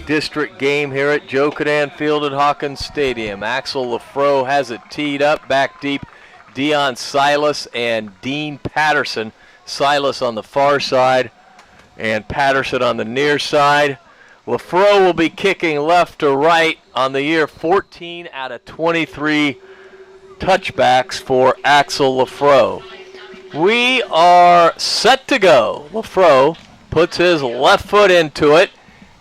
district game here at Joe Cadan Field at Hawkins Stadium. Axel Lafro has it teed up, back deep. Dion Silas and Dean Patterson. Silas on the far side and Patterson on the near side. Lafro will be kicking left to right on the year. 14 out of 23 touchbacks for Axel Lafro. We are set to go. Lafro puts his left foot into it,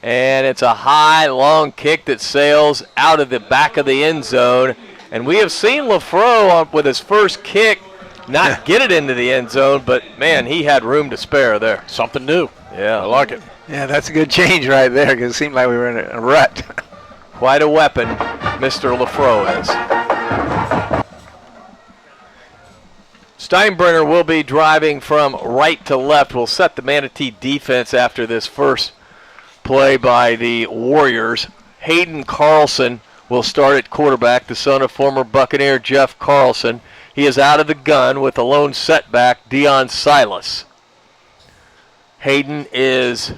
and it's a high, long kick that sails out of the back of the end zone. And we have seen Lafro with his first kick not get it into the end zone, but, man, he had room to spare there. Something new. Yeah. I like it. Yeah, that's a good change right there because it seemed like we were in a rut. Quite a weapon Mr. Lafro is. Steinbrenner will be driving from right to left. Will set the Manatee defense after this first play by the Warriors. Hayden Carlson will start at quarterback, the son of former Buccaneer Jeff Carlson. He is out of the gun with a lone setback, Dion Silas. Hayden is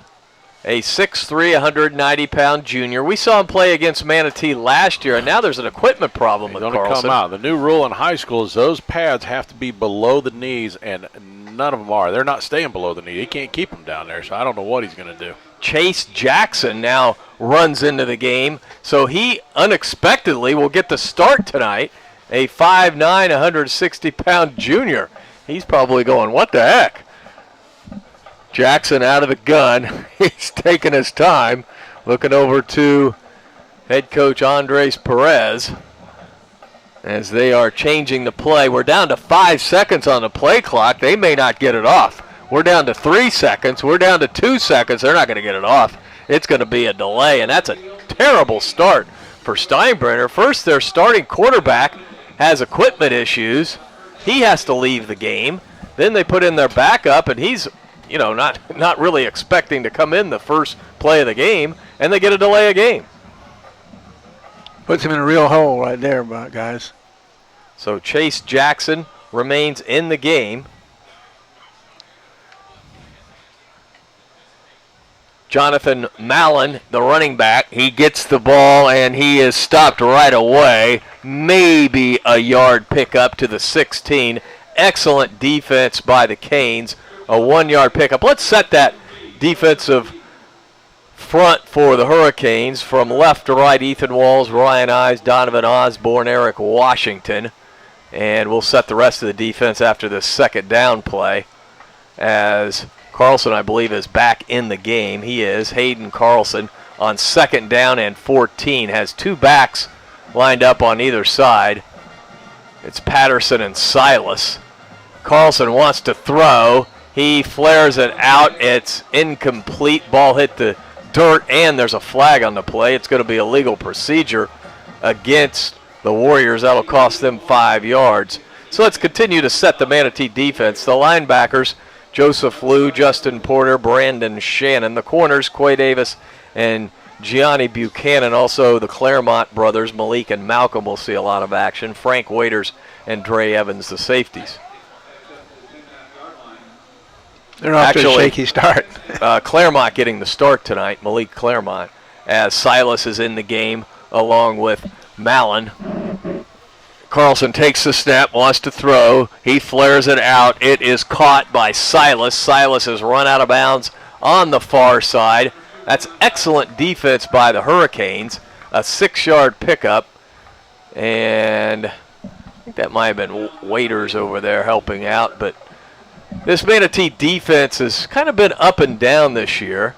a 6'3", 190-pound junior. We saw him play against Manatee last year, and now there's an equipment problem with Carlson. Come out. The new rule in high school is those pads have to be below the knees, and none of them are. They're not staying below the knee. He can't keep them down there, so I don't know what he's going to do. Chase Jackson now runs into the game, so he unexpectedly will get the start tonight. A 5'9", 160-pound junior. He's probably going, what the heck? Jackson out of the gun. He's taking his time. Looking over to head coach Andres Perez as they are changing the play. We're down to 5 seconds on the play clock. They may not get it off. We're down to 3 seconds. We're down to 2 seconds. They're not going to get it off. It's going to be a delay, and that's a terrible start for Steinbrenner. First, their starting quarterback has equipment issues. He has to leave the game. Then they put in their backup, and he's, not really expecting to come in the first play of the game, and they get a delay of game. Puts him in a real hole right there, guys. So Chase Jackson remains in the game. Jonathan Mallon, the running back, he gets the ball and he is stopped right away. Maybe a yard pickup to the 16. Excellent defense by the Canes. A 1-yard pickup. Let's set that defensive front for the Hurricanes. From left to right, Ethan Walls, Ryan Ives, Donovan Osborne, Eric Washington. And we'll set the rest of the defense after this second down play as Carlson, I believe, is back in the game. He is. Hayden Carlson on second down and 14 has 2 backs lined up on either side. It's Patterson and Silas. Carlson wants to throw. He flares it out. It's incomplete. Ball hit the dirt, and there's a flag on the play. It's going to be a legal procedure against the Warriors. That'll cost them 5 yards. So let's continue to set the Manatee defense. The linebackers, Joseph Liu, Justin Porter, Brandon Shannon. The corners, Quay Davis and Gianni Buchanan. Also the Claremont brothers, Malik and Malcolm, will see a lot of action. Frank Waiters and Dre Evans, the safeties. They're off to a shaky start. Claremont getting the start tonight, Malik Claremont, as Silas is in the game along with Mallon. Carlson takes the snap, wants to throw. He flares it out. It is caught by Silas. Silas has run out of bounds on the far side. That's excellent defense by the Hurricanes. A 6-yard pickup. And I think that might have been Waiters over there helping out. But this Manatee defense has kind of been up and down this year.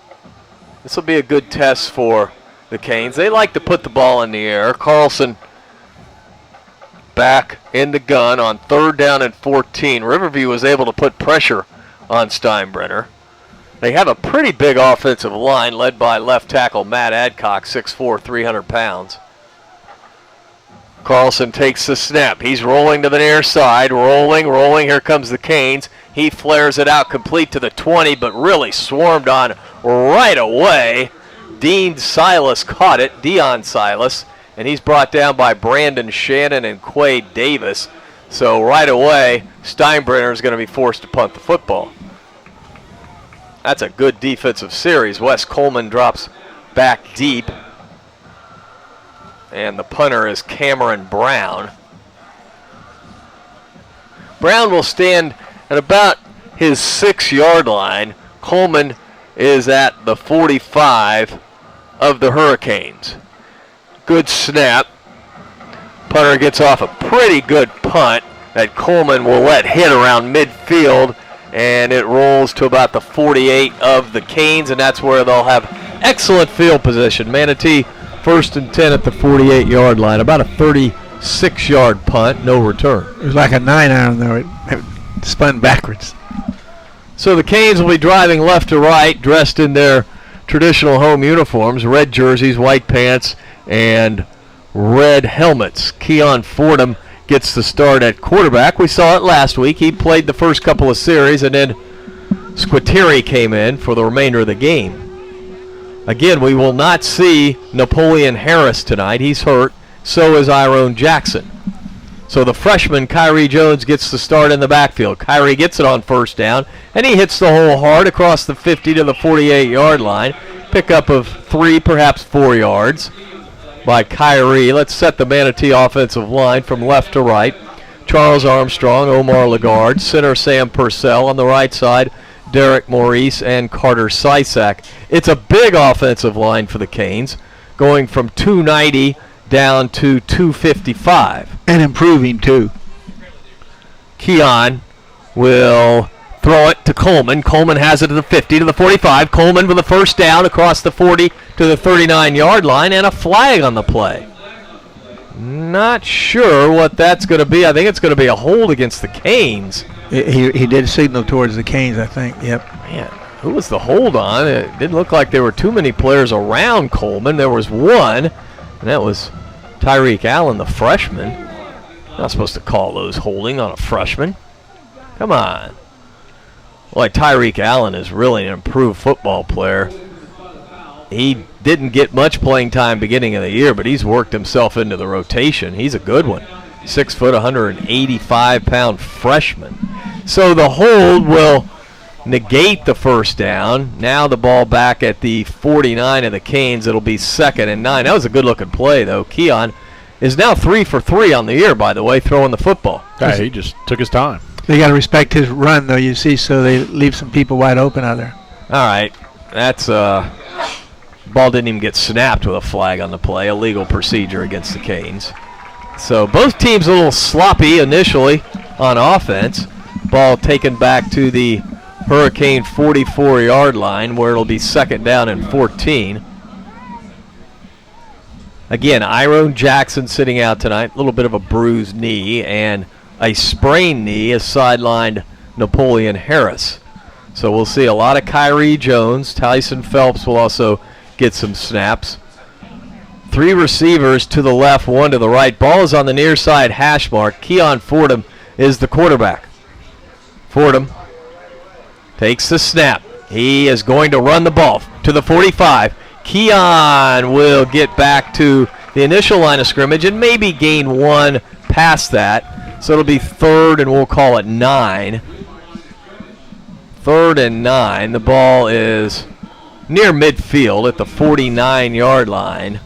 This will be a good test for the Canes. They like to put the ball in the air. Carlson back in the gun on third down and 14. Riverview was able to put pressure on Steinbrenner. They have a pretty big offensive line led by left tackle Matt Adcock, 6'4", 300 pounds. Carlson takes the snap. He's rolling to the near side. Rolling. Here comes the Canes. He flares it out complete to the 20, but really swarmed on right away. Dion Silas caught it, and he's brought down by Brandon Shannon and Quay Davis. So right away, Steinbrenner is going to be forced to punt the football. That's a good defensive series. Wes Coleman drops back deep. And the punter is Cameron Brown. Brown will stand at about his 6-yard line. Coleman is at the 45 of the Hurricanes. Good snap. Punter gets off a pretty good punt that Coleman will let hit around midfield, and it rolls to about the 48 of the Canes, and that's where they'll have excellent field position. Manatee 1st and 10 at the 48-yard line. About a 36-yard punt, no return. It was like a 9-iron, though. It spun backwards. So the Canes will be driving left to right, dressed in their traditional home uniforms, red jerseys, white pants, and red helmets. Keon Fordham gets the start at quarterback. We saw it last week. He played the first couple of series, and then Squitieri came in for the remainder of the game. Again, we will not see Napoleon Harris tonight. He's hurt. So is Iron Jackson. So the freshman, Kyrie Jones, gets the start in the backfield. Kyrie gets it on first down, and he hits the hole hard across the 50 to the 48-yard line. Pickup of 3, perhaps 4 yards by Kyrie. Let's set the Manatee offensive line from left to right. Charles Armstrong, Omar Lagarde, center Sam Purcell, on the right side Derek Maurice and Carter Sysak. It's a big offensive line for the Canes, going from 290 down to 255. And improving, too. Keon will throw it to Coleman. Coleman has it to the 50, to the 45. Coleman with a first down across the 40 to the 39-yard line, and a flag on the play. Not sure what that's going to be. I think it's going to be a hold against the Canes. He did signal towards the Canes, I think. Yep. Man, who was the hold on? It didn't look like there were too many players around Coleman. There was one, and that was Tyreek Allen, the freshman. Not supposed to call those holding on a freshman. Come on. Boy, Tyreek Allen is really an improved football player. He didn't get much playing time beginning of the year, but he's worked himself into the rotation. He's a good one. 6 foot, 185-pound freshman. So the hold will negate the first down. Now the ball back at the 49 of the Canes. It'll be 2nd and 9. That was a good-looking play, though. Keon is now 3 for 3 on the year, by the way, throwing the football. Yeah, he just took his time. They got to respect his run, though, you see, so they leave some people wide open out there. All right. That's ball didn't even get snapped with a flag on the play. A legal procedure against the Canes. So both teams a little sloppy initially on offense. Ball taken back to the Hurricane 44-yard line, where it'll be 2nd down and 14. Again, Iron Jackson sitting out tonight. A little bit of a bruised knee, and a sprained knee has sidelined Napoleon Harris. So we'll see a lot of Kyrie Jones. Tyson Phelps will also get some snaps. 3 receivers to the left, 1 to the right. Ball is on the near side hash mark. Keon Fordham is the quarterback. Fordham takes the snap. He is going to run the ball to the 45. Keon will get back to the initial line of scrimmage and maybe gain 1 past that. So it'll be 3rd and we'll call it 9. 3rd and 9. The ball is near midfield at the 49-yard line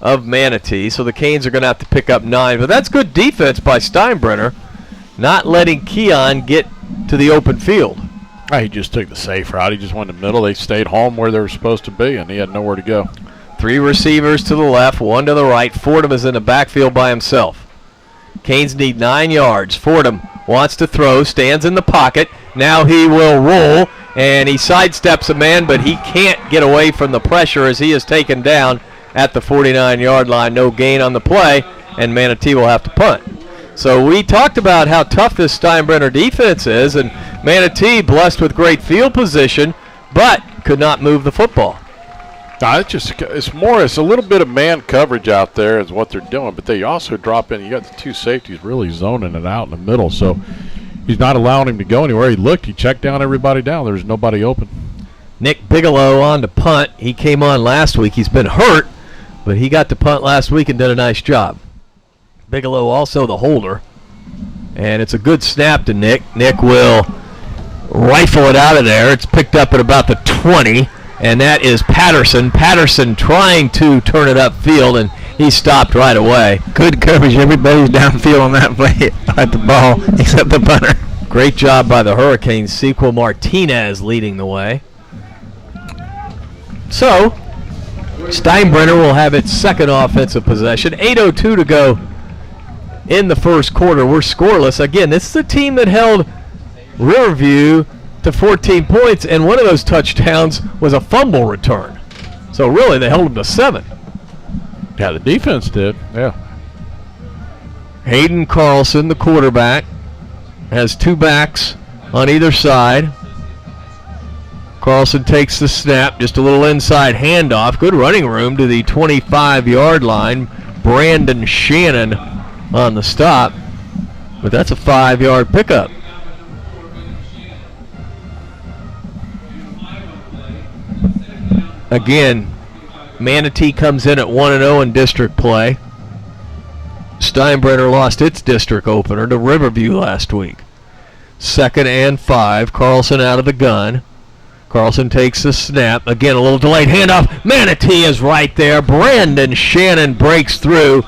of Manatee. So the Canes are going to have to pick up 9. But that's good defense by Steinbrenner, not letting Keon get to the open field. He just took the safe route. He just went in the middle. They stayed home where they were supposed to be, and he had nowhere to go. 3 receivers to the left, 1 to the right. Fordham is in the backfield by himself. Canes need 9 yards. Fordham wants to throw, stands in the pocket. Now he will roll, and he sidesteps a man, but he can't get away from the pressure as he is taken down at the 49-yard line. No gain on the play, and Manatee will have to punt. So we talked about how tough this Steinbrenner defense is, and Manatee blessed with great field position, but could not move the football. It's a little bit of man coverage out there is what they're doing, but they also drop in. You got the 2 safeties really zoning it out in the middle, so he's not allowing him to go anywhere. He looked, he checked down everybody down. There's nobody open. Nick Bigelow on to punt. He came on last week. He's been hurt, but he got to punt last week and did a nice job. Bigelow also the holder, and it's a good snap to Nick. Nick will rifle it out of there. It's picked up at about the 20, and that is Patterson. Patterson trying to turn it upfield, and he stopped right away. Good coverage. Everybody's downfield on that play at the ball except the punter. Great job by the Hurricanes. Sequel Martinez leading the way. So, Steinbrenner will have its second offensive possession. 8:02 to go in the first quarter. We're scoreless. Again, this is a team that held Riverview to 14 points, and one of those touchdowns was a fumble return. So really, they held them to 7. Yeah, the defense did. Yeah. Hayden Carlson, the quarterback, has 2 backs on either side. Carlson takes the snap, just a little inside handoff. Good running room to the 25-yard line. Brandon Shannon on the stop, but that's a 5-yard pickup. Again, Manatee comes in at 1-0 in district play. Steinbrenner lost its district opener to Riverview last week. 2nd and 5. Carlson out of the gun. Carlson takes the snap. Again, a little delayed handoff. Manatee is right there. Brandon Shannon breaks through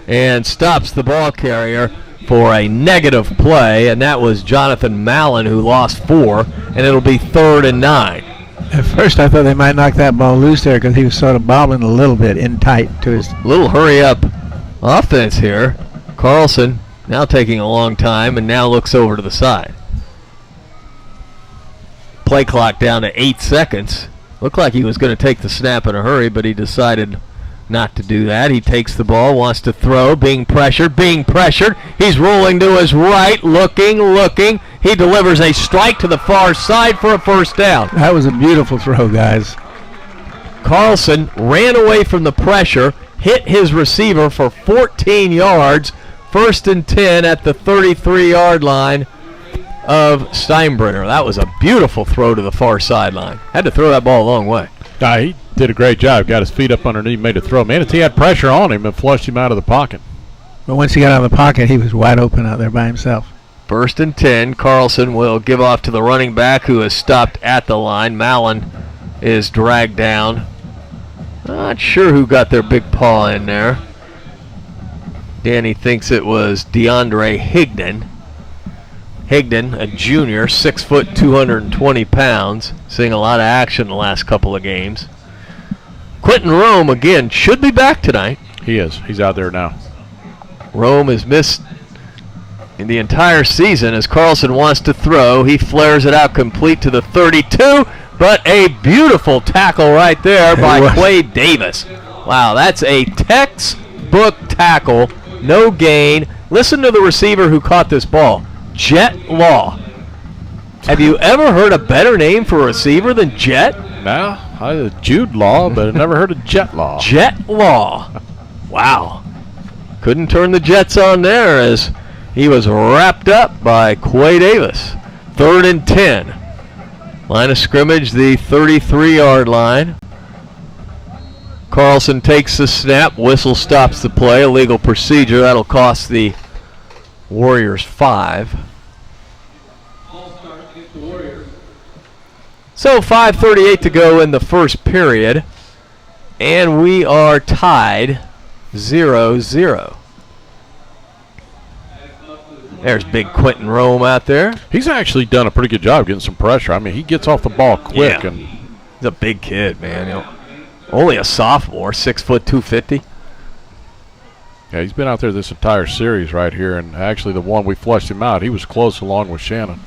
and stops the ball carrier for a negative play, and that was Jonathan Mallon, who lost 4, and it'll be 3rd and 9. At first, I thought they might knock that ball loose there because he was sort of bobbling a little bit in tight to his. Little hurry-up offense here. Carlson now taking a long time and now looks over to the side. Play clock down to 8 seconds. Looked like he was going to take the snap in a hurry, but he decided not to do that. He takes the ball, wants to throw, being pressured. He's rolling to his right, looking. He delivers a strike to the far side for a first down. That was a beautiful throw, guys. Carlson ran away from the pressure, hit his receiver for 14 yards, 1st and 10 at the 33-yard line of Steinbrenner. That was a beautiful throw to the far sideline. Had to throw that ball a long way. He did a great job. Got his feet up underneath, made a throw. Manatee had pressure on him and flushed him out of the pocket. But once he got out of the pocket, he was wide open out there by himself. 1st and 10. Carlson will give off to the running back, who is stopped at the line. Mallon is dragged down. Not sure who got their big paw in there. Danny thinks it was DeAndre Higdon. Higdon, a junior, 6 foot, 220 pounds, seeing a lot of action the last couple of games. Quentin Rome, again, should be back tonight. He is. He's out there now. Rome has missed in the entire season as Carlson wants to throw. He flares it out complete to the 32, but a beautiful tackle right there by Quade Davis. Wow, that's a textbook tackle, no gain. Listen to the receiver who caught this ball. Jet Law. Have you ever heard a better name for a receiver than Jet? No, I had Jude Law, but I never heard of Jet Law. Jet Law. Wow. Couldn't turn the Jets on there as he was wrapped up by Quay Davis. 3rd and 10. Line of scrimmage, the 33-yard line. Carlson takes the snap. Whistle stops the play. Illegal procedure. That'll cost the Warriors 5. So 5:38 to go in the first period, and we are tied 0-0. There's big Quentin Rome out there. He's actually done a pretty good job getting some pressure. I mean, he gets off the ball quick. Yeah. And he's a big kid, man. You know, only a sophomore, 6 foot 250. Yeah, he's been out there this entire series right here, and actually the one we flushed him out, he was close along with Shannon.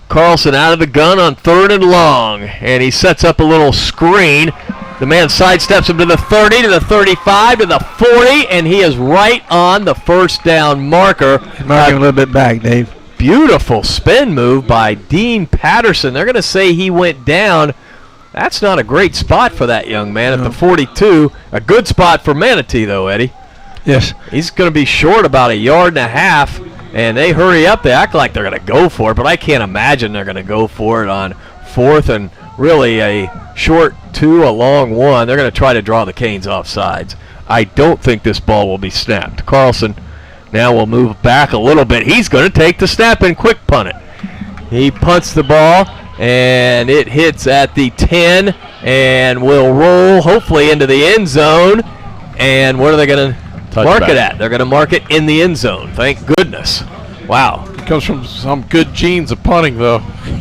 Carlson out of the gun on 3rd and long, and he sets up a little screen. The man sidesteps him to the 30, to the 35, to the 40, and he is right on the first down marker. Marking a little bit back, Dave. Beautiful spin move by Dean Patterson. They're going to say he went down. That's not a great spot for that young man at the 42. A good spot for Manatee, though, Eddie. Yes. He's going to be short about 1.5 yards, and they hurry up. They act like they're going to go for it, but I can't imagine they're going to go for it on 4th and really a short 2, a long 1. They're going to try to draw the Canes off sides. I don't think this ball will be snapped. Carlson now will move back a little bit. He's going to take the snap and quick punt it. He punts the ball and it hits at the 10 and will roll hopefully into the end zone. And what are they going to mark it at? They're going to mark it in the end zone. Thank goodness. Wow. It comes from some good genes of punting, though.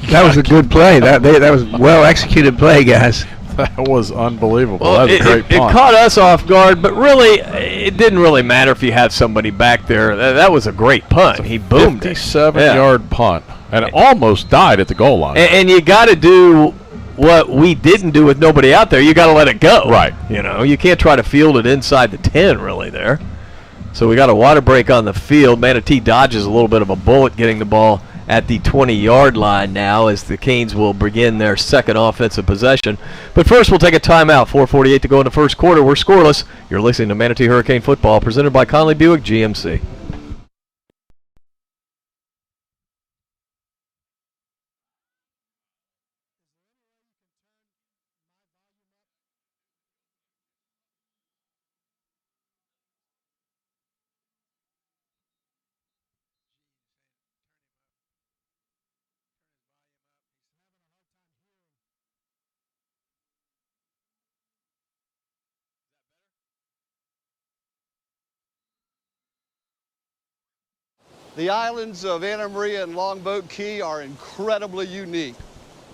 That was a good play. That was well executed play, guys. That was unbelievable. Well, that was a great punt. It caught us off guard, but really, it didn't really matter if you had somebody back there. That was a great punt. He boomed it. 57-yard punt, and it almost died at the goal line. And you got to do what we didn't do with nobody out there. You got to let it go. Right. You can't try to field it inside the 10 really there. So we got a water break on the field. Manatee dodges a little bit of a bullet getting the ball at the 20-yard line now as the Canes will begin their second offensive possession. But first we'll take a timeout. 4:48 to go in the first quarter. We're scoreless. You're listening to Manatee Hurricane Football presented by Conley Buick GMC. The islands of Anna Maria and Longboat Key are incredibly unique,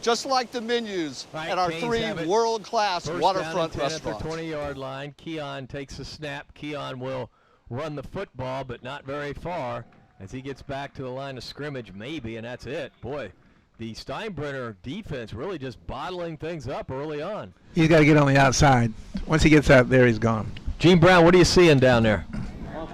just like the menus at our three world-class waterfront restaurants. At the 20-yard line, Keon takes a snap. Keon will run the football, but not very far as he gets back to the line of scrimmage, maybe, and that's it. Boy, the Steinbrenner defense really just bottling things up early on. He's got to get on the outside. Once he gets out there, he's gone. Gene Brown, what are you seeing down there?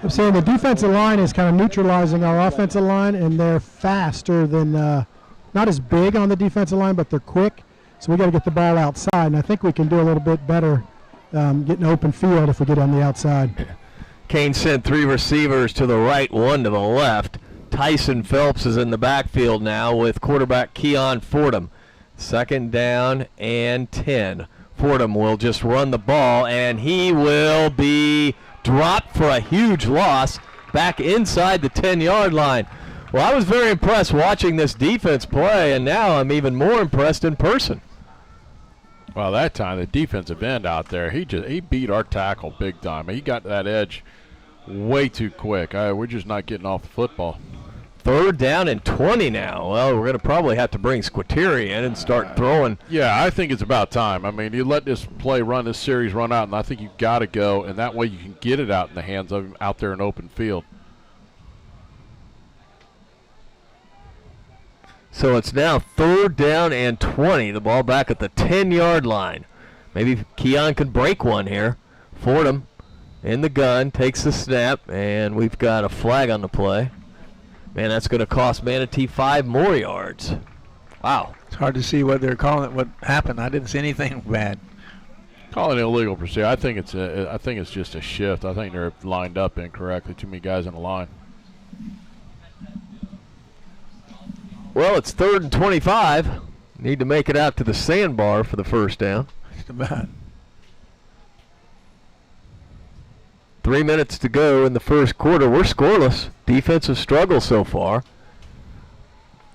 I'm saying the defensive line is kind of neutralizing our offensive line, and they're faster than, not as big on the defensive line, but they're quick. So we got to get the ball outside, and I think we can do a little bit better getting open field if we get on the outside. Kane sent 3 receivers to the right, 1 to the left. Tyson Phelps is in the backfield now with quarterback Keon Fordham. 2nd down and 10. Fordham will just run the ball, and he will be dropped for a huge loss back inside the 10-yard line. Well, I was very impressed watching this defense play, and now I'm even more impressed in person. Well, that time, the defensive end out there, he beat our tackle big time. He got to that edge way too quick. We're just not getting off the football. 3rd down and 20 now. Well, we're going to probably have to bring Squitieri in and start throwing. Yeah, I think it's about time. I mean, you let this series run out, and I think you've got to go, and that way you can get it out in the hands of him out there in open field. So it's now 3rd down and 20. The ball back at the 10-yard line. Maybe Keon can break one here. Fordham in the gun, takes the snap, and we've got a flag on the play. Man, that's going to cost Manatee 5 more yards. Wow. It's hard to see what they're calling it, what happened. I didn't see anything bad. Calling it illegal procedure. I think it's just a shift. I think they're lined up incorrectly. Too many guys in the line. Well, it's 3rd and 25. Need to make it out to the sandbar for the 1st down. Just about. 3 minutes to go in the first quarter. We're scoreless. Defensive struggle so far.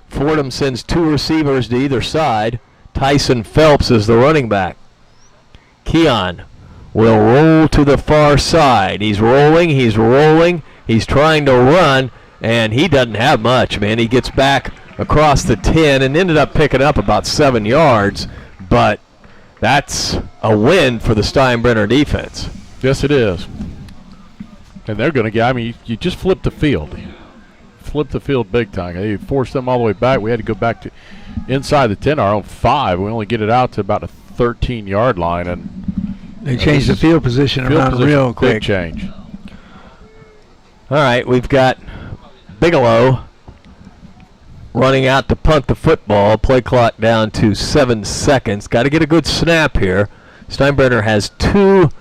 Fordham sends 2 receivers to either side. Tyson Phelps is the running back. Keon will roll to the far side. He's rolling. He's trying to run, and he doesn't have much, man. He gets back across the 10 and ended up picking up about 7 yards, but that's a win for the Steinbrenner defense. Yes, it is. And they're going to get, you just flip the field. Flip the field big time. You forced them all the way back. We had to go back to inside the 10, our own 5. We only get it out to about a 13-yard line. And they changed the field position around real quick. Big change. All right, we've got Bigelow running out to punt the football. Play clock down to 7 seconds. Got to get a good snap here. Steinbrenner has 2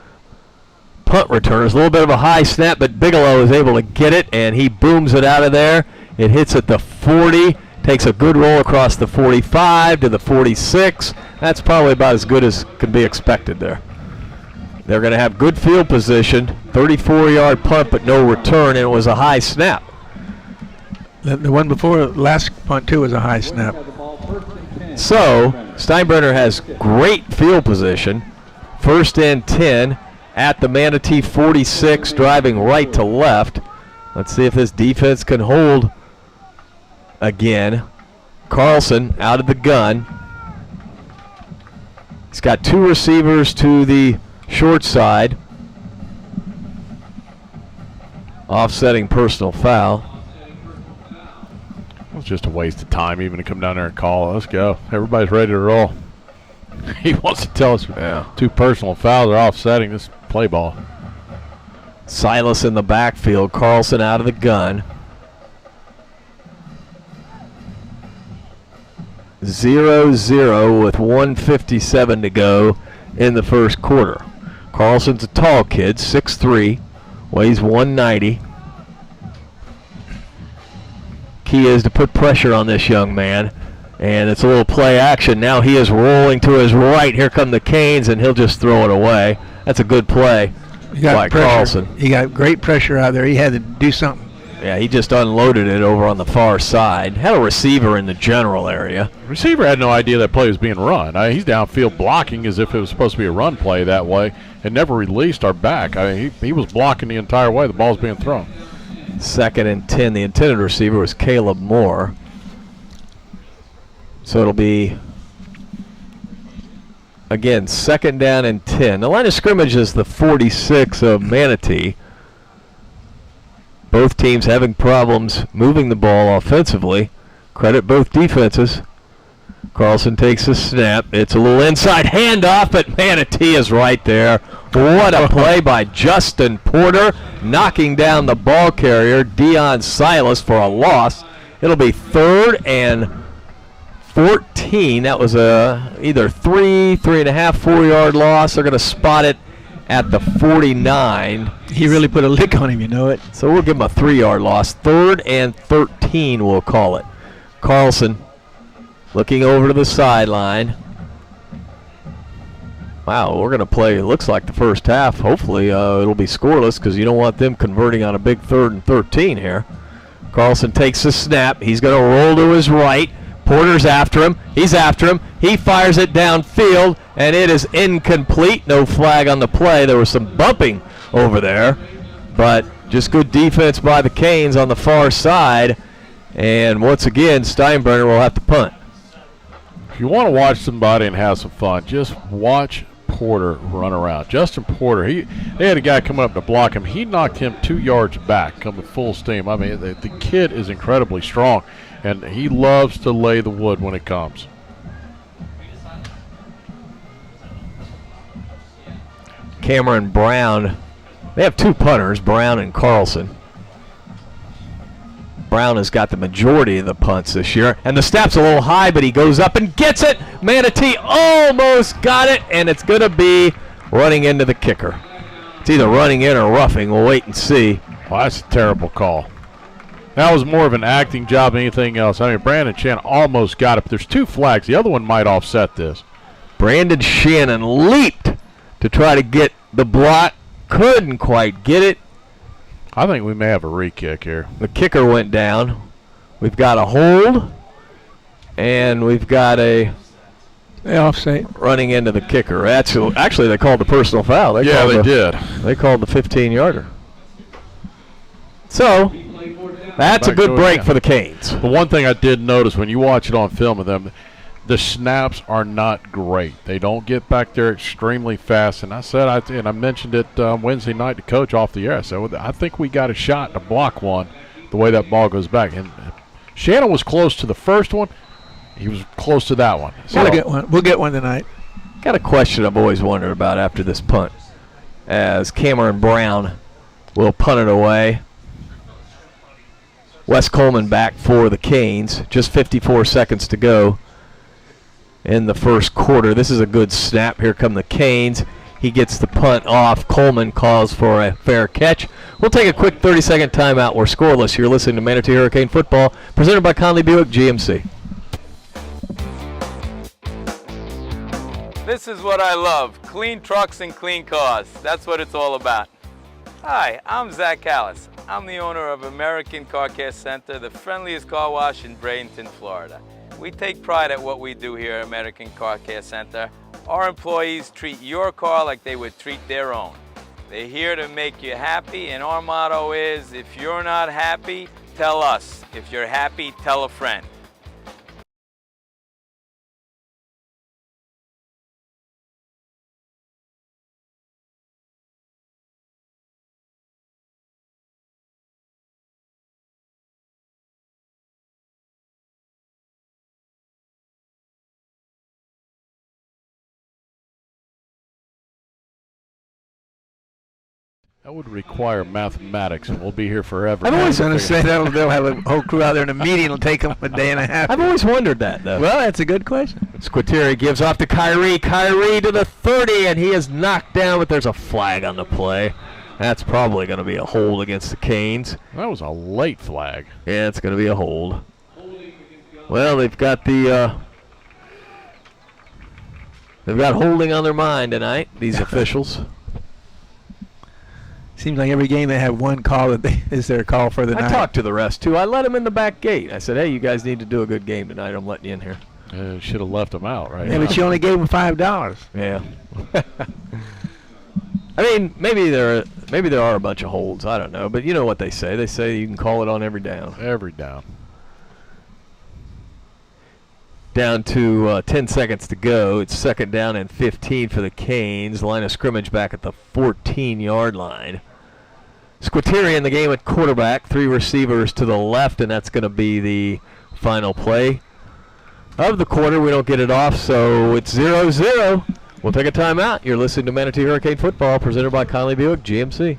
punt returners. A little bit of a high snap, but Bigelow is able to get it, and he booms it out of there. It hits at the 40, takes a good roll across the 45 to the 46. That's probably about as good as could be expected there. They're going to have good field position, 34-yard punt, but no return, and it was a high snap. The one before last punt, too, was a high snap. So Steinbrenner has great field position. 1st and 10 at the Manatee 46, driving right to left. Let's see if this defense can hold again. Carlson out of the gun. He's got 2 receivers to the short side. Offsetting personal foul. It's just a waste of time even to come down there and call. Let's go. Everybody's ready to roll. He wants to tell us 2 personal fouls are offsetting this play ball. Silas in the backfield. Carlson out of the gun. 0-0 with 1:57 to go in the first quarter. Carlson's a tall kid, 6'3", weighs 190. Key is to put pressure on this young man, and it's a little play action. Now he is rolling to his right. Here come the Canes, and he'll just throw it away. That's a good play by Carlson. He got great pressure out there. He had to do something. Yeah, he just unloaded it over on the far side. Had a receiver in the general area. Receiver had no idea that play was being run. He's downfield blocking as if it was supposed to be a run play that way, and never released our back. He was blocking the entire way the ball's being thrown. 2nd and 10. The intended receiver was Caleb Moore. So it'll be, again, 2nd down and 10. The line of scrimmage is the 46 of Manatee. Both teams having problems moving the ball offensively. Credit both defenses. Carlson takes a snap. It's a little inside handoff, but Manatee is right there. What a play by Justin Porter, knocking down the ball carrier, Deion Silas, for a loss. It'll be 3rd and 14. That was either 3.5, 4-yard loss. They're going to spot it at the 49. He really put a lick on him, you know it. So we'll give him a 3-yard loss. 3rd and 13, we'll call it. Carlson looking over to the sideline. Wow, we're going to play, it looks like the first half. Hopefully it'll be scoreless because you don't want them converting on a big 3rd and 13 here. Carlson takes the snap. He's going to roll to his right. Porter's after him. He's after him. He fires it downfield, and it is incomplete. No flag on the play. There was some bumping over there, but just good defense by the Canes on the far side. And once again, Steinbrenner will have to punt. If you want to watch somebody and have some fun, just watch Porter run around. Justin Porter, they had a guy coming up to block him. He knocked him 2 yards back, coming full steam. I mean, the kid is incredibly strong, and he loves to lay the wood when it comes. Cameron Brown, they have 2 punters, Brown and Carlson. Brown has got the majority of the punts this year. And the snap's a little high, but he goes up and gets it. Manatee almost got it, and it's going to be running into the kicker. It's either running in or roughing. We'll wait and see. Well, that's a terrible call. That was more of an acting job than anything else. I mean, Brandon Shannon almost got it, but there's 2 flags. The other one might offset this. Brandon Shannon leaped to try to get the block. Couldn't quite get it. I think we may have a re-kick here. The kicker went down. We've got a hold, and we've got a offside running into the kicker. Actually, they called the personal foul. They did. They called the 15-yarder. So that's a good break for the Canes. The one thing I did notice when you watch it on film of them, the snaps are not great. They don't get back there extremely fast. And I mentioned it Wednesday night to Coach off the air. So I think we got a shot to block one the way that ball goes back. And Shannon was close to the first one. He was close to that one. So we'll get one. We'll get one tonight. Got a question I've always wondered about after this punt, as Cameron Brown will punt it away. Wes Coleman back for the Canes. Just 54 seconds to go in the first quarter. This is a good snap. Here come the Canes. He gets the punt off. Coleman calls for a fair catch. We'll take a quick 30-second timeout. We're scoreless. You're listening to Manatee Hurricane Football, presented by Conley Buick GMC. This is what I love, clean trucks and clean cars. That's what it's all about. Hi, I'm Zach Callis. I'm the owner of American Car Care Center, the friendliest car wash in Bradenton, Florida. We take pride at what we do here at American Car Care Center. Our employees treat your car like they would treat their own. They're here to make you happy, and our motto is, if you're not happy, tell us. If you're happy, tell a friend. That would require mathematics, and we'll be here forever. I'm always going to say that they'll have a whole crew out there in a meeting. It'll take them a day and a half. I've always wondered that, though. Well, that's a good question. Squitieri gives off to Kyrie. Kyrie to the 30, and he is knocked down, but there's a flag on the play. That's probably going to be a hold against the Canes. That was a late flag. Yeah, it's going to be a hold. Well, they've got the they've got holding on their mind tonight, these officials. Seems like every game they have one call that is their call for the night. I talked to the rest, too. I let them in the back gate. I said, hey, you guys need to do a good game tonight. I'm letting you in here. Should have left them out, right? Yeah, but you only gave them $5. Yeah. I mean, maybe there are a bunch of holds. I don't know. But you know what they say. They say you can call it on every down. Every down. Down to 10 seconds to go. It's second down and 15 for the Canes. Line of scrimmage back at the 14-yard line. Squitieri in the game at quarterback. 3 receivers to the left, and that's going to be the final play of the quarter. We don't get it off, so it's 0-0. We'll take a timeout. You're listening to Manatee Hurricane Football, presented by Conley Buick GMC.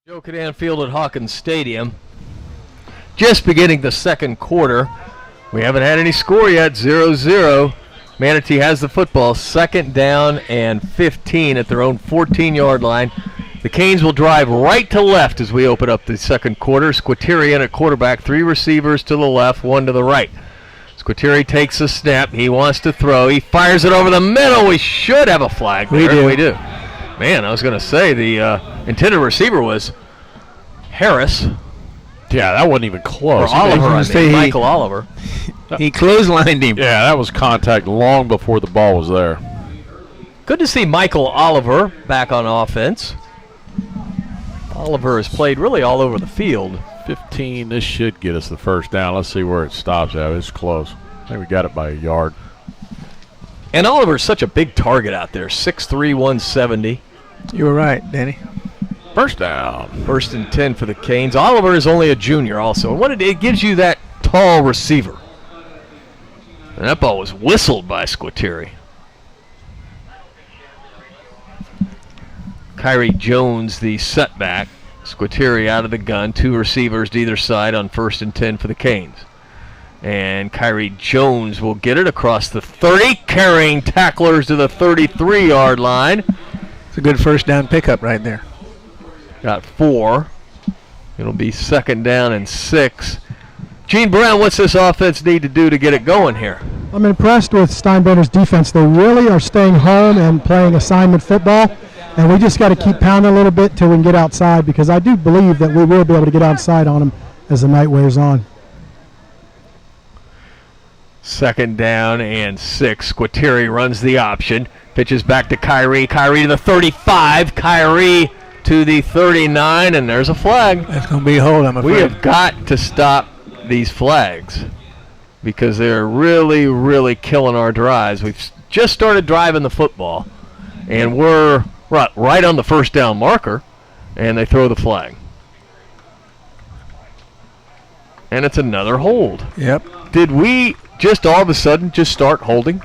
Joe Cadan Field at Hawkins Stadium. Just beginning the second quarter. We haven't had any score yet, 0-0. Manatee has the football, second down and 15 at their own 14-yard line. The Canes will drive right to left as we open up the second quarter. Squitieri in at quarterback, 3 receivers to the left, 1 to the right. Squitieri takes a snap. He wants to throw. He fires it over the middle. We should have a flag there. We do. Man, I was going to say the intended receiver was Harris. Yeah, that wasn't even close. Or Oliver, Michael Oliver. He clotheslined him. Yeah, that was contact long before the ball was there. Good to see Michael Oliver back on offense. Oliver has played really all over the field. 15, this should get us the first down. Let's see where it stops at. It's close. I think we got it by a yard. And Oliver's such a big target out there, 6'3", 170. You were right, Danny. First down. First and 10 for the Canes. Oliver is only a junior also. And it gives you that tall receiver. And that ball was whistled by Squitieri. Kyrie Jones, the setback. Squitieri out of the gun. 2 receivers to either side on first and 10 for the Canes. And Kyrie Jones will get it across the 30, carrying tacklers to the 33-yard line. It's a good first down pickup right there. Got 4. It'll be second down and 6. Gene Brown, what's this offense need to do to get it going here? I'm impressed with Steinbrenner's defense. They really are staying home and playing assignment football. And we just got to keep pounding a little bit till we can get outside, because I do believe that we will be able to get outside on them as the night wears on. Second down and 6. Squitieri runs the option. Pitches back to Kyrie. Kyrie to the 35. Kyrie to the 39, and there's a flag. That's going to be a hold, I'm afraid. We have got to stop these flags because they're really, really killing our drives. We've just started driving the football, and we're right on the first down marker, and they throw the flag. And it's another hold. Yep. Did we just all of a sudden just start holding?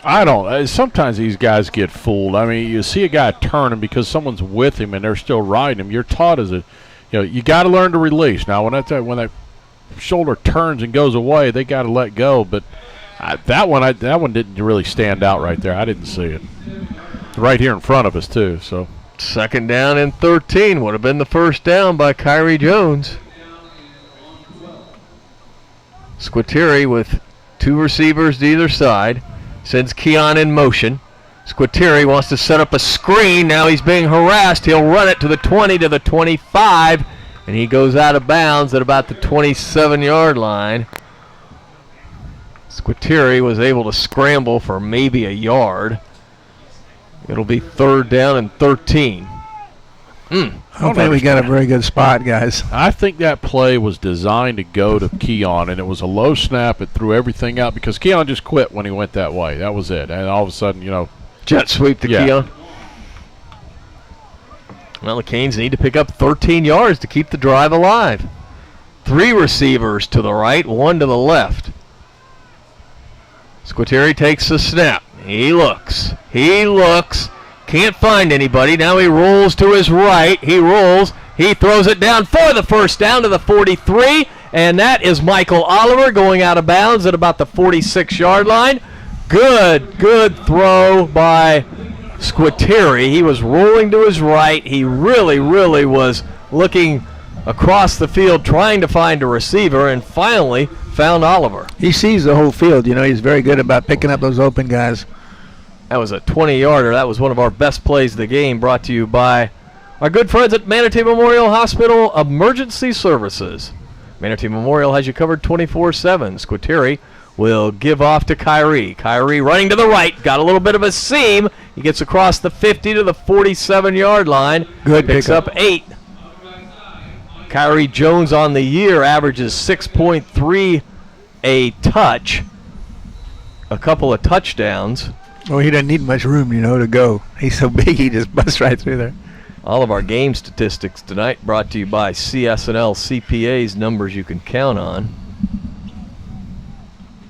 I don't. Sometimes these guys get fooled. I mean, you see a guy turning because someone's with him and they're still riding him. You're taught you got to learn to release. Now, when that shoulder turns and goes away, they got to let go. But that one didn't really stand out right there. I didn't see it. Right here in front of us too. So 2nd down and 13 would have been the first down by Kyrie Jones. Squitieri with 2 receivers to either side. Sends Keon in motion. Squitieri wants to set up a screen. Now he's being harassed. He'll run it to the 20, to the 25, and he goes out of bounds at about the 27-yard line. Squitieri was able to scramble for maybe a yard. It'll be 3rd down and 13. I don't think we got a very good spot, guys. I think that play was designed to go to Keon, and it was a low snap. It threw everything out because Keon just quit when he went that way. That was it. And all of a sudden, jet sweep to Keon. Well, the Canes need to pick up 13 yards to keep the drive alive. 3 receivers to the right, 1 to the left. Squitieri takes the snap. He looks. Can't find anybody. Now he rolls to his right. He rolls. He throws it down for the first down to the 43. And that is Michael Oliver going out of bounds at about the 46-yard line. Good throw by Squitieri. He was rolling to his right. He really was looking across the field trying to find a receiver and finally found Oliver. He sees the whole field. He's very good about picking up those open guys. That was a 20-yarder. That was one of our best plays of the game, brought to you by our good friends at Manatee Memorial Hospital Emergency Services. Manatee Memorial has you covered 24/7. Squitieri will give off to Kyrie. Kyrie running to the right. Got a little bit of a seam. He gets across the 50 to the 47-yard line. Good picks pickup. up 8. Kyrie Jones on the year averages 6.3 a touch. A couple of touchdowns. Well, he doesn't need much room, to go. He's so big, he just busts right through there. All of our game statistics tonight brought to you by CS&L CPAs, numbers you can count on.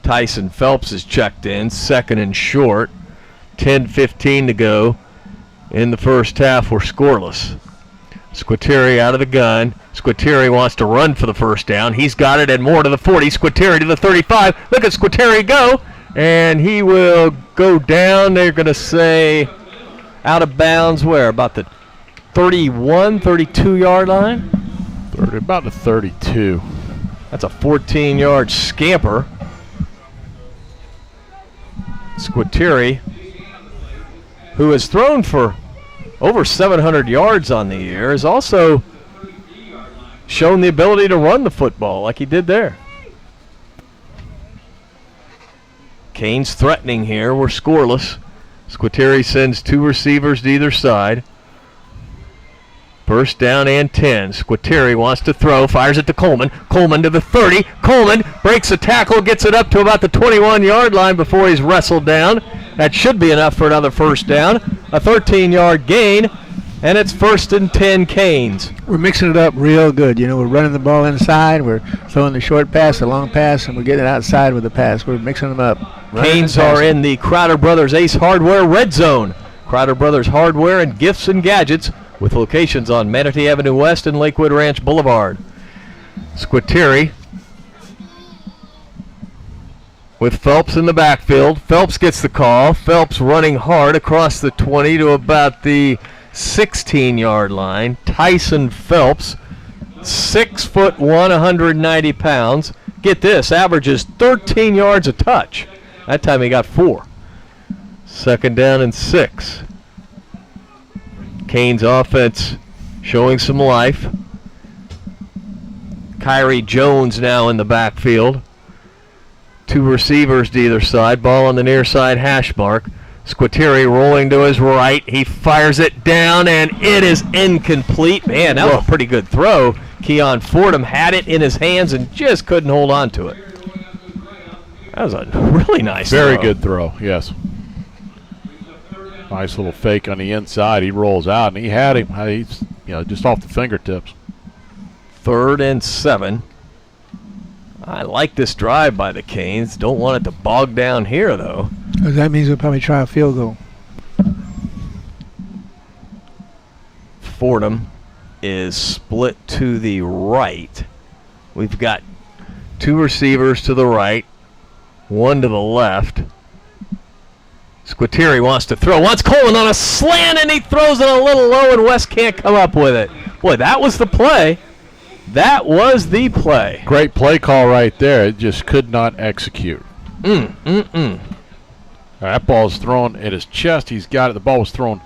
Tyson Phelps is checked in, 2nd and short. 10:15 to go in the first half. We're scoreless. Squitieri out of the gun. Squitieri wants to run for the first down. He's got it and more to the 40. Squitieri to the 35. Look at Squitieri go. And he will go down. They're going to say out of bounds where? About the 31, 32-yard line? About the 32. That's a 14-yard scamper. Squitieri, who has thrown for over 700 yards on the year, has also shown the ability to run the football like he did there. Canes threatening here. We're scoreless. Squitieri sends 2 receivers to either side. First down and 10. Squitieri wants to throw, fires it to Coleman. Coleman to the 30. Coleman breaks a tackle, gets it up to about the 21-yard line before he's wrestled down. That should be enough for another first down. A 13-yard gain, and it's 1st and 10 Canes. We're mixing it up real good. We're running the ball inside. We're throwing the short pass, the long pass, and we're getting it outside with the pass. We're mixing them up. Canes are in the Crowder Brothers Ace Hardware Red Zone. Crowder Brothers Hardware and Gifts and Gadgets with locations on Manatee Avenue West and Lakewood Ranch Boulevard. Squitieri with Phelps in the backfield. Phelps gets the call. Phelps running hard across the 20 to about the 16-yard line. Tyson Phelps, 6'1", 190 pounds. Get this, averages 13 yards a touch. That time he got 4. 2nd down and 6. Canes offense showing some life. Kyrie Jones now in the backfield. 2 receivers to either side. Ball on the near side hash mark. Squitieri rolling to his right. He fires it down, and it is incomplete. Man, that was a pretty good throw. Keon Fordham had it in his hands and just couldn't hold on to it. That was a really nice Very throw. good throw, yes. Nice little fake on the inside. He rolls out, and he had him. He's just off the fingertips. 3rd and 7. I like this drive by the Canes. Don't want it to bog down here, though. Because that means we'll probably try a field goal. Fordham is split to the right. We've got 2 receivers to the right, 1 to the left. Squitieri wants to throw. Wants Coleman on a slant, and he throws it a little low, and West can't come up with it. Boy, that was the play. That was the play. Great play call right there. It just could not execute. That ball's thrown at his chest. He's got it. The ball was thrown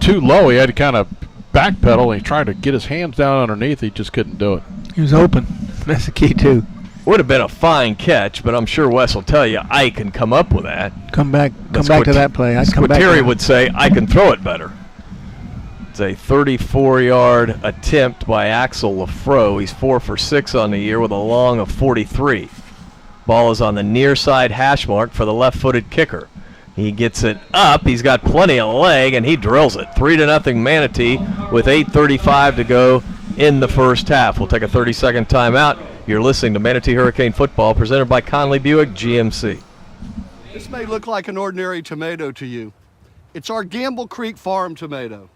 too low. He had to kind of backpedal, and he tried to get his hands down underneath. He just couldn't do it. He was open. That's the key, too. Would have been a fine catch, but I'm sure Wes will tell you I can come up with that. Come back to that play. Squitieri would say I can throw it better. It's a 34-yard attempt by Axel Lafro. He's 4 for 6 on the year with a long of 43. Ball is on the near side hash mark for the left-footed kicker. He gets it up. He's got plenty of leg, and he drills it. 3-0 Manatee with 8:35 to go in the first half. We'll take a 30-second timeout. You're listening to Manatee Hurricane Football, presented by Conley Buick GMC. This may look like an ordinary tomato to you. It's our Gamble Creek Farm tomato.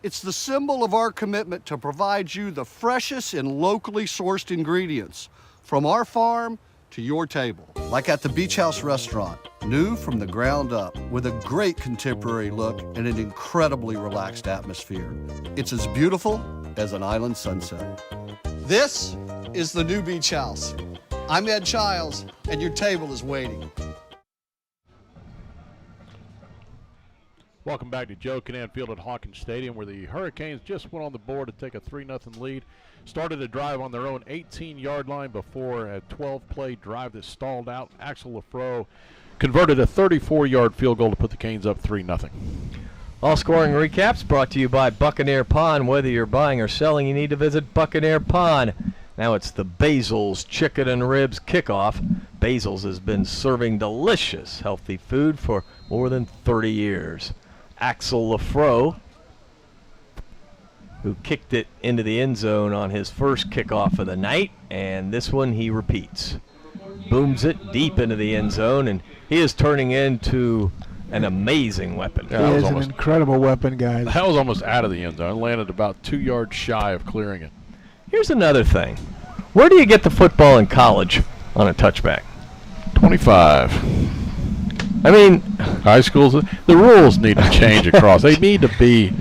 It's the symbol of our commitment to provide you the freshest and locally sourced ingredients from our farm to your table. Like at the Beach House Restaurant, new from the ground up, with a great contemporary look and an incredibly relaxed atmosphere. It's as beautiful as an island sunset. This is the new Beach House. I'm Ed Childs, and your table is waiting. Welcome back to Joe Canaan Field at Hawkins Stadium, where the Hurricanes just went on the board to take a 3-0 lead. Started a drive on their own 18-yard line before a 12-play drive that stalled out. Axel Lafro converted a 34-yard field goal to put the Canes up 3-0. All scoring recaps brought to you by Buccaneer Pond. Whether you're buying or selling, you need to visit Buccaneer Pond. Now it's the Basil's Chicken and Ribs Kickoff. Basil's has been serving delicious, healthy food for more than 30 years. Axel Lafro, who kicked it into the end zone on his first kickoff of the night, and this one he repeats. Booms it deep into the end zone, and he is turning into an amazing weapon. He is an incredible weapon, guys. That was almost out of the end zone. Landed about 2 yards shy of clearing it. Here's another thing. Where do you get the football in college on a touchback? 25. I mean, high schools, the rules need to change across. They need to be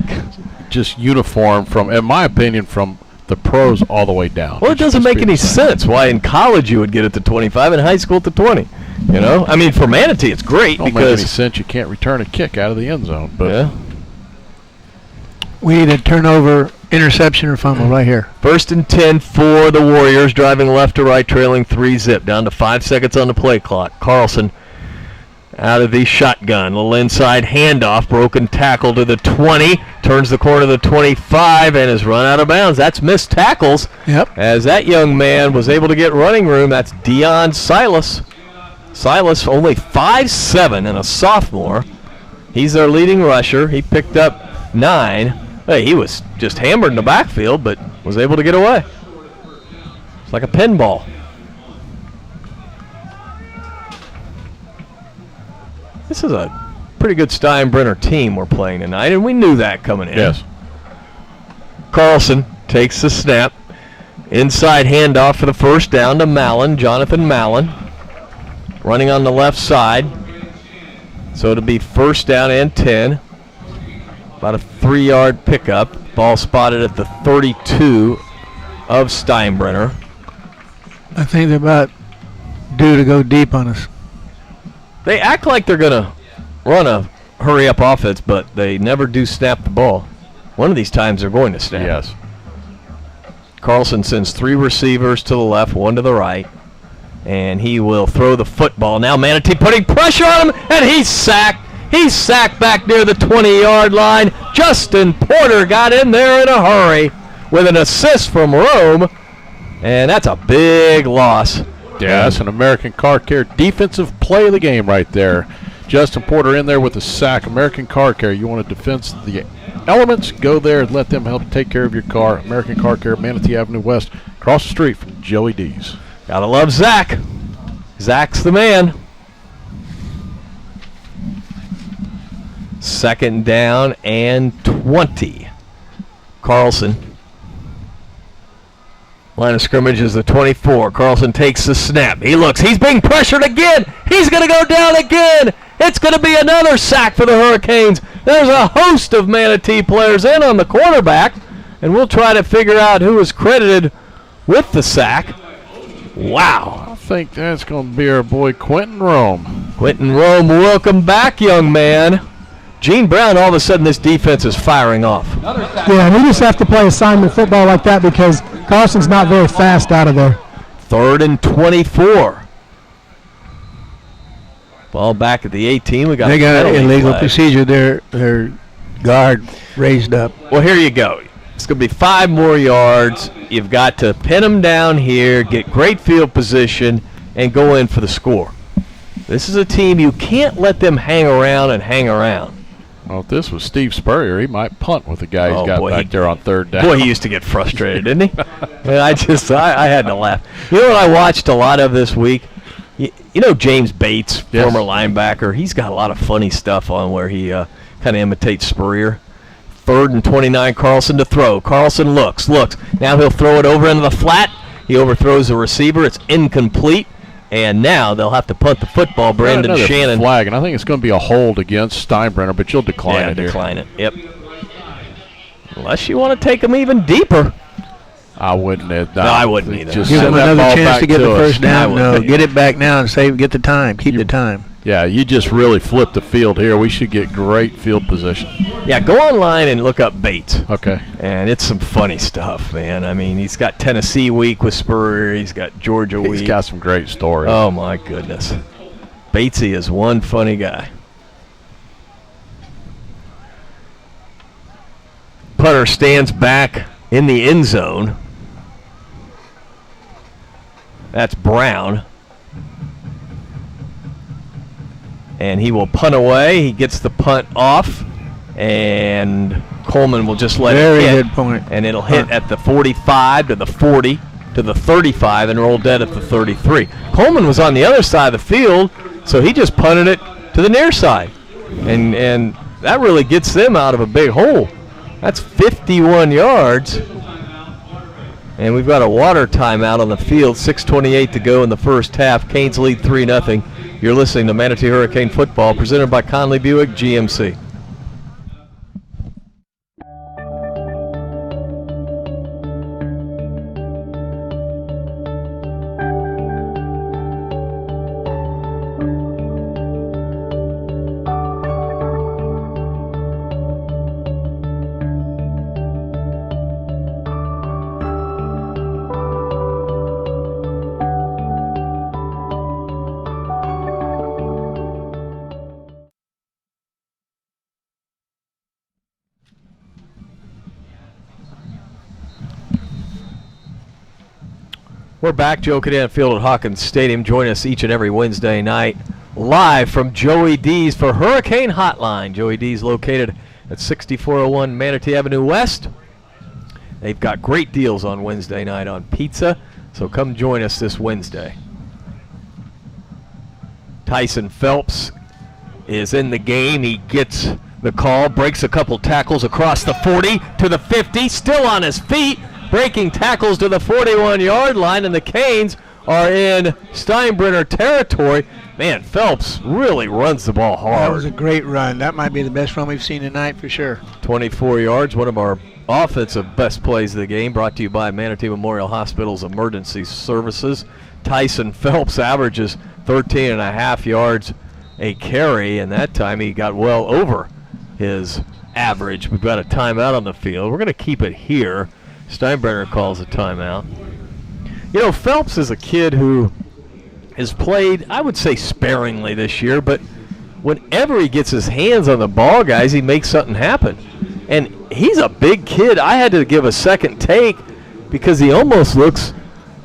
just uniform from, in my opinion, from the pros all the way down. Well, it doesn't make any sense why in college you would get it to 25 and in high school to 20. You know, I mean, for Manatee, it's great because make any sense. You can't return a kick out of the end zone. But yeah. We need a turnover, interception, or fumble right here. 1st and 10 for the Warriors, driving left to right, trailing 3-zip, down to 5 seconds on the play clock. Carlson out of the shotgun, little inside handoff, broken tackle to the 20, turns the corner to the 25, and is run out of bounds. That's missed tackles. Yep. As that young man was able to get running room. That's Dion Silas. Silas, only 5'7" and a sophomore. He's their leading rusher. He picked up 9. Hey, he was just hammered in the backfield, but was able to get away. It's like a pinball. This is a pretty good Steinbrenner team we're playing tonight, and we knew that coming in. Yes. Carlson takes the snap. Inside handoff for the first down to Mallon, Jonathan Mallon. Running on the left side. So it'll be 1st down and 10. About a 3-yard pickup. Ball spotted at the 32 of Steinbrenner. I think they're about due to go deep on us. They act like they're going to run a hurry-up offense, but they never do snap the ball. One of these times they're going to snap. Yes. Carlson sends 3 receivers to the left, 1 to the right, and he will throw the football. Now Manatee putting pressure on him, and he's sacked. He's sacked back near the 20-yard line. Justin Porter got in there in a hurry with an assist from Rome, and that's a big loss. Yeah, that's an American Car Care defensive play of the game right there. Justin Porter in there with a sack. American Car Care, you want to defense the elements, go there and let them help take care of your car. American Car Care, Manatee Avenue West, across the street from Joey D's. Gotta love Zach. Zach's the man. Second down and 20. Carlson. Line of scrimmage is the 24. Carlson takes the snap. He looks. He's being pressured again. He's going to go down again. It's going to be another sack for the Hurricanes. There's a host of Manatee players in on the quarterback, and we'll try to figure out who is credited with the sack. Wow. I think that's going to be our boy Quentin Rome. Quentin Rome, welcome back, young man. Gene Brown, all of a sudden this defense is firing off. Yeah, and we just have to play assignment football like that because Carlson's not very fast out of there. 3rd and 24. Ball back at the 18. They got an illegal procedure. Their guard raised up. Well, here you go. It's going to be 5 more yards. You've got to pin them down here, get great field position, and go in for the score. This is a team you can't let them hang around and hang around. Well, if this was Steve Spurrier, he might punt with the guy he's got back there on 3rd down. Boy, he used to get frustrated, didn't he? I had to laugh. You know what I watched a lot of this week? You know James Bates, yes. Former linebacker. He's got a lot of funny stuff on where he kind of imitates Spurrier. 3rd and 29, Carlson to throw. Carlson looks. Now he'll throw it over into the flat. He overthrows the receiver. It's incomplete. And now they'll have to punt the football. Brandon Shannon. Flag, and I think it's going to be a hold against Steinbrenner, but you'll decline it here. Decline it. Yep. Unless you want to take them even deeper. I wouldn't. No, I wouldn't either. Just give them another chance to get the first down. No, get it back now and get the time. Keep the time. Yeah, you just really flip the field here. We should get great field position. Yeah, go online and look up Bates. Okay. And it's some funny stuff, man. I mean, he's got Tennessee week with Spurrier. He's got Georgia week. He's got some great stories. Oh, my goodness. Batesy is one funny guy. Punter stands back in the end zone. That's Brown. And he will punt away. He gets the punt off, and Coleman will just let it hit. Very good point. And it'll hit at the 45 to the 40 to the 35 and roll dead at the 33. Coleman was on the other side of the field, so he just punted it to the near side. And that really gets them out of a big hole. That's 51 yards. And we've got a water timeout on the field, 6:28 to go in the first half. Canes lead 3-0. You're listening to Manatee Hurricane Football, presented by Conley Buick GMC. We're back, Joe Cadet Field at Hawkins Stadium. Join us each and every Wednesday night live from Joey D's for Hurricane Hotline. Joey D's located at 6401 Manatee Avenue West. They've got great deals on Wednesday night on pizza, so come join us this Wednesday. Tyson Phelps is in the game. He gets the call, breaks a couple tackles across the 40 to the 50, still on his feet. Breaking tackles to the 41-yard line, and the Canes are in Steinbrenner territory. Man, Phelps really runs the ball hard. That was a great run. That might be the best run we've seen tonight for sure. 24 yards, one of our offensive best plays of the game, brought to you by Manatee Memorial Hospital's Emergency Services. Tyson Phelps averages 13.5 yards a carry, and that time he got well over his average. We've got a timeout on the field. We're going to keep it here. Steinbrenner calls a timeout. You know, Phelps is a kid who has played, I would say, sparingly this year, but whenever he gets his hands on the ball, guys, he makes something happen. And he's a big kid. I had to give a second take because he almost looks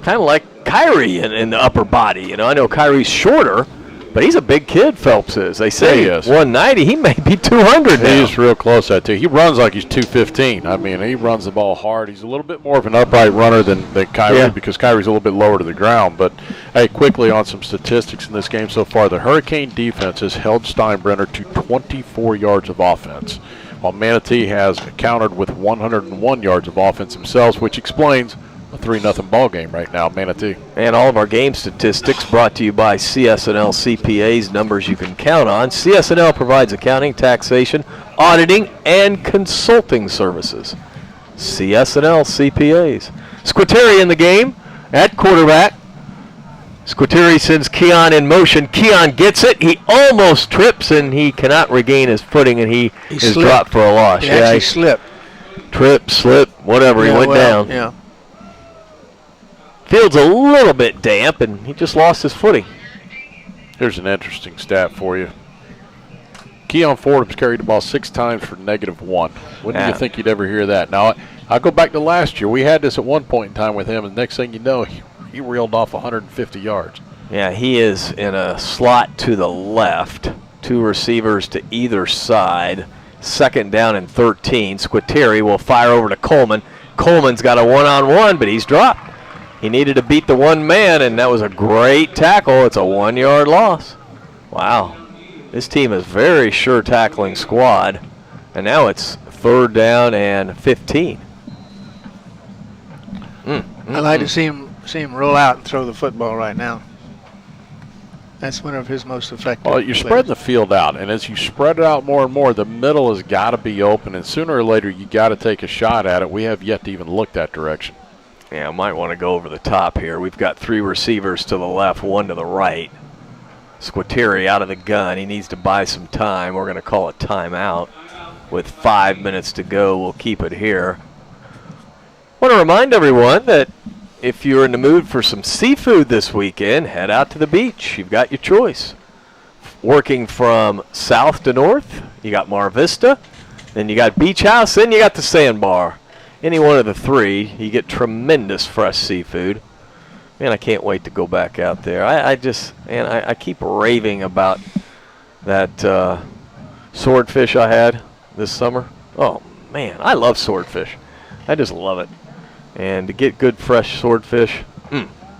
kind of like Kyrie in the upper body. You know, I know Kyrie's shorter, but he's a big kid, Phelps is. They say he is. 190. He may be 200 now. He's real close to that, too. He runs like he's 215. I mean, he runs the ball hard. He's a little bit more of an upright runner than Kyrie because Kyrie's a little bit lower to the ground. But, hey, quickly on some statistics in this game so far, the Hurricane defense has held Steinbrenner to 24 yards of offense, while Manatee has countered with 101 yards of offense themselves, which explains a 3-0 ball game right now, Manatee. And all of our game statistics brought to you by CS&L CPAs, numbers you can count on. CS&L provides accounting, taxation, auditing, and consulting services. CS&L CPAs. Squitieri in the game at quarterback. Squitieri sends Keon in motion. Keon gets it. He almost trips, and he cannot regain his footing, and he is dropped for a loss. He actually slipped. Trip, slip, whatever. He went down. Yeah. Field's a little bit damp, and he just lost his footing. Here's an interesting stat for you. Keon Fordham's carried the ball 6 times for -1. When do you think you'd ever hear that? Now, I'll go back to last year. We had this at one point in time with him, and the next thing you know, he reeled off 150 yards. Yeah, he is in a slot to the left. 2 receivers to either side. 2nd down and 13. Squitieri will fire over to Coleman. Coleman's got a one-on-one, but he's dropped. He needed to beat the one man, and that was a great tackle. It's a 1-yard loss. Wow. This team is very sure tackling squad. And now it's 3rd down and 15. I like to see him roll out and throw the football right now. That's one of his most effective Well, you're spreading the field out, and as you spread it out more and more, the middle has got to be open, and sooner or later you got to take a shot at it. We have yet to even look that direction. Yeah, I might want to go over the top here. We've got 3 receivers to the left, 1 to the right. Squitieri out of the gun. He needs to buy some time. We're going to call a timeout. With 5 minutes to go, we'll keep it here. Want to remind everyone that if you're in the mood for some seafood this weekend, head out to the beach. You've got your choice. Working from south to north, you got Mar Vista, then you got Beach House, then you got the Sandbar. Any one of the 3, you get tremendous fresh seafood. Man, I can't wait to go back out there. I keep raving about that swordfish I had this summer. Oh, man, I love swordfish. I just love it. And to get good fresh swordfish,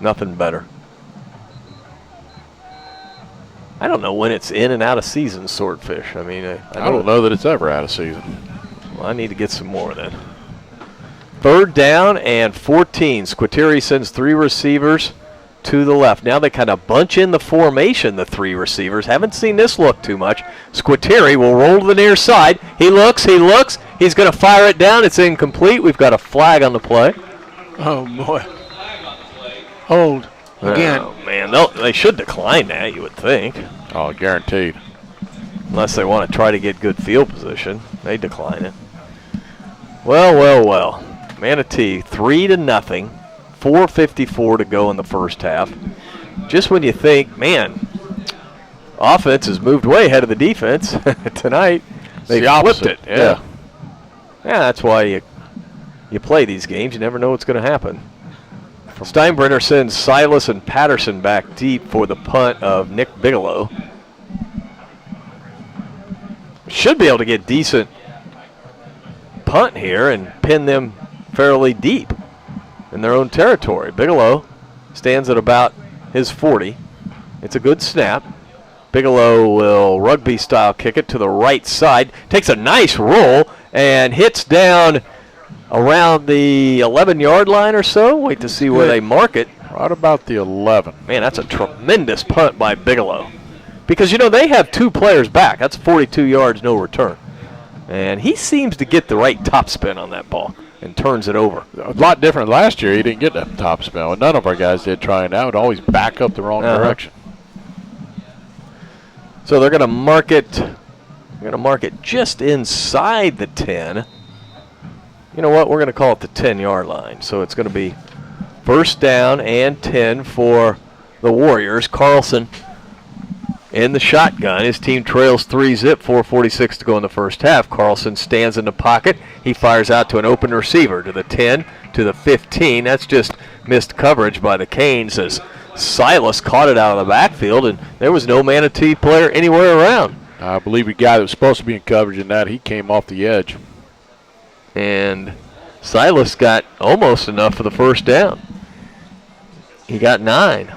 nothing better. I don't know when it's in and out of season, swordfish. I mean, I don't know that it's ever out of season. Well, I need to get some more then. 3rd down and 14. Squitieri sends 3 receivers to the left. Now they kind of bunch in the formation, the 3 receivers. Haven't seen this look too much. Squitieri will roll to the near side. He looks. He's going to fire it down. It's incomplete. We've got a flag on the play. Oh, boy. Hold. Again. Oh, man. They should decline that, you would think. Oh, guaranteed. Unless they want to try to get good field position. They decline it. Well. Manatee 3-0. 4:54 to go in the first half. Just when you think, man, offense has moved way ahead of the defense tonight, they flipped it. Yeah, that's why you play these games. You never know what's going to happen. Steinbrenner sends Silas and Patterson back deep for the punt of Nick Bigelow. Should be able to get decent punt here and pin them fairly deep in their own territory. Bigelow stands at about his 40. It's a good snap. Bigelow will rugby-style kick it to the right side. Takes a nice roll and hits down around the 11-yard line or so. Wait to see where they mark it. Right about the 11. Man, that's a tremendous punt by Bigelow. Because, they have 2 players back. That's 42 yards, no return. And he seems to get the right topspin on that ball and turns it over. A lot different last year. He didn't get that topspin. None of our guys did trying out. Always back up the wrong direction. So they're going to mark it. They're going to mark it just inside the 10. You know what? We're going to call it the 10-yard line. So it's going to be 1st down and 10 for the Warriors. Carlson in the shotgun. His team trails 3-zip, 4:46 to go in the first half. Carlson stands in the pocket. He fires out to an open receiver to the 10, to the 15. That's just missed coverage by the Canes as Silas caught it out of the backfield, and there was no Manatee player anywhere around. I believe the guy that was supposed to be in coverage in that, he came off the edge. And Silas got almost enough for the first down. He got 9.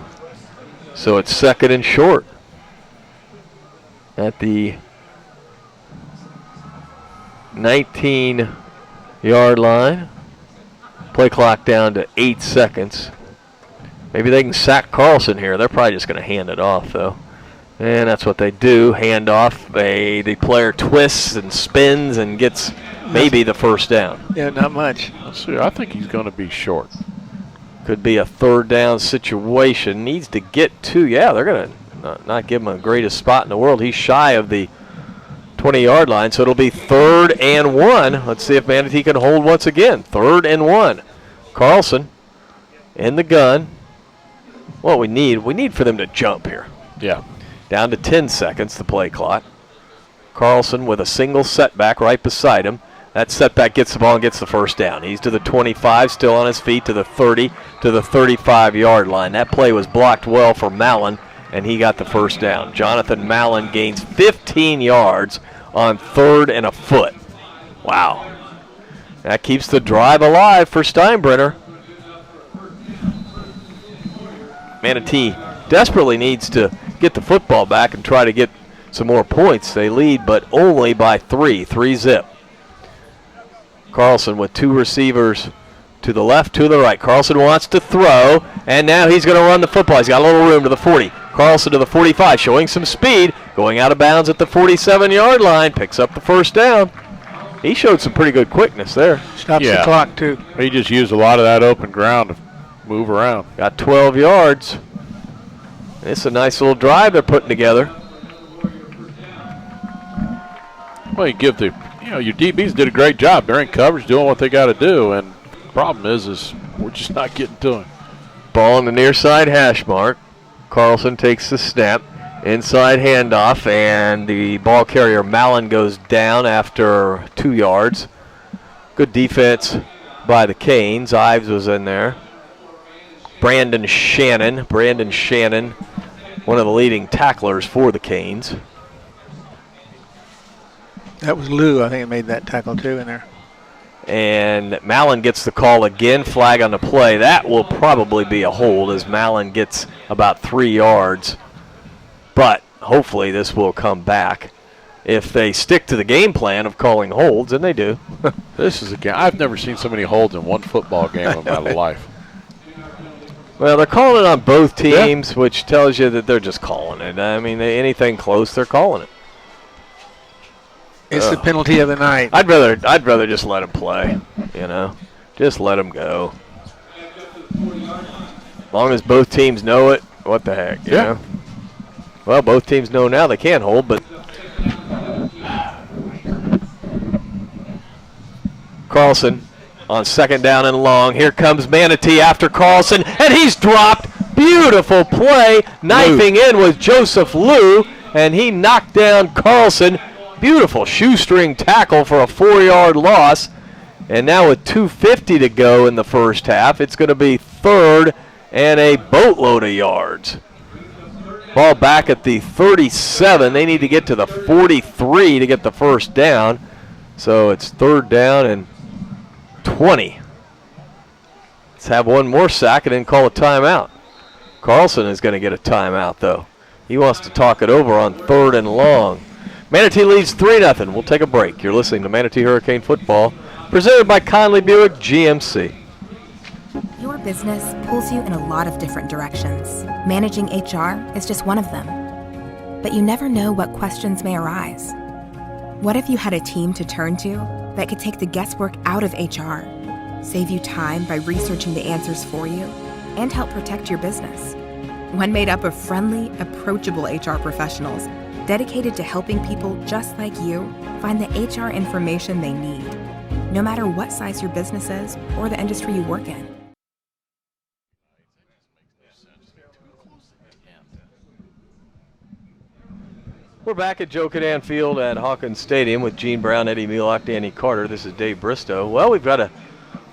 So it's 2nd and short at the 19-yard line. Play clock down to 8 seconds. Maybe they can sack Carlson here. They're probably just going to hand it off, though. And that's what they do. Hand off. The player twists and spins and gets maybe the first down. Yeah, not much. Let's see. I think he's going to be short. Could be a 3rd down situation. Needs to get to. Yeah, they're going to not give him the greatest spot in the world. He's shy of the 20-yard line, so it'll be 3rd and 1. Let's see if Manatee can hold once again. 3rd and 1. Carlson in the gun. What we need for them to jump here. Yeah. Down to 10 seconds, the play clock. Carlson with a single setback right beside him. That setback gets the ball and gets the first down. He's to the 25, still on his feet, to the 30, to the 35-yard line. That play was blocked well for Mallon, and he got the first down. Jonathan Mallon gains 15 yards on 3rd and a foot. Wow. That keeps the drive alive for Steinbrenner. Manatee desperately needs to get the football back and try to get some more points. They lead, but only by 3-zip. Carlson with 2 receivers to the left, to the right. Carlson wants to throw, and now he's going to run the football. He's got a little room to the 40. Carlson to the 45, showing some speed, going out of bounds at the 47-yard line, picks up the first down. He showed some pretty good quickness there. Stops the clock, too. He just used a lot of that open ground to move around. Got 12 yards. It's a nice little drive they're putting together. Well, you give your DBs did a great job. They're in coverage, doing what they got to do, and the problem is we're just not getting to him. Ball on the near side hash mark. Carlson takes the snap. Inside handoff, and the ball carrier Mallon goes down after 2 yards. Good defense by the Canes. Ives was in there. Brandon Shannon, one of the leading tacklers for the Canes. That was Lou, I think, made that tackle too in there. And Mallon gets the call again, flag on the play. That will probably be a hold as Mallon gets about 3 yards. But hopefully this will come back. If they stick to the game plan of calling holds, and they do. This is a game. I've never seen so many holds in one football game in my life. Well, they're calling it on both teams, which tells you that they're just calling it. I mean, anything close, they're calling it. It's the penalty of the night. I'd rather just let them play, Just let them go. As long as both teams know it, what the heck, you know? Well, both teams know now they can't hold, but Carlson on 2nd down and long. Here comes Manatee after Carlson, and he's dropped. Beautiful play. Knifing in was Joseph Liu, and he knocked down Carlson. Beautiful shoestring tackle for a 4-yard loss. And now with 2:50 to go in the first half, it's going to be 3rd and a boatload of yards. Ball back at the 37. They need to get to the 43 to get the first down. So it's 3rd down and 20. Let's have one more sack and then call a timeout. Carlson is going to get a timeout, though. He wants to talk it over on 3rd and long. Manatee leads 3-0. We'll take a break. You're listening to Manatee Hurricane Football, presented by Conley Buick GMC. Your business pulls you in a lot of different directions. Managing HR is just one of them. But you never know what questions may arise. What if you had a team to turn to that could take the guesswork out of HR, save you time by researching the answers for you, and help protect your business? One made up of friendly, approachable HR professionals dedicated to helping people just like you find the HR information they need, no matter what size your business is or the industry you work in. We're back at Joe Cadan Field at Hawkins Stadium with Gene Brown, Eddie Mulock, Danny Carter. This is Dave Bristow. Well, we've got a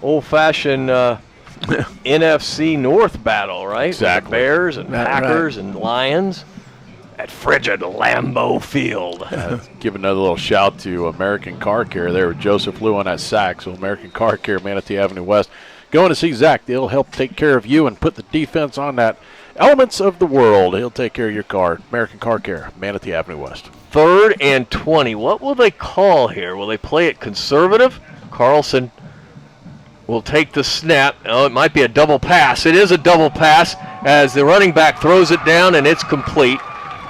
old-fashioned NFC North battle, right? Exactly. With the Bears and Right. Packers and Lions at frigid Lambeau Field. Give another little shout to American Car Care there with Joseph Liu on that sack. So American Car Care, Manatee Avenue West. Going to see Zach. They'll help take care of you and put the defense on that. Elements of the world. He'll take care of your car. American Car Care, Manatee Avenue West. 3rd and 20. What will they call here? Will they play it conservative? Carlson will take the snap. Oh, it might be a double pass. It is a double pass as the running back throws it down, and it's complete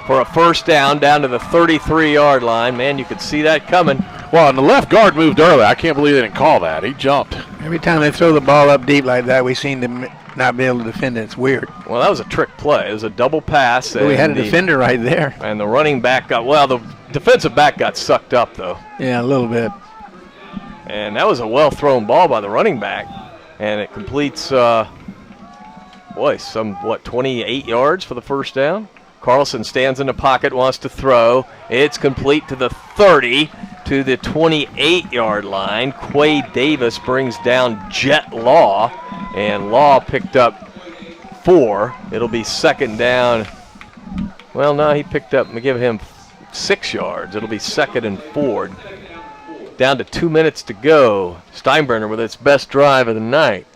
for a first down to the 33-yard line. Man, you could see that coming. Well, and the left guard moved early. I can't believe they didn't call that. He jumped. Every time they throw the ball up deep like that, we seem to not be able to defend it. It's weird. Well, that was a trick play. It was a double pass. We had a and defender right there. And the running back got, well, the defensive back got sucked up, though. Yeah, a little bit. And that was a well-thrown ball by the running back. And it completes, 28 yards for the first down. Carlson stands in the pocket, wants to throw. It's complete to the 30, to the 28-yard line. Quay Davis brings down Jet Law, and Law picked up 4. It'll be second down. Well, no, he picked up, give him 6 yards. It'll be 2nd and 4. Down to 2 minutes to go. Steinbrenner with its best drive of the night.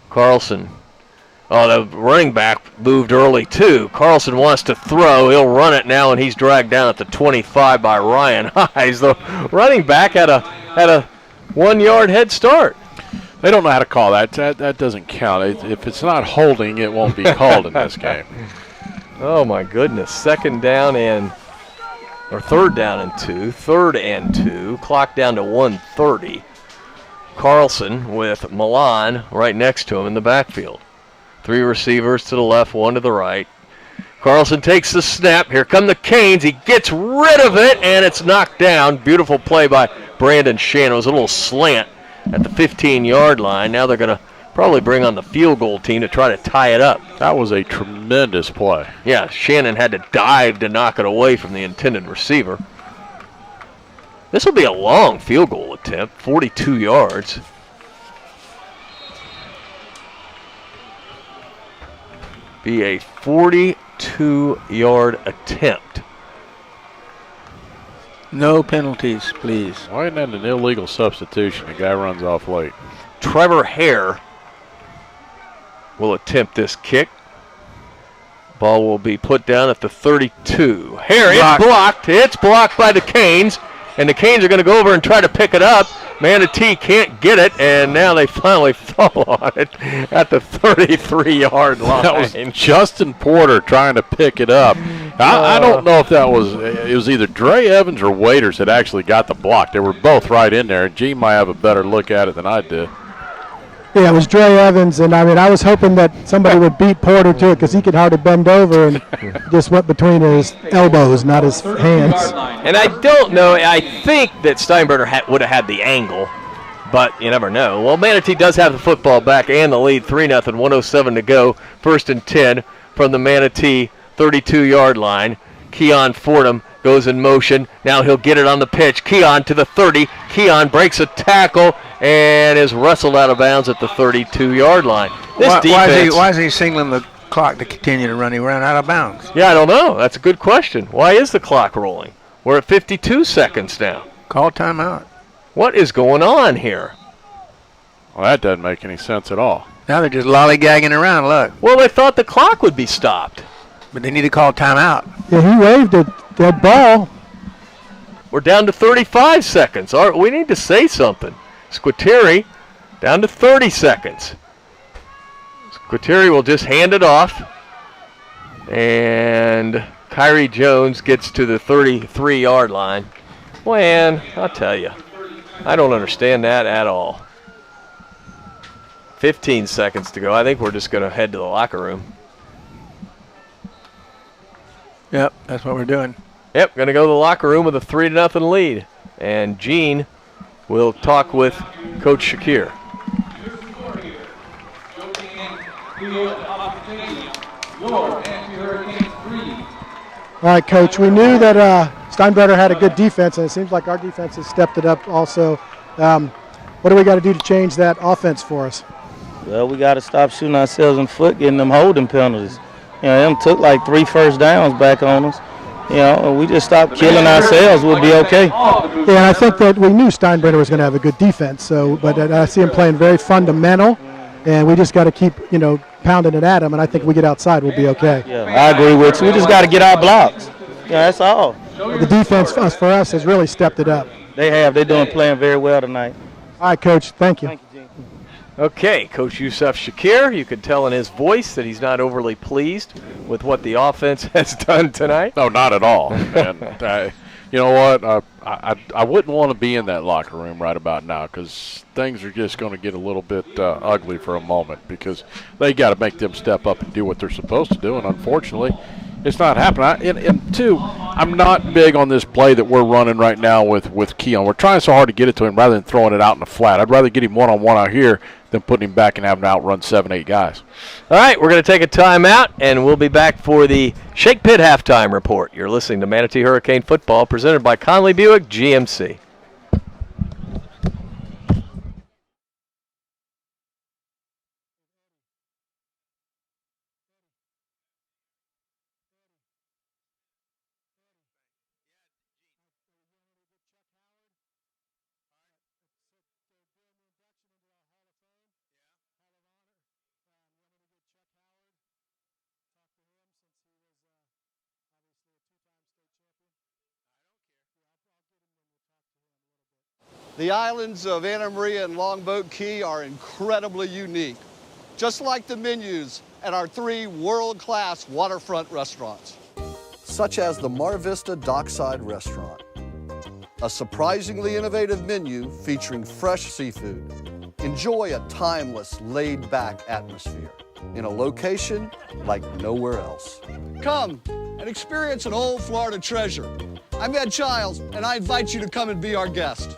Carlson. Oh, the running back moved early, too. Carlson wants to throw. He'll run it now, and he's dragged down at the 25 by Ryan Hines. The running back had a 1-yard head start. They don't know how to call that. That doesn't count. If it's not holding, it won't be called in this game. Oh, my goodness. 3rd down and 2. 3rd and 2. Clock down to 1:30. Carlson with Milan right next to him in the backfield. 3 receivers to the left, 1 to the right. Carlson takes the snap. Here come the Canes. He gets rid of it, and it's knocked down. Beautiful play by Brandon Shannon. It was a little slant at the 15-yard line. Now they're going to probably bring on the field goal team to try to tie it up. That was a tremendous play. Yeah, Shannon had to dive to knock it away from the intended receiver. This will be a long field goal attempt, 42 yards. Be a 42-yard attempt. No penalties, please. Why isn't that an illegal substitution? The guy runs off late. Trevor Hare will attempt this kick. Ball will be put down at the 32. Hare, it's blocked. It's blocked by the Canes. And the Canes are going to go over and try to pick it up. Manatee can't get it, and now they finally fall on it at the 33-yard line. That was Justin Porter trying to pick it up. I don't know if it was either Dre Evans or Waiters that actually got the block. They were both right in there. Gene might have a better look at it than I did. Yeah, it was Dre Evans, and I was hoping that somebody would beat Porter to it because he could hardly bend over and just went between his elbows, not his hands. And I don't know. I think that Steinbrenner would have had the angle, but you never know. Well, Manatee does have the football back and the lead, 3-0, 1:07 to go. 1st and 10 from the Manatee 32-yard line. Keon Fordham goes in motion. Now he'll get it on the pitch. Keon to the 30. Keon breaks a tackle and is wrestled out of bounds at the 32-yard line. Why is he signaling the clock to continue to run? He ran out of bounds. Yeah, I don't know. That's a good question. Why is the clock rolling? We're at 52 seconds now. Call timeout. What is going on here? Well, that doesn't make any sense at all. Now they're just lollygagging around, look. Well, they thought the clock would be stopped. But they need to call timeout. Yeah, he waved at that ball. We're down to 35 seconds. All right, we need to say something. Squitieri down to 30 seconds. Squitieri will just hand it off. And Kyrie Jones gets to the 33-yard line. Man, I'll tell you, I don't understand that at all. 15 seconds to go. I think we're just going to head to the locker room. Yep, that's what we're doing. Yep, going to go to the locker room with a 3-0 lead. And Gene will talk with Coach Shakir. All right, Coach, we knew that Steinbrenner had a good defense, and it seems like our defense has stepped it up also. What do we got to do to change that offense for us? Well, we got to stop shooting ourselves in the foot, getting them holding penalties. You know, them took like 3 first downs back on us. You know, we just stop killing ourselves, we'll be okay. Yeah, and I think that we knew Steinbrenner was going to have a good defense, but I see him playing very fundamental, and we just got to keep, pounding it at him, and I think we get outside, we'll be okay. Yeah, I agree with you. We just got to get our blocks. Yeah, that's all. The defense for us has really stepped it up. They have. They're playing very well tonight. All right, Coach, thank you. Thank you, Gene. Okay, Coach Yusuf Shakir, you can tell in his voice that he's not overly pleased with what the offense has done tonight. No, not at all. And you know what? I wouldn't want to be in that locker room right about now because things are just going to get a little bit ugly for a moment because they got to make them step up and do what they're supposed to do, and unfortunately, it's not happening. And two, I'm not big on this play that we're running right now with Keon. We're trying so hard to get it to him rather than throwing it out in the flat. I'd rather get him one-on-one out here than putting him back and having to outrun 7, 8 guys. All right, we're going to take a timeout, and we'll be back for the Shake Pit Halftime Report. You're listening to Manatee Hurricane Football, presented by Conley Buick GMC. The islands of Anna Maria and Longboat Key are incredibly unique, just like the menus at our 3 world-class waterfront restaurants, such as the Mar Vista Dockside Restaurant, a surprisingly innovative menu featuring fresh seafood. Enjoy a timeless, laid-back atmosphere in a location like nowhere else. Come and experience an old Florida treasure. I'm Ed Childs, and I invite you to come and be our guest.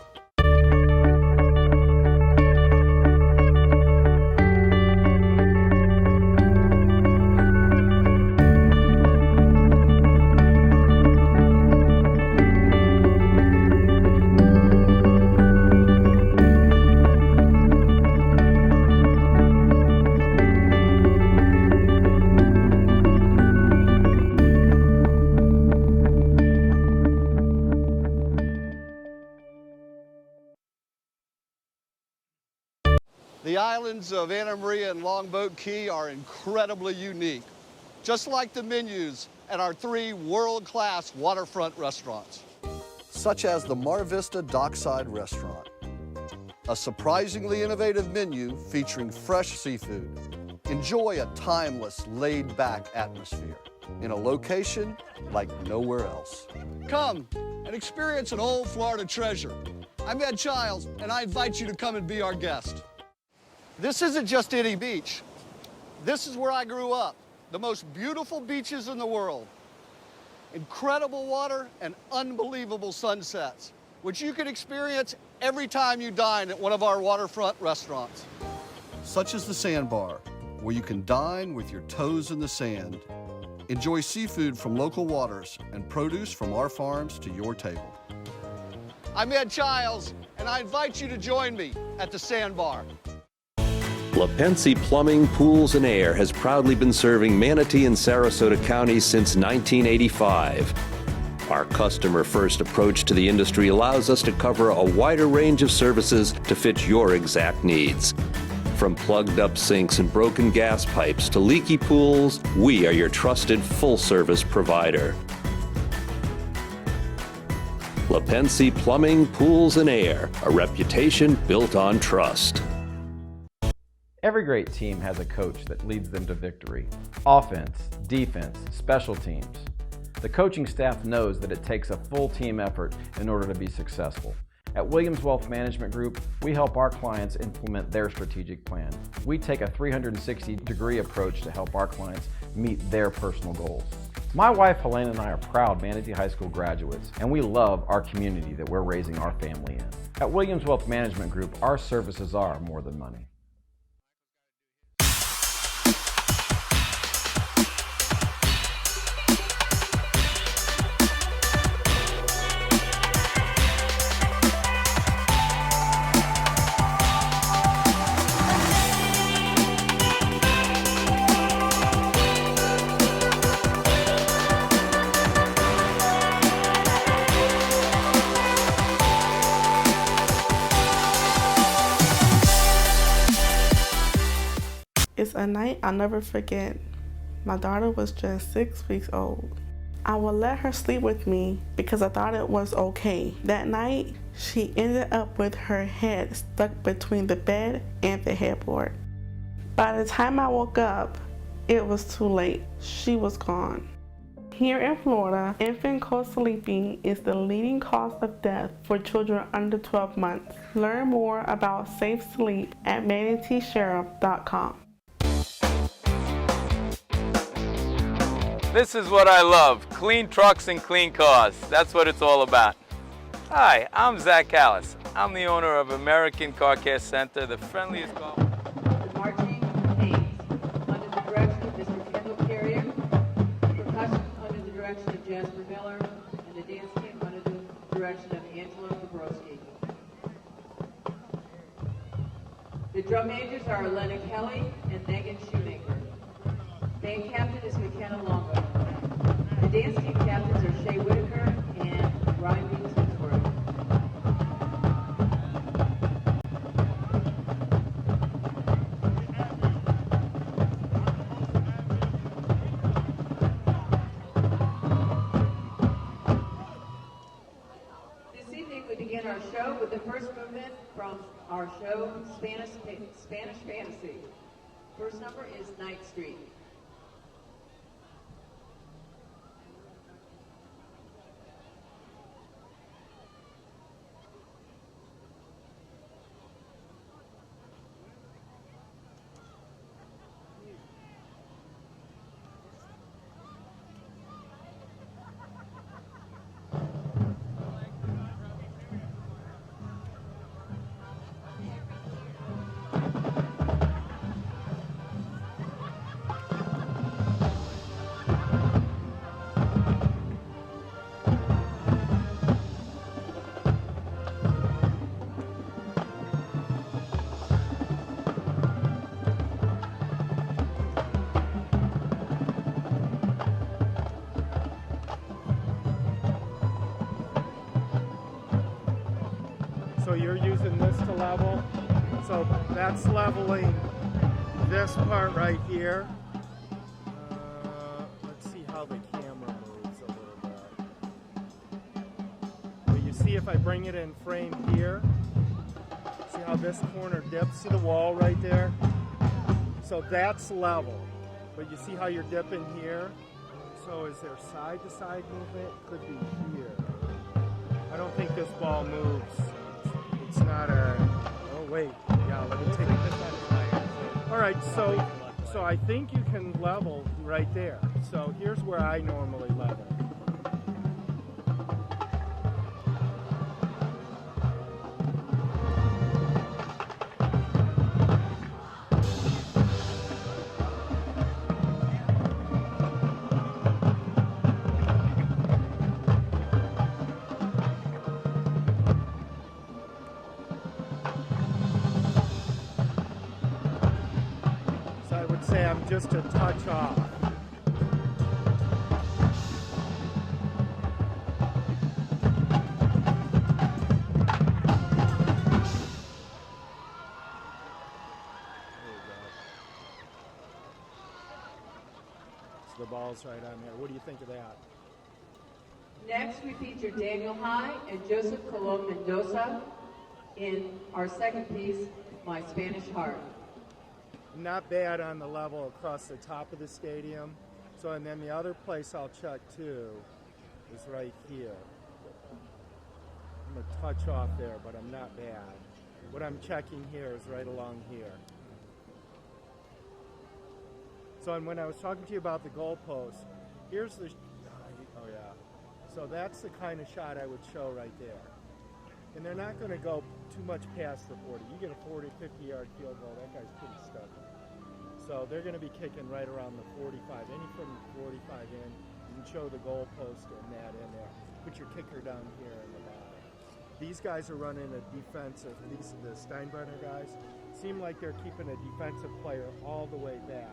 The islands of Anna Maria and Longboat Key are incredibly unique, just like the menus at our 3 world-class waterfront restaurants, such as the Mar Vista Dockside Restaurant, a surprisingly innovative menu featuring fresh seafood. Enjoy a timeless, laid-back atmosphere in a location like nowhere else. Come and experience an old Florida treasure. I'm Ed Childs, and I invite you to come and be our guest. This isn't just any beach. This is where I grew up. The most beautiful beaches in the world. Incredible water and unbelievable sunsets, which you can experience every time you dine at one of our waterfront restaurants. Such as the Sandbar, where you can dine with your toes in the sand. Enjoy seafood from local waters and produce from our farms to your table. I'm Ed Childs, and I invite you to join me at the Sandbar. LaPensie Plumbing, Pools, and Air has proudly been serving Manatee and Sarasota counties since 1985. Our customer-first approach to the industry allows us to cover a wider range of services to fit your exact needs. From plugged-up sinks and broken gas pipes to leaky pools, we are your trusted full-service provider. LaPensie Plumbing, Pools, and Air, a reputation built on trust. Every great team has a coach that leads them to victory. Offense, defense, special teams. The coaching staff knows that it takes a full team effort in order to be successful. At Williams Wealth Management Group, we help our clients implement their strategic plan. We take a 360-degree approach to help our clients meet their personal goals. My wife Helene and I are proud Manatee High School graduates, and we love our community that we're raising our family in. At Williams Wealth Management Group, our services are more than money. was a night I'll never forget. My daughter was just 6 weeks old. I would let her sleep with me because I thought it was okay. That night, she ended up with her head stuck between the bed and the headboard. By the time I woke up, it was too late. She was gone. Here in Florida, infant co-sleeping is the leading cause of death for children under 12 months. Learn more about safe sleep at manateesheriff.com. This is what I love, clean trucks and clean cars. That's what it's all about. Hi, I'm Zach Callis. I'm the owner of American Car Care Center, the friendliest car. The marching paints under the direction of Mr. Kendall Carrier, percussion under the direction of Jasper Miller, and the dance team under the direction of Angela Bobrowski. The drum majors are Elena Kelly and Megan Shoemaker. Band captain is McKenna Longo. The dance team captains are Shay Whitaker and Ryan B. Tinsworth. This evening we begin our show with the first movement from our show, Spanish Fantasy. First number is Night Street. So you're using this to level. So that's leveling this part right here. Let's see how the camera moves a little bit. But you see if I bring it in frame here, see how this corner dips? See the wall right there? So that's level. But you see how you're dipping here? So is there side to side movement? Could be here. I don't think this ball moves. It's not a, oh wait, yeah, let me take it. All right, so I think you can level right there. So here's where I normally level. Just a touch off. So the ball's right on there. What do you think of that? Next, we feature Daniel High and Joseph Colon Mendoza in our second piece, My Spanish Heart. Not bad on the level across the top of the stadium. So, and then the other place I'll check too is right here. I'm a touch off there, but I'm not bad. What I'm checking here is right along here. So, and when I was talking to you about the goalpost, here's the, oh yeah. So that's the kind of shot I would show right there. And they're not going to go too much past the 40. You get a 40, 50-yard field goal, that guy's pretty stubborn. So they're going to be kicking right around the 45. Any from 45 in, you can show the goalpost and that in there. Put your kicker down here in the bottom. These guys are running a defensive, these the Steinbrenner guys, seem like they're keeping a defensive player all the way back.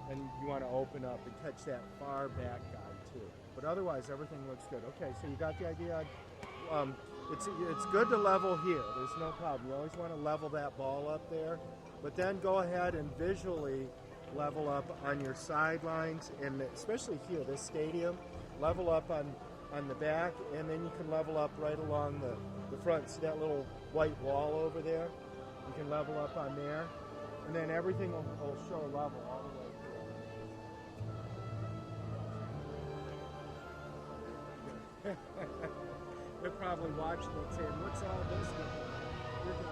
And you want to open up and catch that far back guy too. But otherwise, everything looks good. Okay, so you got the idea. It's good to level here. There's no problem. You always want to level that ball up there, but then go ahead and visually level up on your sidelines, and especially here, this stadium, level up on the back, and then you can level up right along the front. See that little white wall over there? You can level up on there, and then everything will show level all the way through. They're probably watching it saying, what's all this doing? You're good.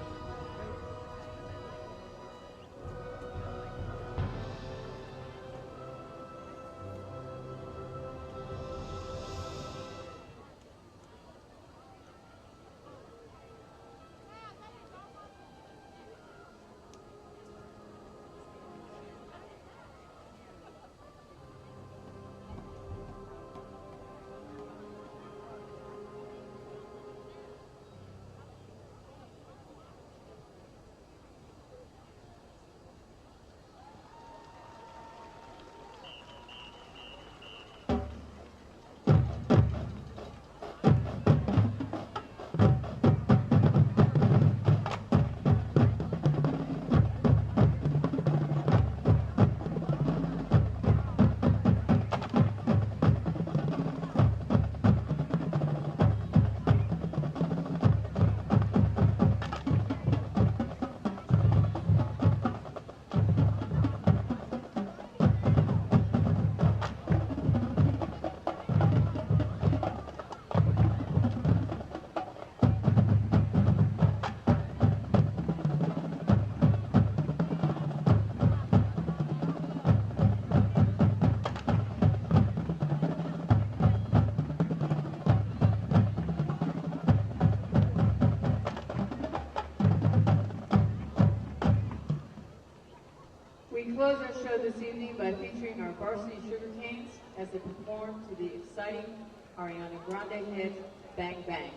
We close our show this evening by featuring our varsity sugar canes as they perform to the exciting Ariana Grande hit, Bang Bang.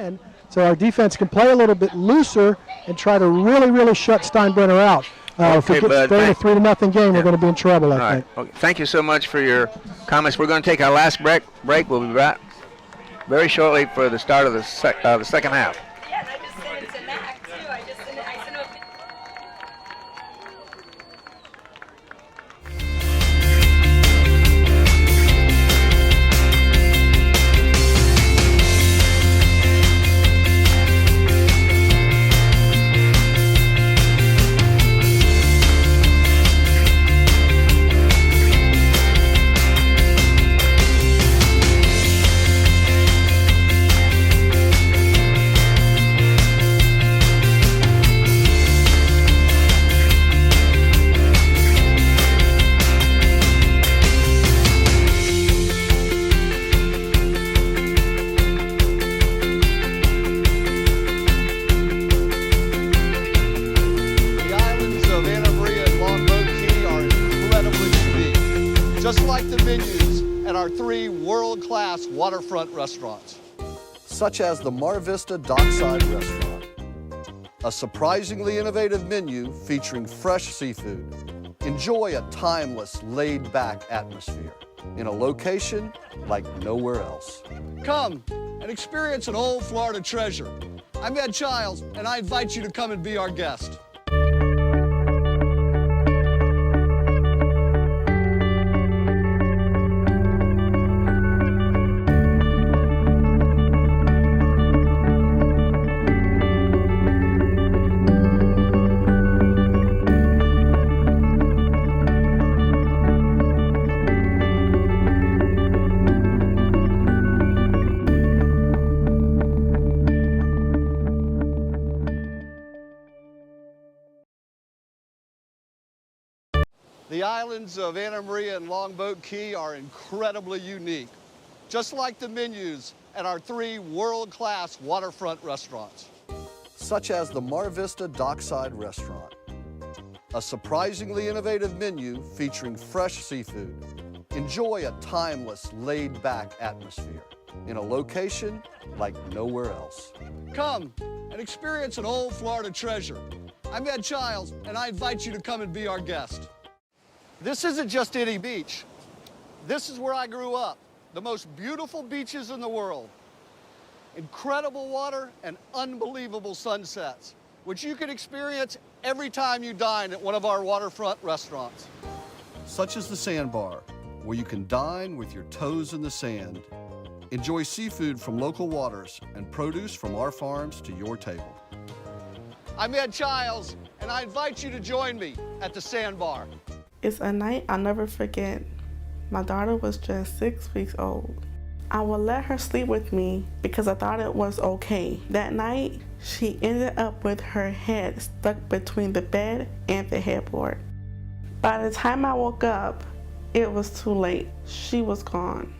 10, so our defense can play a little bit looser and try to really, really shut Steinbrenner out. If we get stay in a 3-0 game, we're going to be in trouble, I think. Okay. Thank you so much for your comments. We're going to take our last break. We'll be back very shortly for the start of the second half. Yes, I just sent it to Mac, too. I sent him a just like the menus at our 3 world-class waterfront restaurants, such as the Mar Vista Dockside Restaurant, a surprisingly innovative menu featuring fresh seafood. Enjoy a timeless, laid-back atmosphere in a location like nowhere else. Come and experience an old Florida treasure. I'm Ed Childs, and I invite you to come and be our guest. The islands of Anna Maria and Longboat Key are incredibly unique, just like the menus at our 3 world-class waterfront restaurants, such as the Mar Vista Dockside Restaurant, a surprisingly innovative menu featuring fresh seafood. Enjoy a timeless, laid-back atmosphere in a location like nowhere else. Come and experience an old Florida treasure. I'm Ed Childs, and I invite you to come and be our guest. This isn't just any beach. This is where I grew up. The most beautiful beaches in the world. Incredible water and unbelievable sunsets, which you can experience every time you dine at one of our waterfront restaurants. Such as the Sandbar, where you can dine with your toes in the sand. Enjoy seafood from local waters and produce from our farms to your table. I'm Ed Childs, and I invite you to join me at the Sandbar. It's a night I'll never forget. My daughter was just 6 weeks old. I would let her sleep with me because I thought it was okay. That night, she ended up with her head stuck between the bed and the headboard. By the time I woke up, it was too late. She was gone.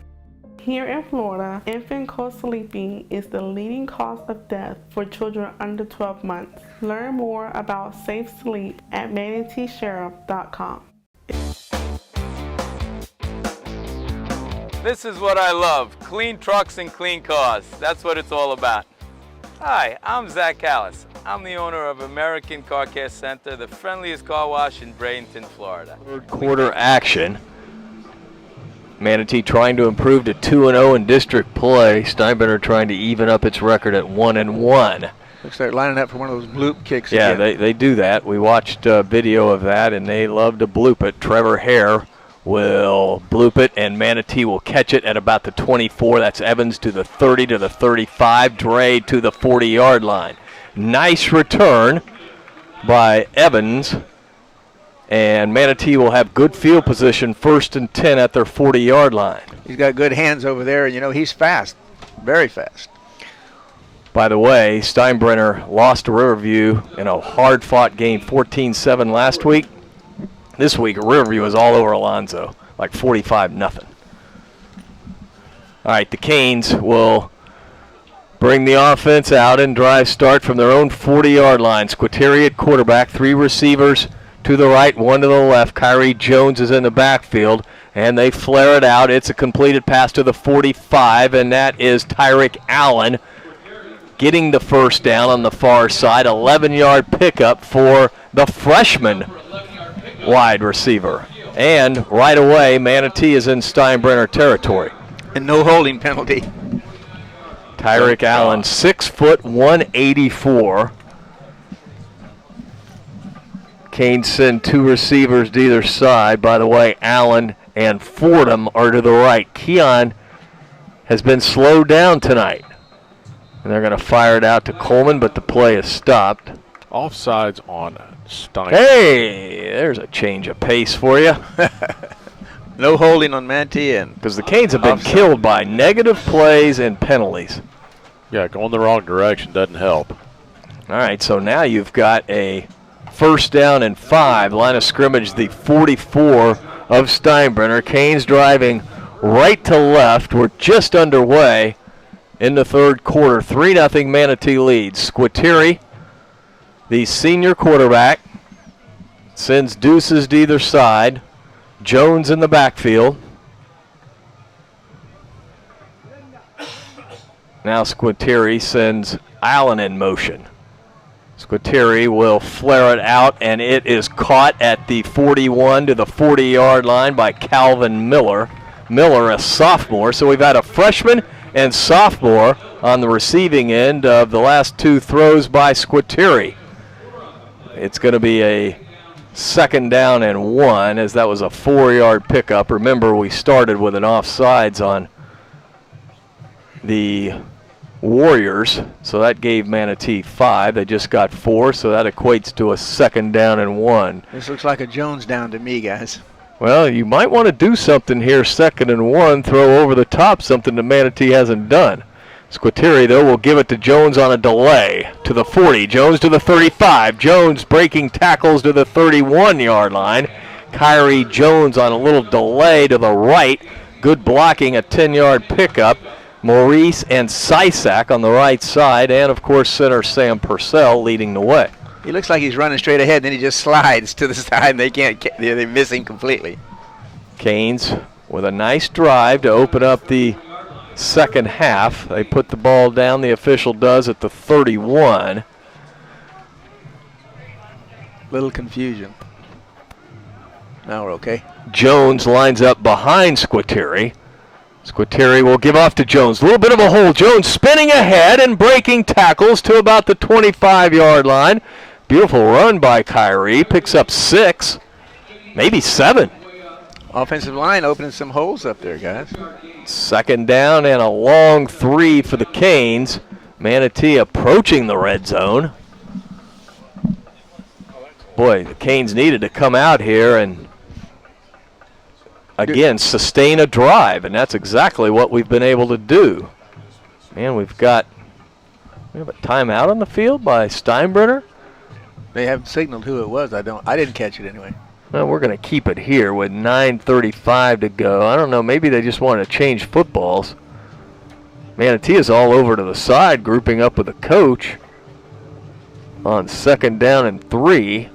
Here in Florida, infant co-sleeping is the leading cause of death for children under 12 months. Learn more about safe sleep at manateesheriff.com. This is what I love, clean trucks and clean cars. That's what it's all about. Hi, I'm Zach Callis. I'm the owner of American Car Care Center, the friendliest car wash in Bradenton, Florida. Third quarter action. Manatee trying to improve to 2-0 in district play. Steinbrenner trying to even up its record at 1-1. Looks like lining up for one of those bloop kicks Yeah, again. they do that. We watched a video of that, and they love to bloop it. Trevor Hare will bloop it, and Manatee will catch it at about the 24. That's Evans to the 30 to the 35. Dre to the 40-yard line. Nice return by Evans, and Manatee will have good field position, 1st and 10 at their 40-yard line. He's got good hands over there, and you know he's fast, very fast. By the way, Steinbrenner lost to Riverview in a hard-fought game, 14-7 last week. This week, Riverview was all over Alonzo, like 45-0. All right, the Canes will bring the offense out and drive start from their own 40-yard line. Squitieri at quarterback, 3 receivers to the right, 1 to the left. Kyrie Jones is in the backfield, and they flare it out. It's a completed pass to the 45, and that is Tyreek Allen getting the first down on the far side. 11-yard pickup for the freshman wide receiver. And right away, Manatee is in Steinbrenner territory. And no holding penalty. Tyreek Allen, 6 foot 184. Canes send 2 receivers to either side. By the way, Allen and Fordham are to the right. Keon has been slowed down tonight. And they're going to fire it out to Coleman, but the play is stopped. Offsides on Stein. Hey, there's a change of pace for you. No holding on Manatee. Because the Canes have been killed by negative plays and penalties. Yeah, going the wrong direction doesn't help. All right, so now you've got a first down and 5. Line of scrimmage, the 44 of Steinbrenner. Canes driving right to left. We're just underway in the third quarter. 3-0 Manatee leads. Squitieri, the senior quarterback, sends deuces to either side. Jones in the backfield. Now Squitieri sends Allen in motion. Squitieri will flare it out, and it is caught at the 41 to the 40-yard line by Calvin Miller. Miller, a sophomore, so we've had a freshman and sophomore on the receiving end of the last 2 throws by Squitieri. It's going to be a second down and 1, as that was a 4-yard pickup. Remember, we started with an offsides on the Warriors, so that gave Manatee 5. They just got 4, so that equates to a second down and 1. This looks like a Jones down to me, guys. Well, you might want to do something here, second and 1, throw over the top, something that Manatee hasn't done. Squitieri, though, will give it to Jones on a delay to the 40. Jones to the 35. Jones breaking tackles to the 31-yard line. Kyrie Jones on a little delay to the right. Good blocking, a 10-yard pickup. Maurice and Sysak on the right side, and, of course, center Sam Purcell leading the way. He looks like he's running straight ahead, then he just slides to the side, and they're missing completely. Canes with a nice drive to open up the second half. They put the ball down, the official does, at the 31. Little confusion. Now we're okay. Jones lines up behind Squitieri. Squitieri will give off to Jones. A little bit of a hole. Jones spinning ahead and breaking tackles to about the 25-yard line. Beautiful run by Kyrie. Picks up 6, maybe 7. Offensive line opening some holes up there, guys. Second down and a long 3 for the Canes. Manatee approaching the red zone. Boy, the Canes needed to come out here and again sustain a drive, and that's exactly what we've been able to do. Man, we have a timeout on the field by Steinbrenner. They haven't signaled who it was. I didn't catch it anyway. Well, we're going to keep it here with 9:35 to go. I don't know, maybe they just want to change footballs. Manatee is all over to the side, grouping up with the coach on second down and 3.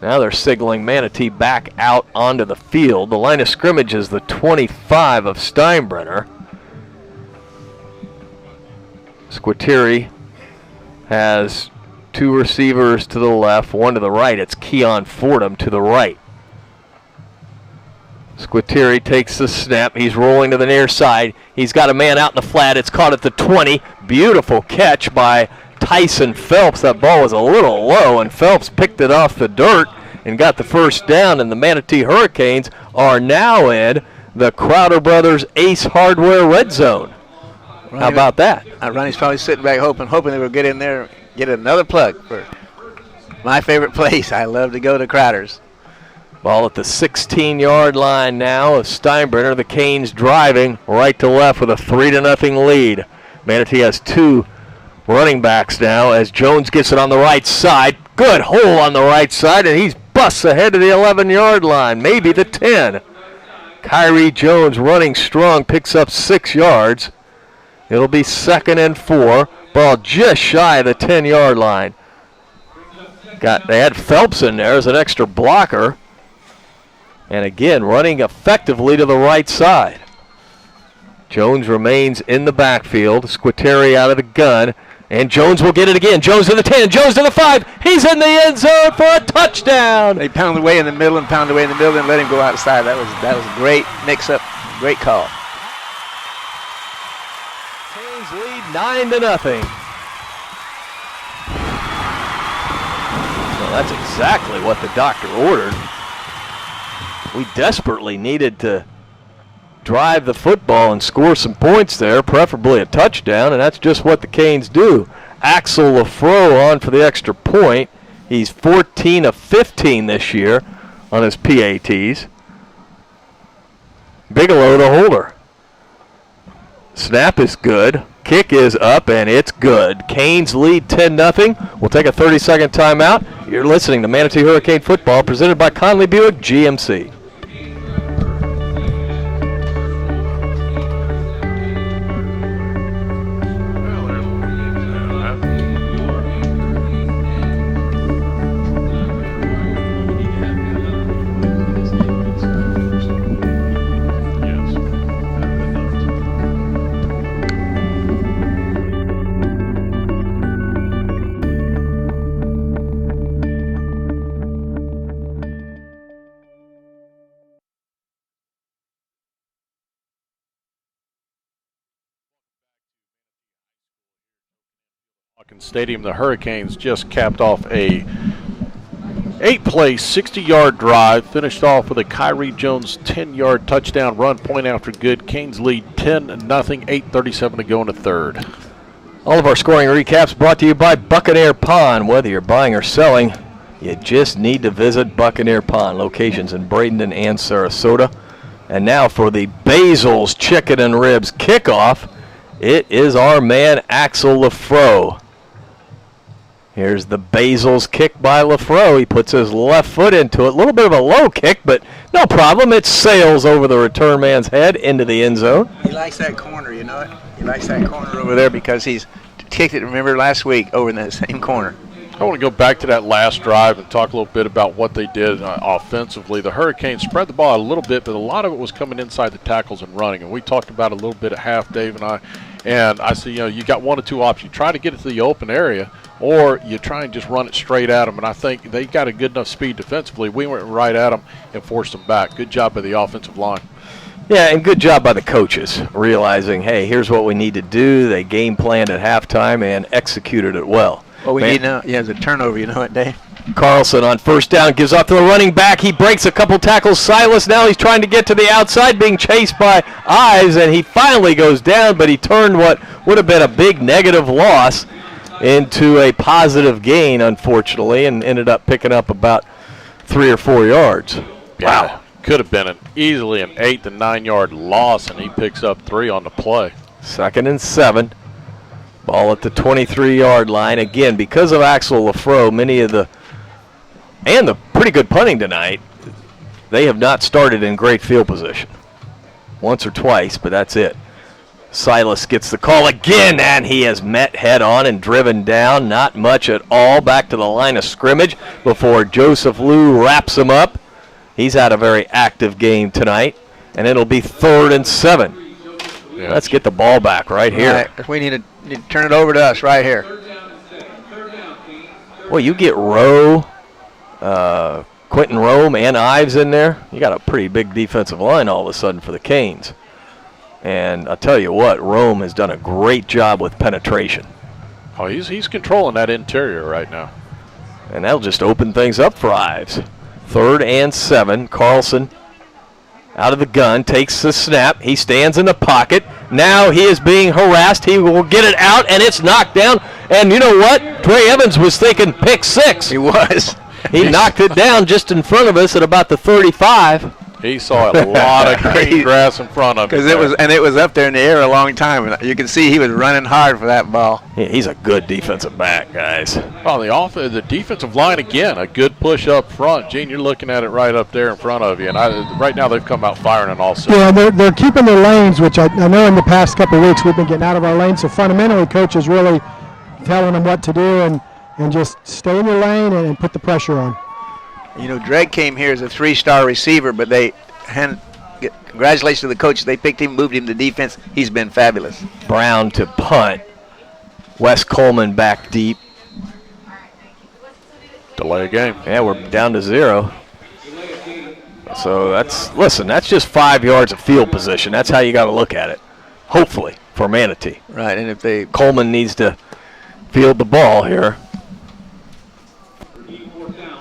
Now they're signaling Manatee back out onto the field. The line of scrimmage is the 25 of Steinbrenner. Squitieri has 2 receivers to the left, 1 to the right. It's Keon Fordham to the right. Squitieri takes the snap. He's rolling to the near side. He's got a man out in the flat. It's caught at the 20. Beautiful catch by Tyson Phelps. That ball was a little low, and Phelps picked it off the dirt and got the first down, and the Manatee Hurricanes are now in the Crowder Brothers Ace Hardware red zone. How about that? Ronnie's probably sitting back hoping they will get in there, get another plug for my favorite place. I love to go to Crowder's. Ball at the 16-yard line now of Steinbrenner. The Canes driving right to left with a 3-0 lead. Manatee has 2 running backs now as Jones gets it on the right side. Good hole on the right side, and he's busts ahead to the 11-yard line, maybe the 10. Kyrie Jones running strong, picks up 6 yards. It'll be second and 4. Ball just shy of the 10-yard line. They had Phelps in there as an extra blocker. And again, running effectively to the right side. Jones remains in the backfield. Squitieri out of the gun. And Jones will get it again. Jones to the 10. Jones to the 5. He's in the end zone for a touchdown. They pounded away in the middle and pounded away in the middle and let him go outside. That was a great mix-up, great call. Canes lead 9-0. Well, that's exactly what the doctor ordered. We desperately needed to drive the football and score some points there, preferably a touchdown, and that's just what the Canes do. Axel Lafro on for the extra point. He's 14 of 15 this year on his PATs. Bigelow the holder. Snap is good. Kick is up, and it's good. Canes lead 10-0. We'll take a 30-second timeout. You're listening to Manatee Hurricane Football, presented by Conley Buick GMC. Stadium, the Hurricanes just capped off a 8-play, 60-yard drive, finished off with a Kyrie Jones 10-yard touchdown run, point after good. Canes lead 10-0, 8:37 to go in the third. All of our scoring recaps brought to you by Buccaneer Pond. Whether you're buying or selling, you just need to visit Buccaneer Pond, locations in Bradenton and Sarasota. And now for the Basil's Chicken and Ribs kickoff, it is our man Axel Lafro. Here's the Basil's kick by Lafro. He puts his left foot into it. A little bit of a low kick, but no problem. It sails over the return man's head into the end zone. He likes that corner, you know it? He likes that corner over there because he's kicked it, remember, last week over in that same corner. I want to go back to that last drive and talk a little bit about what they did offensively. The Hurricanes spread the ball out a little bit, but a lot of it was coming inside the tackles and running. And we talked about it a little bit at half, Dave and I. And I said, you got one or two options. You try to get it to the open area, or you try and just run it straight at them. And I think they got a good enough speed defensively. We went right at them and forced them back. Good job by the offensive line. Yeah, and good job by the coaches realizing, hey, here's what we need to do. They game planned at halftime and executed it well. What we need now, is a turnover, you know it, Dave? Carlson on first down gives off to the running back. He breaks a couple tackles. Silas now he's trying to get to the outside, being chased by Ives, and he finally goes down, but he turned what would have been a big negative loss into a positive gain, unfortunately, and ended up picking up about 3 or 4 yards. Wow. Could have been easily an 8 to 9 yard loss, and he picks up 3 on the play. 2nd and 7. Ball at the 23-yard line. Again, because of Axel Lafro, and the pretty good punting tonight, they have not started in great field position. Once or twice, but that's it. Silas gets the call again, and he is met head-on and driven down. Not much at all. Back to the line of scrimmage before Joseph Liu wraps him up. He's had a very active game tonight, and it'll be 3rd and 7. Yeah. Let's get the ball back right here. Right. We need to turn it over to us right here. Well, you get Rowe, Quentin Rome, and Ives in there. You got a pretty big defensive line all of a sudden for the Canes. And I'll tell you what, Rome has done a great job with penetration. Oh, he's controlling that interior right now. And that'll just open things up for Ives. 3rd and 7. Carlson out of the gun, takes the snap. He stands in the pocket. Now he is being harassed. He will get it out, and it's knocked down. And you know what? Trey Evans was thinking pick 6. He was. He knocked it down just in front of us at about the 35. He saw a lot of green grass in front of him. It was up there in the air a long time. And you can see he was running hard for that ball. Yeah, he's a good defensive back, guys. Well, the defensive line, again, a good push up front. Gene, you're looking at it right up there in front of you. And right now they've come out firing on all cylinders. Yeah, they're keeping their lanes, which I know in the past couple of weeks we've been getting out of our lanes. So fundamentally, coach is really telling them what to do and just stay in your lane and put the pressure on. You know, Drake came here as a 3-star receiver, but congratulations to the coach. They picked him, moved him to defense. He's been fabulous. Brown to punt. Wes Coleman back deep. Delay a game. Yeah, we're down to 0. So that's just 5 yards of field position. That's how you got to look at it. Hopefully for Manatee. Right, and if Coleman needs to field the ball here.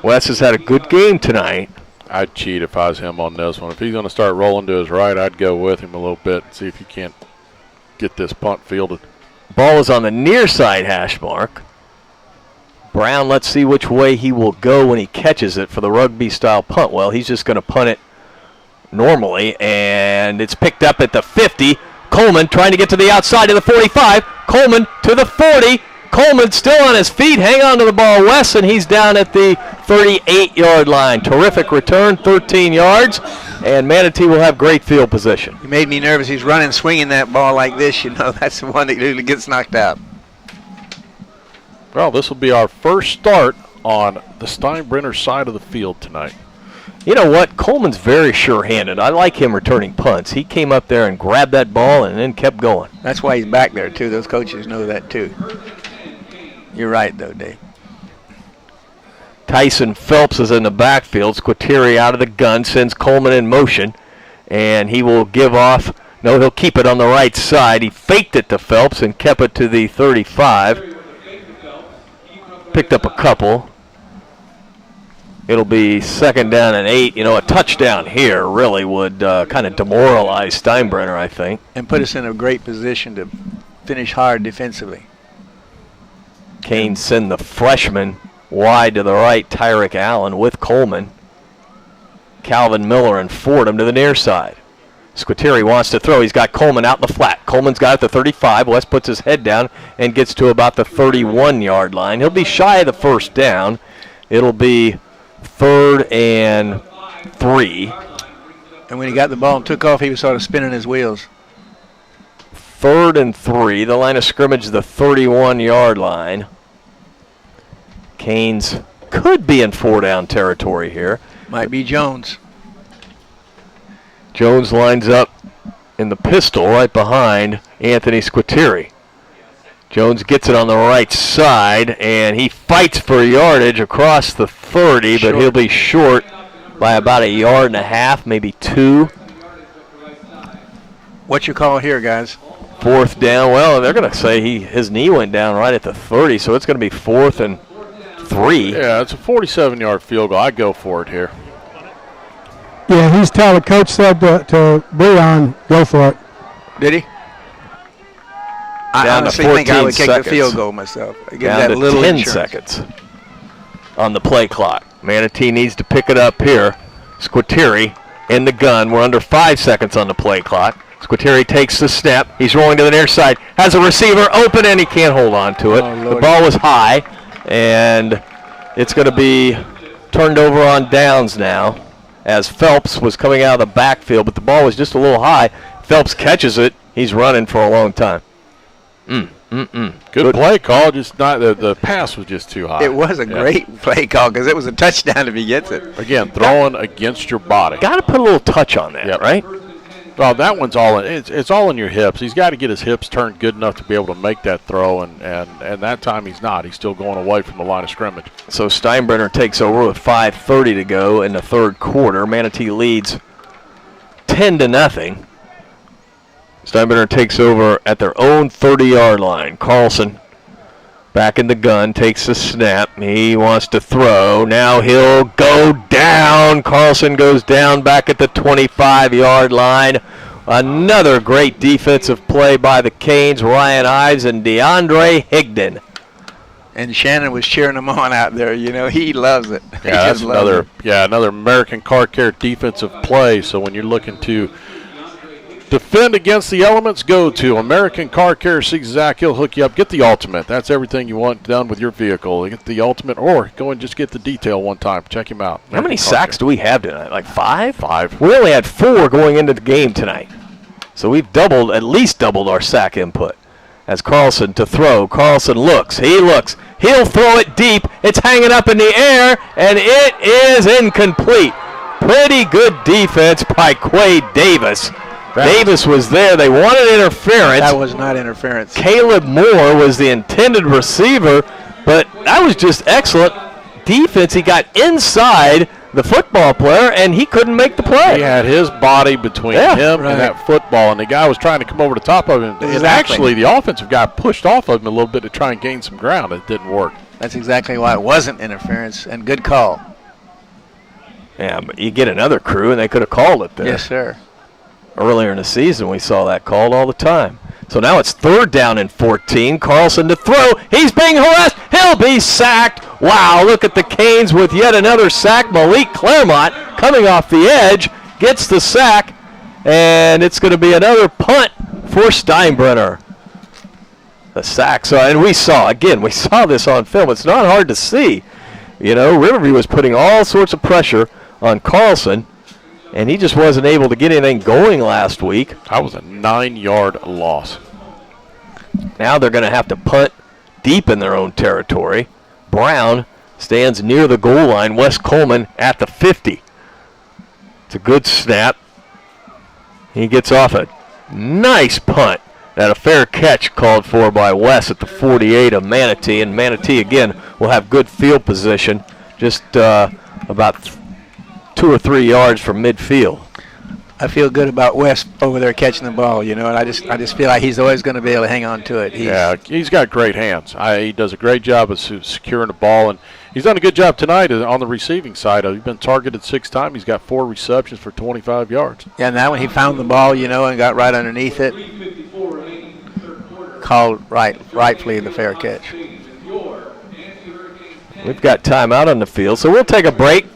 Wes has had a good game tonight. I'd cheat if I was him on this one. If he's going to start rolling to his right, I'd go with him a little bit and see if he can't get this punt fielded. Ball is on the near side hash mark. Brown, let's see which way he will go when he catches it for the rugby-style punt. Well, he's just going to punt it normally, and it's picked up at the 50. Coleman trying to get to the outside of the 45. Coleman to the 40. Coleman still on his feet. Hang on to the ball, Wes, and he's down at the 38-yard line. Terrific return, 13 yards, and Manatee will have great field position. He made me nervous. He's running, swinging that ball like this. You know, that's the one that usually gets knocked out. Well, this will be our first start on the Steinbrenner side of the field tonight. You know what? Coleman's very sure-handed. I like him returning punts. He came up there and grabbed that ball and then kept going. That's why he's back there, too. Those coaches know that, too. You're right, though, Dave. Tyson Phelps is in the backfield. Squitieri out of the gun, sends Coleman in motion, and he will give off. No, he'll keep it on the right side. He faked it to Phelps and kept it to the 35. Picked up a couple. It'll be 2nd down and 8. You know, a touchdown here really would kind of demoralize Steinbrenner, I think. And put us in a great position to finish hard defensively. Canes send the freshman wide to the right, Tyreek Allen with Coleman. Calvin Miller and Fordham to the near side. Squitieri wants to throw. He's got Coleman out in the flat. Coleman's got it at the 35. West puts his head down and gets to about the 31-yard line. He'll be shy of the first down. It'll be 3rd and 3. And when he got the ball and took off, he was sort of spinning his wheels. 3rd and 3. The line of scrimmage is the 31-yard line. Canes could be in 4-down territory here. Might be Jones. Jones lines up in the pistol right behind Anthony Squitieri. Jones gets it on the right side, and he fights for yardage across the 30, but he'll be short by about 1.5 yards, maybe 2. What's your call here, guys? 4th down. Well, they're going to say his knee went down right at the 30, so it's going to be 4th and 3. Yeah, it's a 47-yard field goal. I'd go for it here. Yeah, the coach said to Breon, go for it. Did he? I honestly think I would kick the field goal myself. Give down that to little 10 insurance. seconds on the play clock. Manatee needs to pick it up here. Squitieri in the gun. We're under 5 seconds on the play clock. Squitieri takes the snap. He's rolling to the near side. Has a receiver open, and he can't hold on to it. The ball was high, and it's going to be turned over on downs now, as Phelps was coming out of the backfield, but the ball was just a little high. Phelps catches it. He's running for a long time. Good play call. Just not the pass was just too high. It was a great play call because it was a touchdown if he gets it. Again, throwing against your body. Got to put a little touch on that, right? Well, that one's all in. It's all in your hips. He's got to get his hips turned good enough to be able to make that throw, and that time he's not. He's still going away from the line of scrimmage. So Steinbrenner takes over with 5:30 to go in the 3rd quarter. Manatee leads 10-0. Steinbrenner takes over at their own 30-yard line. Carlson back in the gun, takes the snap. He wants to throw. Now he'll go down. Carlson goes down back at the 25-yard line. Another great defensive play by the Canes. Ryan Ives and DeAndre Higdon. And Shannon was cheering him on out there. You know, he loves it. Yeah, that's another American Car Care defensive play. So when you're looking to defend against the elements, go to American Car Care. See Zach, he'll hook you up. Get the ultimate. That's everything you want done with your vehicle. Get the ultimate, or go and just get the detail one time. Check him out. How many sacks do we have tonight? Like 5? 5. We only had 4 going into the game tonight. So we've at least doubled our sack input. As Carlson to throw. Carlson looks. He looks. He'll throw it deep. It's hanging up in the air, and it is incomplete. Pretty good defense by Quay Davis. Davis was there. They wanted interference. That was not interference. Caleb Moore was the intended receiver, but that was just excellent defense. He got inside the football player, and he couldn't make the play. He had his body between him and that football, and the guy was trying to come over the top of him. Exactly. And actually, the offensive guy pushed off of him a little bit to try and gain some ground. It didn't work. That's exactly why it wasn't interference, and good call. Yeah, but you get another crew, and they could have called it there. Yes, sir. Earlier in the season, we saw that called all the time. So now it's 3rd down and 14. Carlson to throw. He's being harassed. He'll be sacked. Wow, look at the Canes with yet another sack. Malik Claremont coming off the edge gets the sack, and it's going to be another punt for Steinbrenner. The sack. So, and we saw this on film. It's not hard to see. You know, Riverview was putting all sorts of pressure on Carlson, and he just wasn't able to get anything going last week. That was a 9-yard loss. Now they're going to have to punt deep in their own territory. Brown stands near the goal line. Wes Coleman at the 50. It's a good snap. He gets off a nice punt. And a fair catch called for by Wes at the 48 of Manatee. And Manatee, again, will have good field position, just about 2 or 3 yards from midfield. I feel good about Wes over there catching the ball, you know, and I just feel like he's always going to be able to hang on to it. He's got great hands. He does a great job of securing the ball, and he's done a good job tonight on the receiving side. He's been targeted 6 times. He's got 4 receptions for 25 yards. Yeah, and now when he found the ball, you know, and got right underneath it, called rightfully the fair catch. We've got timeout on the field, so we'll take a break.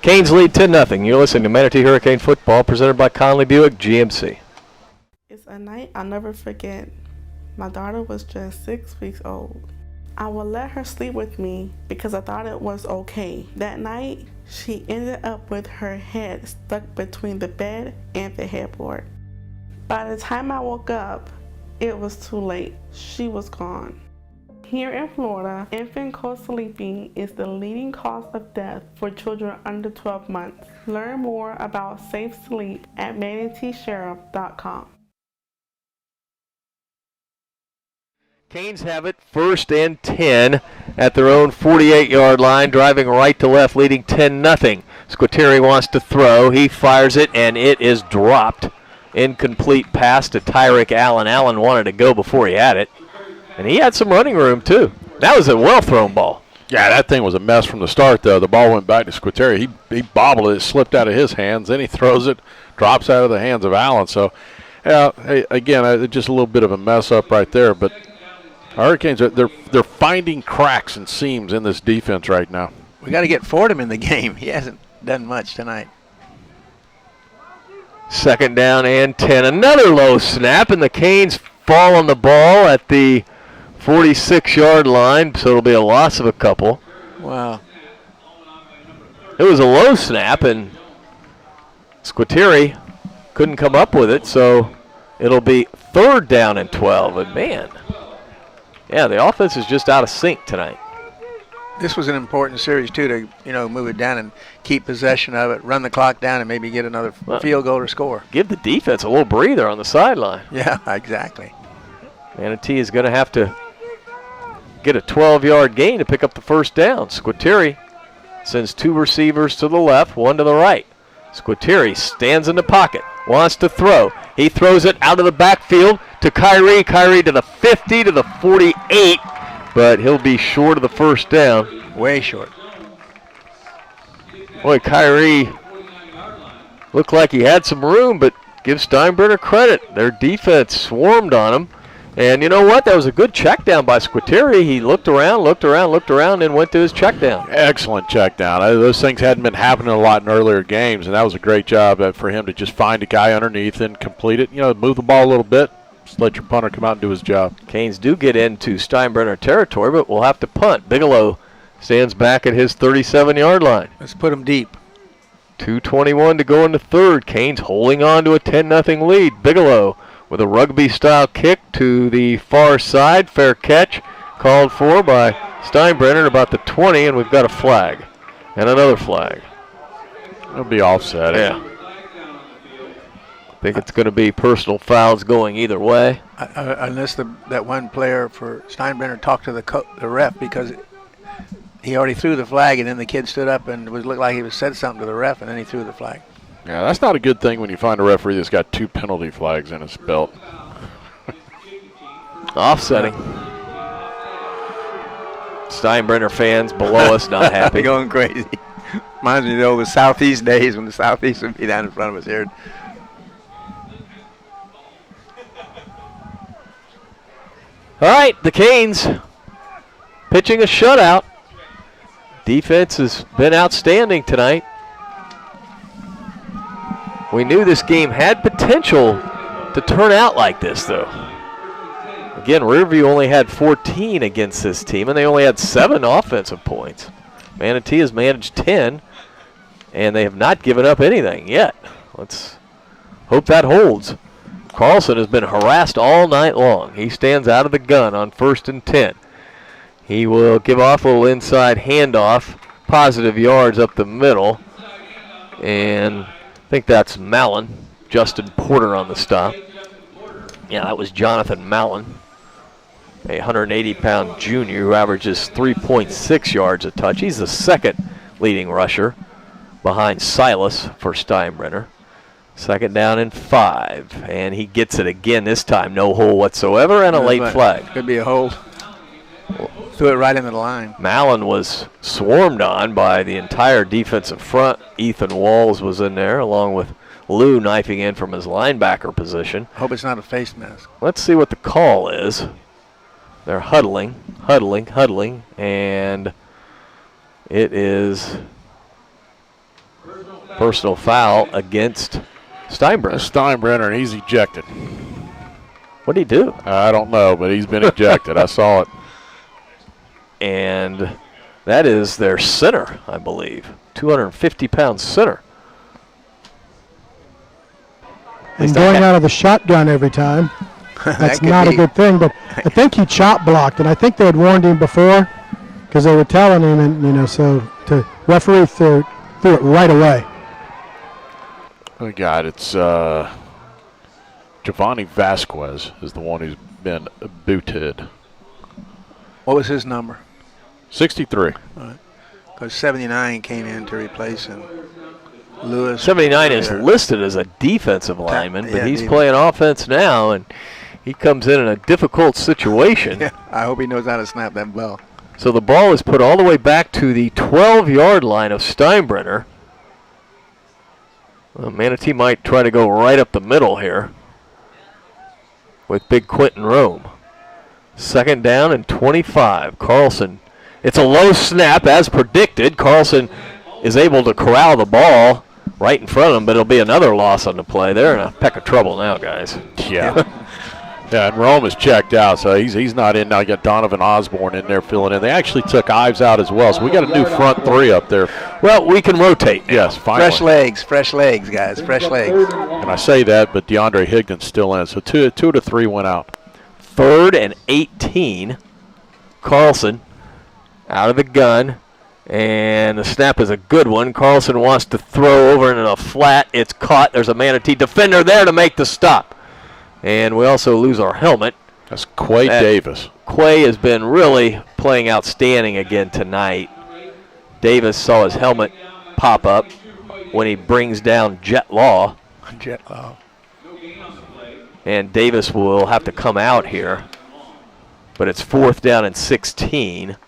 Canes lead 10-0. You're listening to Manatee Hurricane Football, presented by Conley Buick GMC. It's a night I'll never forget. My daughter was just 6 weeks old. I would let her sleep with me because I thought it was okay. That night, she ended up with her head stuck between the bed and the headboard. By the time I woke up, it was too late. She was gone. Here in Florida, infant co-sleeping is the leading cause of death for children under 12 months. Learn more about safe sleep at manateesheriff.com. Canes have it 1st and 10 at their own 48-yard line, driving right to left, leading 10-0. Squitieri wants to throw. He fires it, and it is dropped. Incomplete pass to Tyreek Allen. Allen wanted to go before he had it. And he had some running room, too. That was a well-thrown ball. Yeah, that thing was a mess from the start, though. The ball went back to Squitieri. He bobbled it, slipped out of his hands. Then he throws it, drops out of the hands of Allen. So, hey, again, just a little bit of a mess up right there. But Hurricanes, they're finding cracks and seams in this defense right now. We got to get Fordham in the game. He hasn't done much tonight. 2nd down and 10. Another low snap, and the Canes fall on the ball at the 46-yard line, so it'll be a loss of a couple. Wow. It was a low snap, and Squitieri couldn't come up with it, so it'll be 3rd down and 12. And, man, yeah, the offense is just out of sync tonight. This was an important series, too, to, you know, move it down and keep possession of it, run the clock down, and maybe get another field goal or score. Give the defense a little breather on the sideline. Yeah, exactly. Manatee is going to have to get a 12-yard gain to pick up the 1st down. Squitieri sends 2 receivers to the left, 1 to the right. Squitieri stands in the pocket, wants to throw. He throws it out of the backfield to Kyrie. Kyrie to the 50, to the 48. But he'll be short of the 1st down. Way short. Boy, Kyrie looked like he had some room, but give Steinbrenner credit. Their defense swarmed on him. And you know what? That was a good check down by Squitieri. He looked around, and went to his check down. Excellent check down. Those things hadn't been happening a lot in earlier games, and that was a great job for him to just find a guy underneath and complete it. You know, move the ball a little bit. Just let your punter come out and do his job. Canes do get into Steinbrenner territory, but we'll have to punt. Bigelow stands back at his 37-yard line. Let's put him deep. 2:21 to go in the 3rd. Canes holding on to a 10-0 lead. Bigelow with a rugby-style kick to the far side. Fair catch called for by Steinbrenner at about the 20, and we've got a flag. And another flag. It'll be offset. Yeah. Think it's going to be personal fouls going either way. Unless that one player for Steinbrenner talked to the ref, because he already threw the flag, and then the kid stood up and looked like he said something to the ref, and then he threw the flag. Yeah, that's not a good thing when you find a referee that's got 2 penalty flags in his belt. Offsetting. Steinbrenner fans below us not happy. They're going crazy. Reminds me of the old Southeast days when the Southeast would be down in front of us here. All right, the Canes pitching a shutout. Defense has been outstanding tonight. We knew this game had potential to turn out like this, though. Again, Riverview only had 14 against this team, and they only had 7 offensive points. Manatee has managed 10, and they have not given up anything yet. Let's hope that holds. Carlson has been harassed all night long. He stands out of the gun on 1st and 10. He will give off a little inside handoff, positive yards up the middle, and I think that's Mallon, Justin Porter on the stop. Yeah, that was Jonathan Mallon, a 180-pound junior who averages 3.6 yards a touch. He's the second leading rusher behind Silas for Steinbrenner. 2nd down and 5, and he gets it again this time. No hole whatsoever and a late flag. Could be a hole. Threw it right into the line. Mallon was swarmed on by the entire defensive front. Ethan Walls was in there along with Lou knifing in from his linebacker position. Hope it's not a face mask. Let's see what the call is. They're huddling, and it is personal foul against Steinbrenner. Steinbrenner, and he's ejected. What did he do? I don't know, but he's been ejected. I saw it. And that is their center, I believe. 250-pound center. And going out of the shotgun every time. That's not a good thing, but I think he chop blocked, and I think they had warned him before because they were telling him, and so the referee threw it right away. Oh, God, it's Giovanni Vasquez is the one who's been booted. What was his number? 63. Because 79 came in to replace him. Lewis. 79 is listed as a defensive lineman, but he's playing offense now, and he comes in a difficult situation. Yeah, I hope he knows how to snap that ball. So the ball is put all the way back to the 12-yard line of Steinbrenner. Well, Manatee might try to go right up the middle here with Big Quentin Rome. 2nd down and 25. Carlson. It's a low snap as predicted. Carlson is able to corral the ball right in front of him, but it'll be another loss on the play. They're in a peck of trouble now, guys. Yeah. Yeah, and Rome is checked out, so he's not in now. You got Donovan Osborne in there filling in. They actually took Ives out as well, so we got a new front 3 up there. Well, we can rotate now. Yes, finally. Fresh legs, guys, fresh legs. And I say that, but DeAndre Higdon's still in, so two to three went out. 3rd and 18. Carlson out of the gun, and the snap is a good one. Carlson wants to throw over into a flat. It's caught. There's a Manatee defender there to make the stop. And we also lose our helmet. That's Quay Davis. Quay has been really playing outstanding again tonight. Davis saw his helmet pop up when he brings down Jet Law. And Davis will have to come out here. But it's 4th down and 16.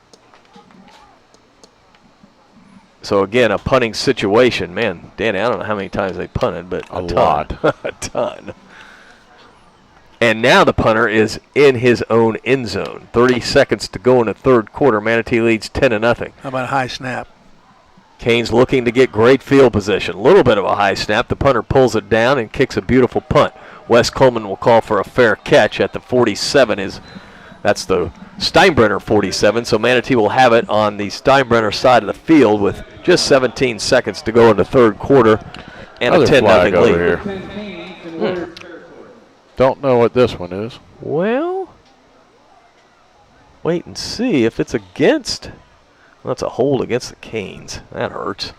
So, again, a punting situation. Man, Danny, I don't know how many times they punted, but a lot. A ton. And now the punter is in his own end zone. 30 seconds to go in the 3rd quarter. Manatee leads 10-0. How about a high snap? Canes looking to get great field position. A little bit of a high snap. The punter pulls it down and kicks a beautiful punt. Wes Coleman will call for a fair catch at the 47. That's the Steinbrenner 47, so Manatee will have it on the Steinbrenner side of the field with just 17 seconds to go in the 3rd quarter and Another a 10-0 lead. Here. Don't know what this one is. Well, wait and see if it's against. Well, that's a hold against the Canes. That hurts.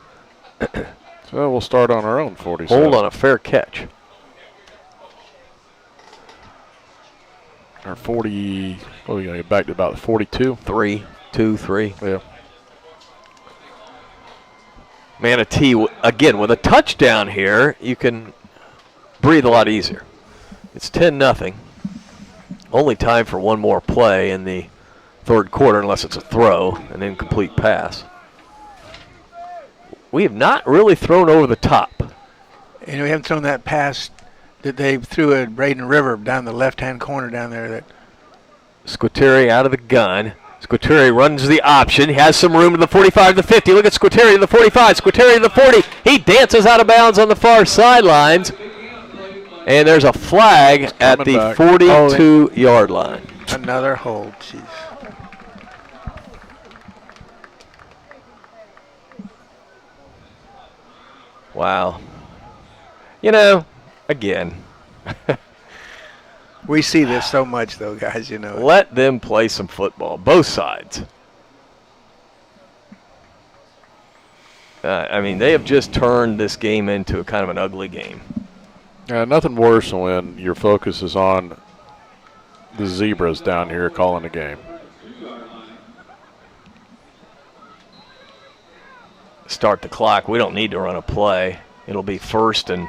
So we'll start on our own 47. Hold on a fair catch. or 40. Oh, we got to get back to about 42. 3, 2, 3. Yeah. Manatee, again, with a touchdown here, you can breathe a lot easier. It's 10-0. Only time for one more play in the third quarter, unless it's a throw, an incomplete pass. We have not really thrown over the top. And we haven't thrown that pass that they threw at Braden River down the left-hand corner down there. That Squitieri out of the gun. Squitieri runs the option. He has some room to the 45 to the 50. Look at Squitieri to the 45. Squitieri to the 40. He dances out of bounds on the far sidelines. And there's a flag at the 42-yard line. Another hold. Jeez. Wow. You know, again. We see this so much, though, guys, you know. Let them play some football, both sides. I mean, they have just turned this game into a kind of an ugly game. Nothing worse than when your focus is on the Zebras down here calling the game. Start the clock. We don't need to run a play. It'll be 1st and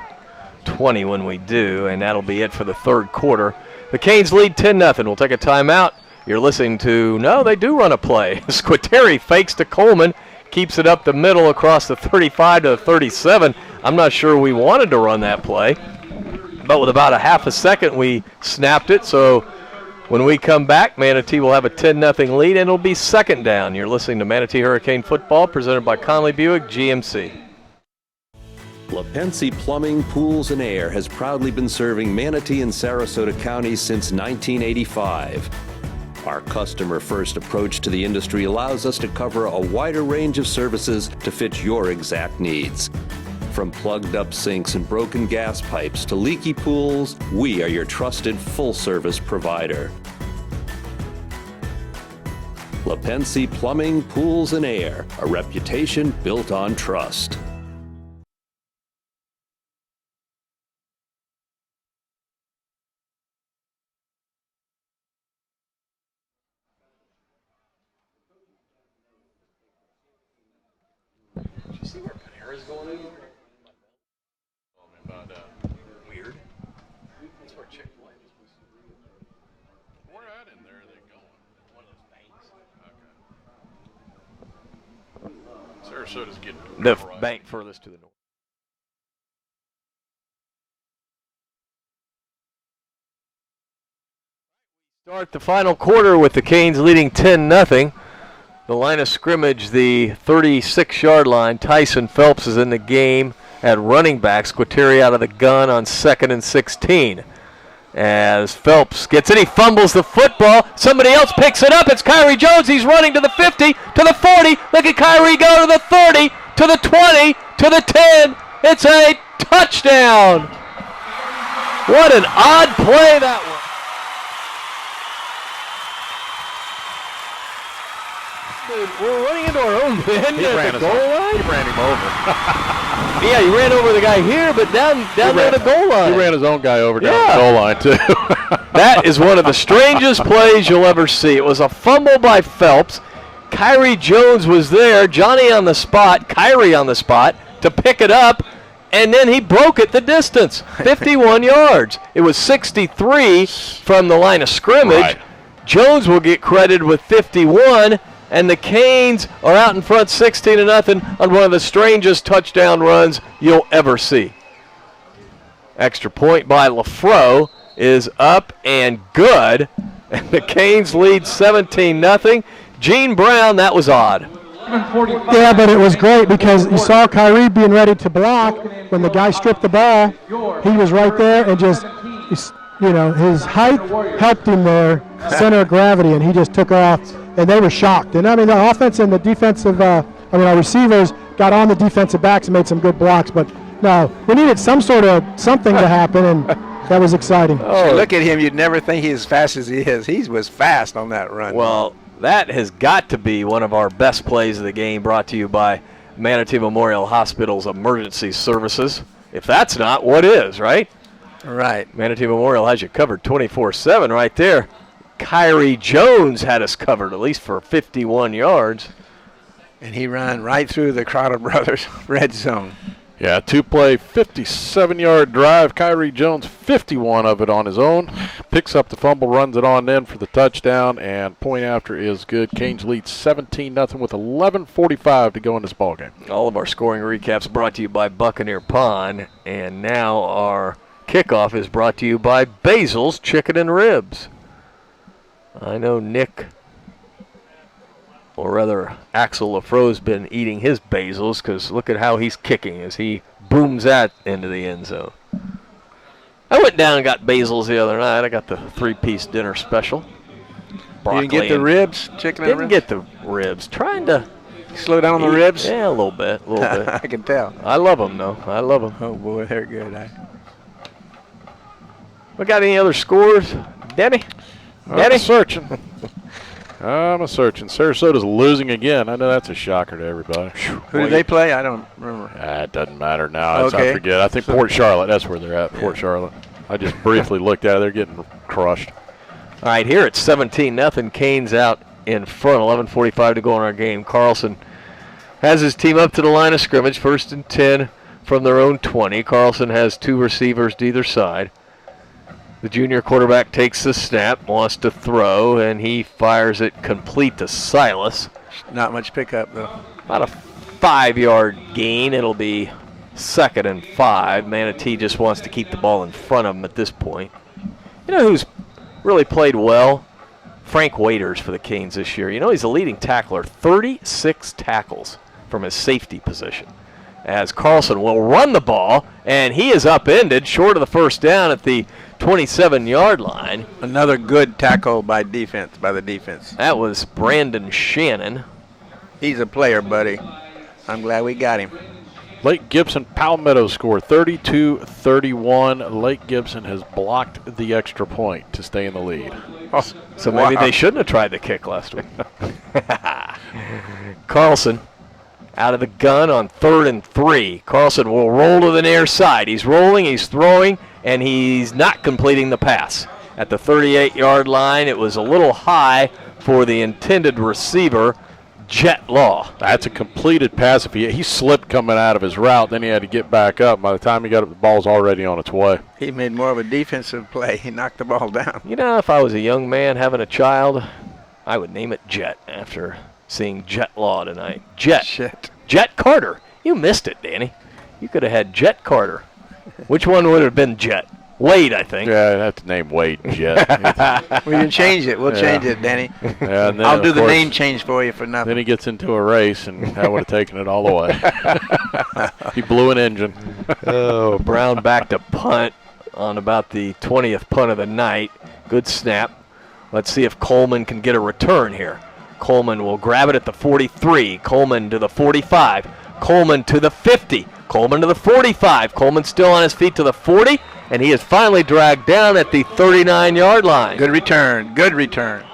20 when we do, and that'll be it for the third quarter. The Canes lead 10-0. We'll take a timeout. You're listening to, no, they do run a play. Squitieri fakes to Coleman, keeps it up the middle across the 35 to the 37. I'm not sure we wanted to run that play, but with about a half a second, we snapped it. So when we come back, Manatee will have a 10-0 lead, and it'll be second down. You're listening to Manatee Hurricane Football, presented by Conley Buick GMC. LaPensie Plumbing, Pools, and Air has proudly been serving Manatee and Sarasota counties since 1985. Our customer-first approach to the industry allows us to cover a wider range of services to fit your exact needs. From plugged-up sinks and broken gas pipes to leaky pools, we are your trusted full-service provider. LaPensie Plumbing, Pools, and Air, a reputation built on trust. Did you see where Panera's going in? Weird. That's where Chick-fil-A is. Where at in there are they going? One of those banks. Okay. Sarasota's getting the bank furthest to the north. Start the final quarter with the Canes leading 10-0. The line of scrimmage, the 36-yard line. Tyson Phelps is in the game at running back. Squitieri out of the gun on 2nd and 16. As Phelps gets it, he fumbles the football. Somebody else picks it up. It's Kyrie Jones. He's running to the 50, to the 40. Look at Kyrie go to the 30, to the 20, to the 10. It's a touchdown. What an odd play that was. We're running into our own man at the goal line. He ran him over. Yeah, he ran over the guy here, but down near the goal line. He ran his own guy over down the goal line, too. That is one of the strangest plays you'll ever see. It was a fumble by Phelps. Kyrie Jones was there, Johnny on the spot, Kyrie on the spot, to pick it up, and then he broke it the distance, 51 yards. It was 63 from the line of scrimmage. Right. Jones will get credited with 51. And the Canes are out in front 16-0 on one of the strangest touchdown runs you'll ever see. Extra point by LaFro is up and good. And the Canes lead 17-0. Gene Brown, that was odd. Yeah, but it was great because you saw Kyrie being ready to block. When the guy stripped the ball, he was right there and just, you know, his height helped him there, center of gravity, and he just took off. And they were shocked. And, I mean, the offense and the defensive, our receivers got on the defensive backs and made some good blocks. But, no, we needed some sort of something to happen, and that was exciting. Oh, look at him. You'd never think he's as fast as he is. He was fast on that run. Well, that has got to be one of our best plays of the game, brought to you by Manatee Memorial Hospital's emergency services. If that's not, what is, right? Right. Manatee Memorial has you covered 24/7 right there. Kyrie Jones had us covered, at least for 51 yards. And he ran right through the Crowder brothers' red zone. Yeah, 2-play, 57-yard drive. Kyrie Jones, 51 of it on his own. Picks up the fumble, runs it on in for the touchdown, and point after is good. Canes lead 17-0 with 11:45 to go in this ballgame. All of our scoring recaps brought to you by Buccaneer Pond, and now our kickoff is brought to you by Basil's Chicken and Ribs. I know Nick, or rather Axel Lafro's been eating his Basil's because look at how he's kicking as he booms that into the end zone. I went down and got Basil's the other night. I got the 3-piece dinner special. You didn't get the ribs, chicken and Didn't ribs? get the ribs. Trying to slow down on the ribs? Yeah, a little bit. I can tell. I love them, though. I love them. Oh, boy, they're good. We got any other scores, Denny? I'm searching. I'm searching. Sarasota's losing again. I know that's a shocker to everybody. Who do they play? I don't remember. It doesn't matter now. Okay. I forget. I think Port Charlotte. That's where they're at, Port Charlotte. I just briefly looked at it. They're getting crushed. All right, here it's 17-0. Canes out in front. 11:45 to go in our game. Carlson has his team up to the line of scrimmage. 1st and 10 from their own 20. Carlson has 2 receivers to either side. The junior quarterback takes the snap, wants to throw, and he fires it complete to Silas. Not much pickup, though. About a 5-yard gain. It'll be 2nd and 5. Manatee just wants to keep the ball in front of him at this point. You know who's really played well? Frank Waiters for the Canes this year. You know he's the leading tackler, 36 tackles from his safety position. As Carlson will run the ball, and he is upended short of the first down at the 27-yard line. Another good tackle by the defense. That was Brandon Shannon. He's a player, buddy. I'm glad we got him. Lake Gibson Palmetto score 32-31. Lake Gibson has blocked the extra point to stay in the lead. Oh, so maybe they shouldn't have tried the kick last week. Carlson out of the gun on 3rd and 3. Carlson will roll to the near side. He's rolling, he's throwing, and he's not completing the pass. At the 38-yard line, it was a little high for the intended receiver, Jet Law. That's a completed pass. If he slipped coming out of his route, then he had to get back up. By the time he got up, the ball's already on its way. He made more of a defensive play. He knocked the ball down. You know, if I was a young man having a child, I would name it Jet after seeing Jet Law tonight. Jet Carter. You missed it, Danny. You could have had Jet Carter. Which one would have been Jet? Wade, I think. Yeah, I'd have to name Wade Jet. We can change it. We'll change it, Danny. Yeah, and then, I'll do the course, name change for you for nothing. Then he gets into a race, and I would have taken it all away. He blew an engine. Oh, Brown back to punt on about the 20th punt of the night. Good snap. Let's see if Coleman can get a return here. Coleman will grab it at the 43. Coleman to the 45. Coleman to the 50. Coleman to the 45. Coleman still on his feet to the 40. And he is finally dragged down at the 39-yard line. Good return. Good return.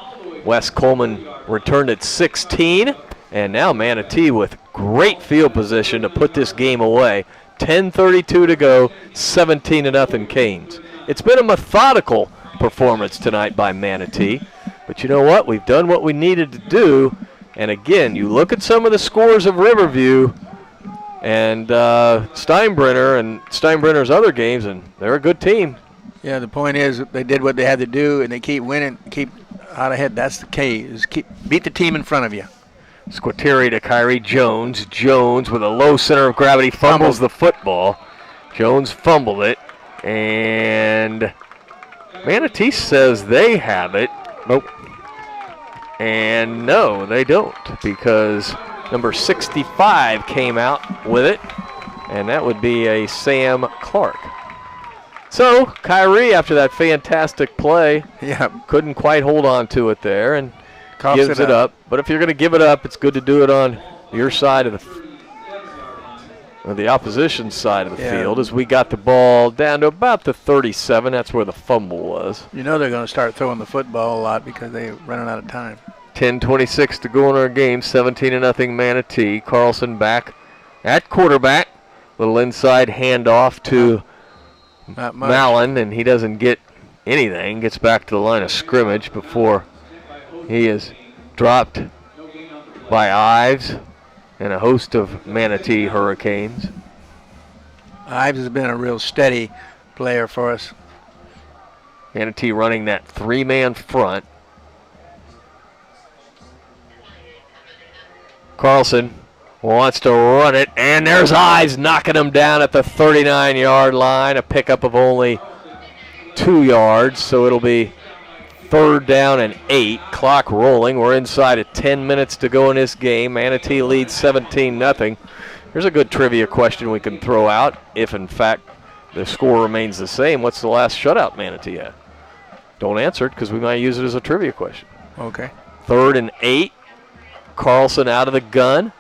Wes Coleman returned at 16. And now Manatee with great field position to put this game away. 10:32 to go, 17-0 Canes. It's been a methodical performance tonight by Manatee. But you know what? We've done what we needed to do. And again, you look at some of the scores of Riverview and Steinbrenner and Steinbrenner's other games, and they're a good team. Yeah, the point is they did what they had to do, and they keep winning, keep out ahead. That's the key, is beat the team in front of you. Squateri to Kyrie Jones. Jones with a low center of gravity fumbles the football. Jones fumbled it, and Manatee says they have it. Nope. And no, they don't, because number 65 came out with it, and that would be a Sam Clark. So Kyrie, after that fantastic play, couldn't quite hold on to it there and gives it up. But if you're going to give it up, it's good to do it on your side of the opposition side of the field, as we got the ball down to about the 37. That's where the fumble was. You know they're going to start throwing the football a lot because they're running out of time. 10:26 to go in our game, 17-0 Manatee. Carlson back at quarterback. Little inside handoff to Not much. Mallon, and he doesn't get anything. Gets back to the line of scrimmage before he is dropped by Ives and a host of Manatee Hurricanes. Ives has been a real steady player for us. Manatee running that 3-man front. Carlson wants to run it, and there's Ives knocking him down at the 39-yard line. A pickup of only 2 yards, so it'll be 3rd down and 8. Clock rolling. We're inside of 10 minutes to go in this game. Manatee leads 17-0. Here's a good trivia question we can throw out. If, in fact, the score remains the same, what's the last shutout Manatee had? Don't answer it because we might use it as a trivia question. Okay. 3rd and 8. Carlson out of the gun.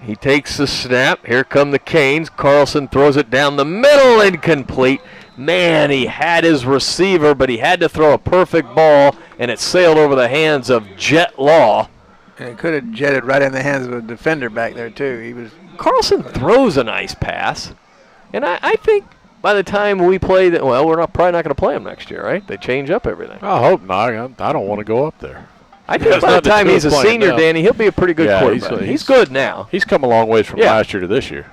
He takes the snap. Here come the Canes. Carlson throws it down the middle, incomplete. Man, he had his receiver, but he had to throw a perfect ball, and it sailed over the hands of Jet Law. And it could have jetted right in the hands of a defender back there, too. Carlson throws a nice pass, and I think by the time we play, we're probably not going to play him next year, right? They change up everything. I hope not. I don't want to go up there. I think by the time he's a senior, now. Danny, he'll be a pretty good quarterback. He's good now. He's come a long ways from last year to this year.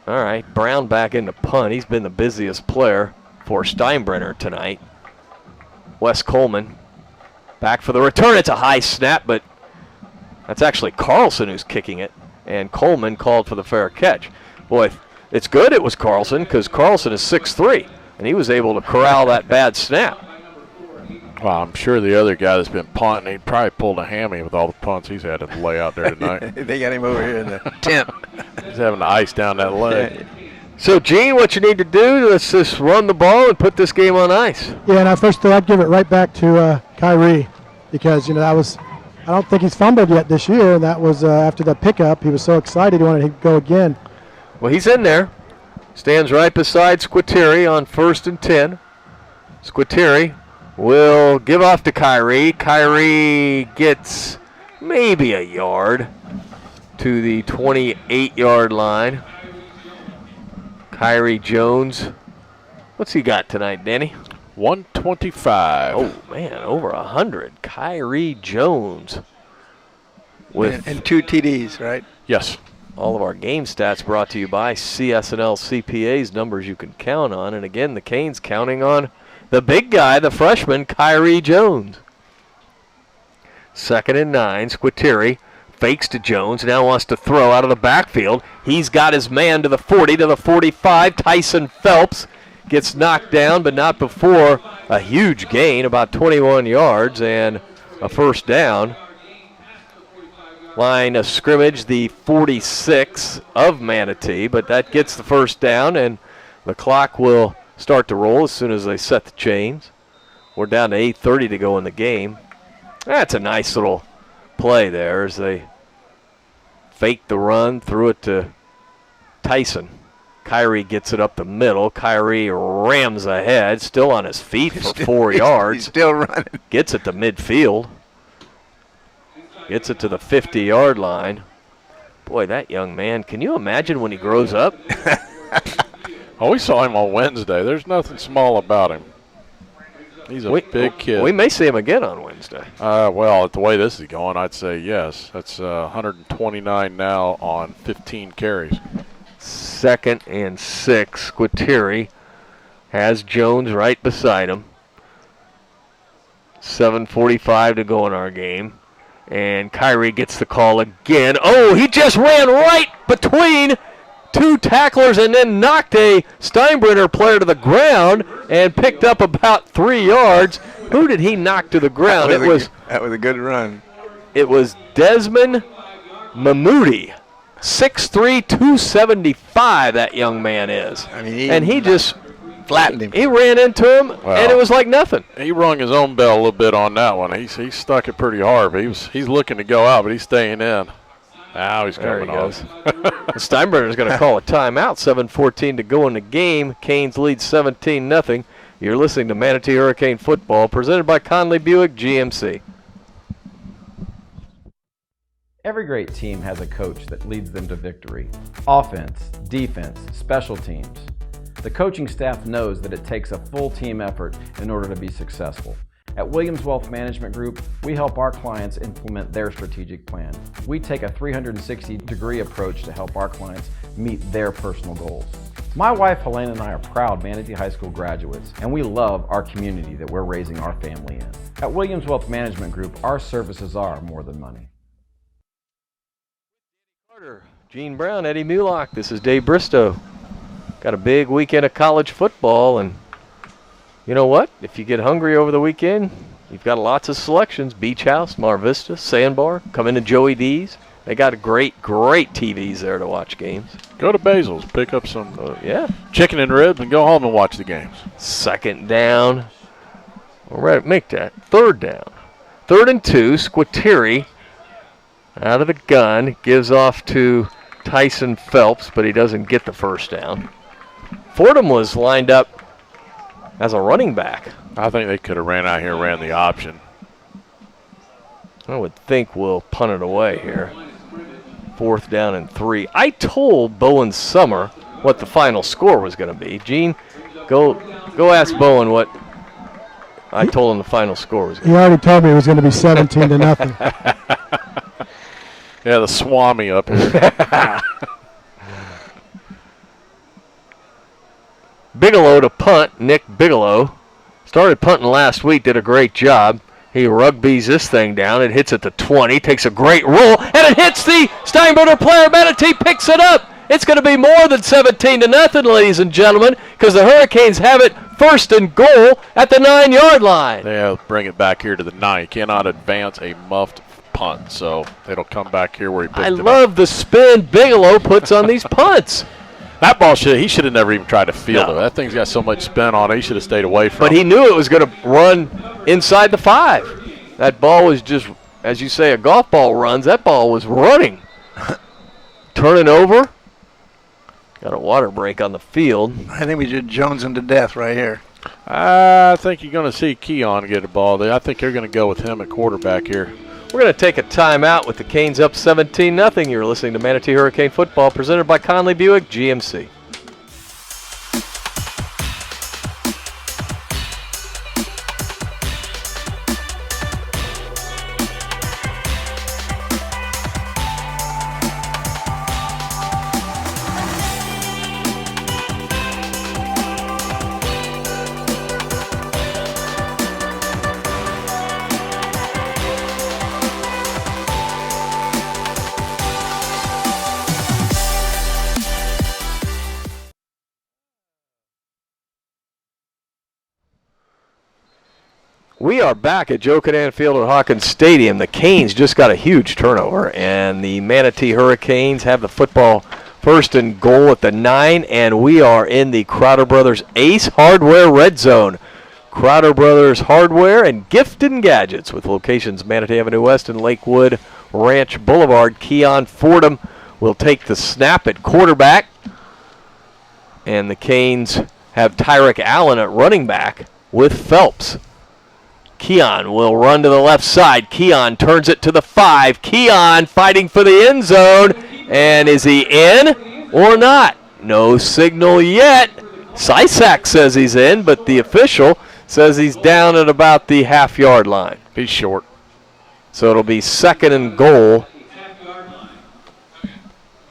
All right, Brown back into punt. He's been the busiest player for Steinbrenner tonight. Wes Coleman back for the return. It's a high snap, but that's actually Carlson who's kicking it, and Coleman called for the fair catch. Boy, it's good it was Carlson because Carlson is 6'3", and he was able to corral that bad snap. Well, I'm sure the other guy that's been punting, he probably pulled a hammy with all the punts he's had to lay out there tonight. They got him over here in the tent. He's having the ice down that leg. So, Gene, what you need to do, let's just run the ball and put this game on ice. Yeah, and I'd give it right back to Kyrie because, that was – I don't think he's fumbled yet this year, and that was after that pickup. He was so excited he wanted to go again. Well, he's in there. Stands right beside Squitieri on 1st and 10. Squitieri will give off to Kyrie. Kyrie gets maybe a yard to the 28-yard line. Kyrie Jones. What's he got tonight, Danny? 125. Oh, man, over 100. Kyrie Jones. And 2 TDs, right? Yes. All of our game stats brought to you by CSNL CPAs, numbers you can count on. And again, the Canes counting on the big guy, the freshman, Kyrie Jones. 2nd and 9, Squitieri fakes to Jones, now wants to throw out of the backfield. He's got his man to the 40, to the 45. Tyson Phelps gets knocked down, but not before a huge gain, about 21 yards and a 1st down. Line of scrimmage, the 46 of Manatee, but that gets the 1st down, and the clock will start to roll as soon as they set the chains. We're down to 8:30 to go in the game. That's a nice little play there as they fake the run, threw it to Tyson. Kyrie gets it up the middle. Kyrie rams ahead, still on his feet for 4 yards. He's still running. Gets it to midfield. Gets it to the 50-yard line. Boy, that young man, can you imagine when he grows up? Oh, we saw him on Wednesday. There's nothing small about him. He's a big kid. We may see him again on Wednesday. Well, the way this is going, I'd say yes. That's 129 now on 15 carries. 2nd and 6. Squitieri has Jones right beside him. 7:45 to go in our game. And Kyrie gets the call again. Oh, he just ran right between 2 tacklers and then knocked a Steinbrenner player to the ground and picked up about 3 yards. Who did he knock to the ground? That was a good run. It was Desmond Mahmoudi. 6'3", 275 that young man is. I mean, and he just flattened him. He ran into him, and it was like nothing. He rung his own bell a little bit on that one. He stuck it pretty hard, but he's looking to go out, but he's staying in. Now he's coming off. Steinbrenner's going to call a timeout. 7:14 to go in the game. Canes lead 17-0. You're listening to Manatee Hurricane Football, presented by Conley Buick GMC. Every great team has a coach that leads them to victory. Offense, defense, special teams. The coaching staff knows that it takes a full team effort in order to be successful. At Williams Wealth Management Group, we help our clients implement their strategic plan. We take a 360-degree approach to help our clients meet their personal goals. My wife Helene and I are proud Manatee High School graduates, and we love our community that we're raising our family in. At Williams Wealth Management Group, our services are more than money. Gene Brown, Eddie Mulock, this is Dave Bristow. Got a big weekend of college football, and you know what? If you get hungry over the weekend, you've got lots of selections. Beach House, Mar Vista, Sandbar, come into Joey D's. They got great TVs there to watch games. Go to Basil's, pick up some chicken and ribs, and go home and watch the games. Second down. All right, make that. Third down. 3rd and 2, Squitieri out of the gun, gives off to Tyson Phelps, but he doesn't get the first down. Fordham was lined up as a running back. I think they could have ran out here and ran the option. I would think we'll punt it away here. 4th down and 3. I told Bowen Summer what the final score was going to be. Gene, go ask Bowen what I told him the final score was going to be. He already told me it was going to be 17-0. Yeah, the Swami up here. Bigelow to punt. Nick Bigelow started punting last week, did a great job. He rugbies this thing down. It hits at the 20, takes a great roll, and it hits the Steinbrenner player. Manatee picks it up. It's going to be more than 17-0, ladies and gentlemen, because the Hurricanes have it 1st and goal at the 9-yard line. They'll bring it back here to the 9. You cannot advance a muffed punt, so it'll come back here where he picked it up. I love the spin Bigelow puts on these punts. That ball he should have never even tried to field it. That thing's got so much spin on it, he should have stayed away from it. But he knew it was going to run inside the 5. That ball was just, as you say, a golf ball runs. That ball was running. Turning over. Got a water break on the field. I think we did Jones him to death right here. I think you're going to see Keon get a ball there. I think they're going to go with him at quarterback here. We're going to take a timeout with the Canes up 17-0. You're listening to Manatee Hurricane Football, presented by Conley Buick GMC. We are back at Joe Canan Field at Hawkins Stadium. The Canes just got a huge turnover, and the Manatee Hurricanes have the football 1st and goal at the 9, and we are in the Crowder Brothers Ace Hardware Red Zone. Crowder Brothers Hardware and Gift and Gadgets with locations Manatee Avenue West and Lakewood Ranch Boulevard. Keon Fordham will take the snap at quarterback, and the Canes have Tyreek Allen at running back with Phelps. Keon will run to the left side. Keon turns it to the 5. Keon fighting for the end zone. And is he in or not? No signal yet. Sysak says he's in, but the official says he's down at about the half-yard line. He's short. So it'll be 2nd and goal.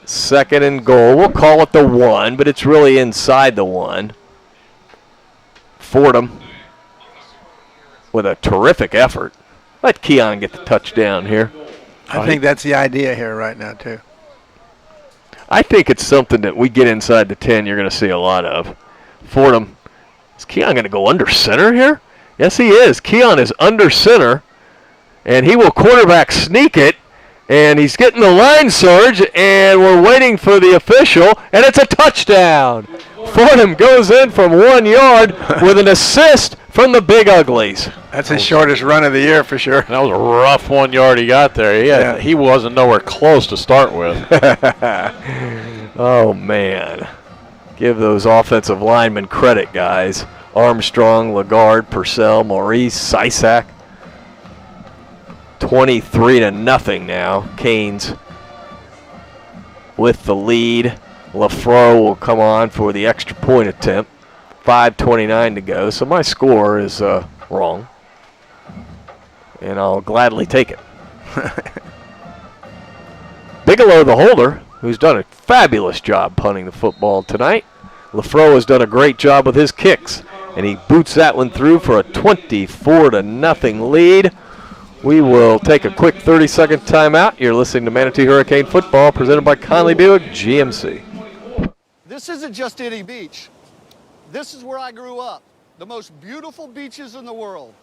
2nd and goal. We'll call it the 1, but it's really inside the 1. Fordham with a terrific effort. Let Keon get the touchdown here. I think that's the idea here right now, too. I think it's something that we get inside the 10 you're going to see a lot of. Fordham, is Keon going to go under center here? Yes, he is. Keon is under center, and he will quarterback sneak it, and he's getting the line surge, and we're waiting for the official, and it's a touchdown. Fordham goes in from 1 yard with an assist from the Big Uglies. That's his shortest run of the year for sure. That was a rough 1 yard he got there. He wasn't nowhere close to start with. Oh, man. Give those offensive linemen credit, guys. Armstrong, Lagarde, Purcell, Maurice, Sysak. 23-0 now. Canes with the lead. LaFro will come on for the extra point attempt. 5:29 to go. So my score is wrong. And I'll gladly take it. Bigelow, the holder, who's done a fabulous job punting the football tonight. LaFro has done a great job with his kicks, and he boots that one through for a 24-0 lead. We will take a quick 30-second timeout. You're listening to Manatee Hurricane Football, presented by Conley Buick GMC. This isn't just any beach. This is where I grew up. The most beautiful beaches in the world.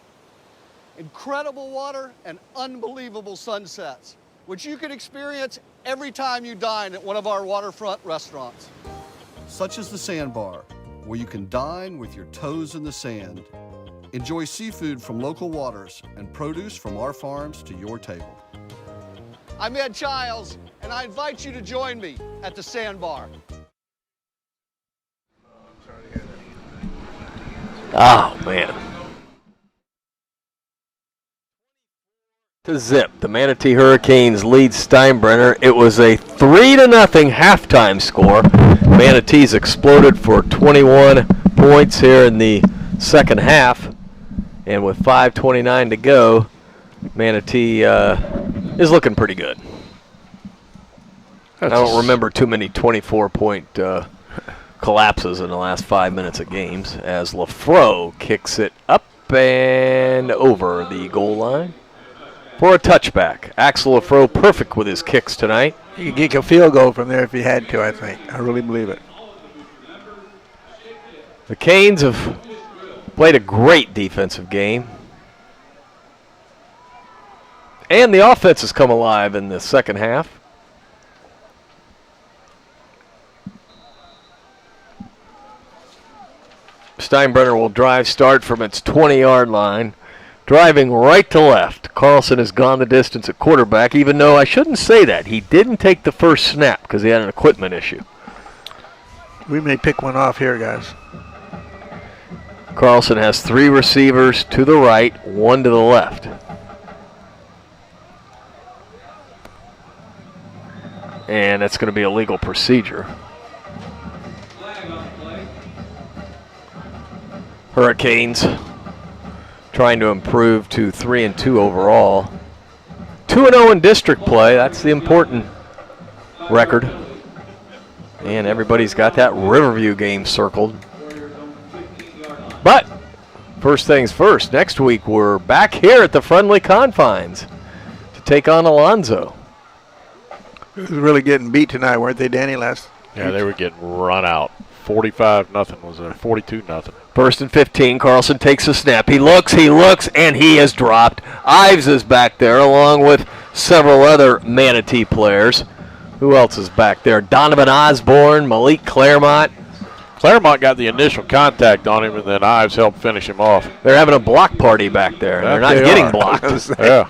Incredible water and unbelievable sunsets, which you can experience every time you dine at one of our waterfront restaurants. Such as the Sandbar, where you can dine with your toes in the sand. Enjoy seafood from local waters and produce from our farms to your table. I'm Ed Childs, and I invite you to join me at the Sandbar. Oh, man. To zip, the Manatee Hurricanes lead Steinbrenner. It was a 3-0 halftime score. Manatee's exploded for 21 points here in the second half. And with 5:29 to go, Manatee is looking pretty good. I don't remember too many 24-point collapses in the last 5 minutes of games as LaFro kicks it up and over the goal line for a touchback. Axel LaFro perfect with his kicks tonight. He could kick a field goal from there if he had to, I think. I really believe it. The Canes have played a great defensive game. And the offense has come alive in the second half. Steinbrenner will drive start from its 20-yard line. Driving right to left. Carlson has gone the distance at quarterback, even though I shouldn't say that. He didn't take the first snap because he had an equipment issue. We may pick one off here, guys. Carlson has 3 receivers to the right, 1 to the left. And that's going to be a legal procedure. Hurricanes trying to improve to 3-2 overall. 2-0 in district play. That's the important record. And everybody's got that Riverview game circled. But first things first, next week we're back here at the Friendly Confines to take on Alonzo. It was really getting beat tonight, weren't they, Danny? Yeah, they were getting run out. 45-0 was it? 42-0. First and 15, Carlson takes a snap. He looks, and he has dropped. Ives is back there along with several other Manatee players. Who else is back there? Donovan Osborne, Malik Claremont. Claremont got the initial contact on him, and then Ives helped finish him off. They're having a block party back there. They're not getting blocked. Yeah.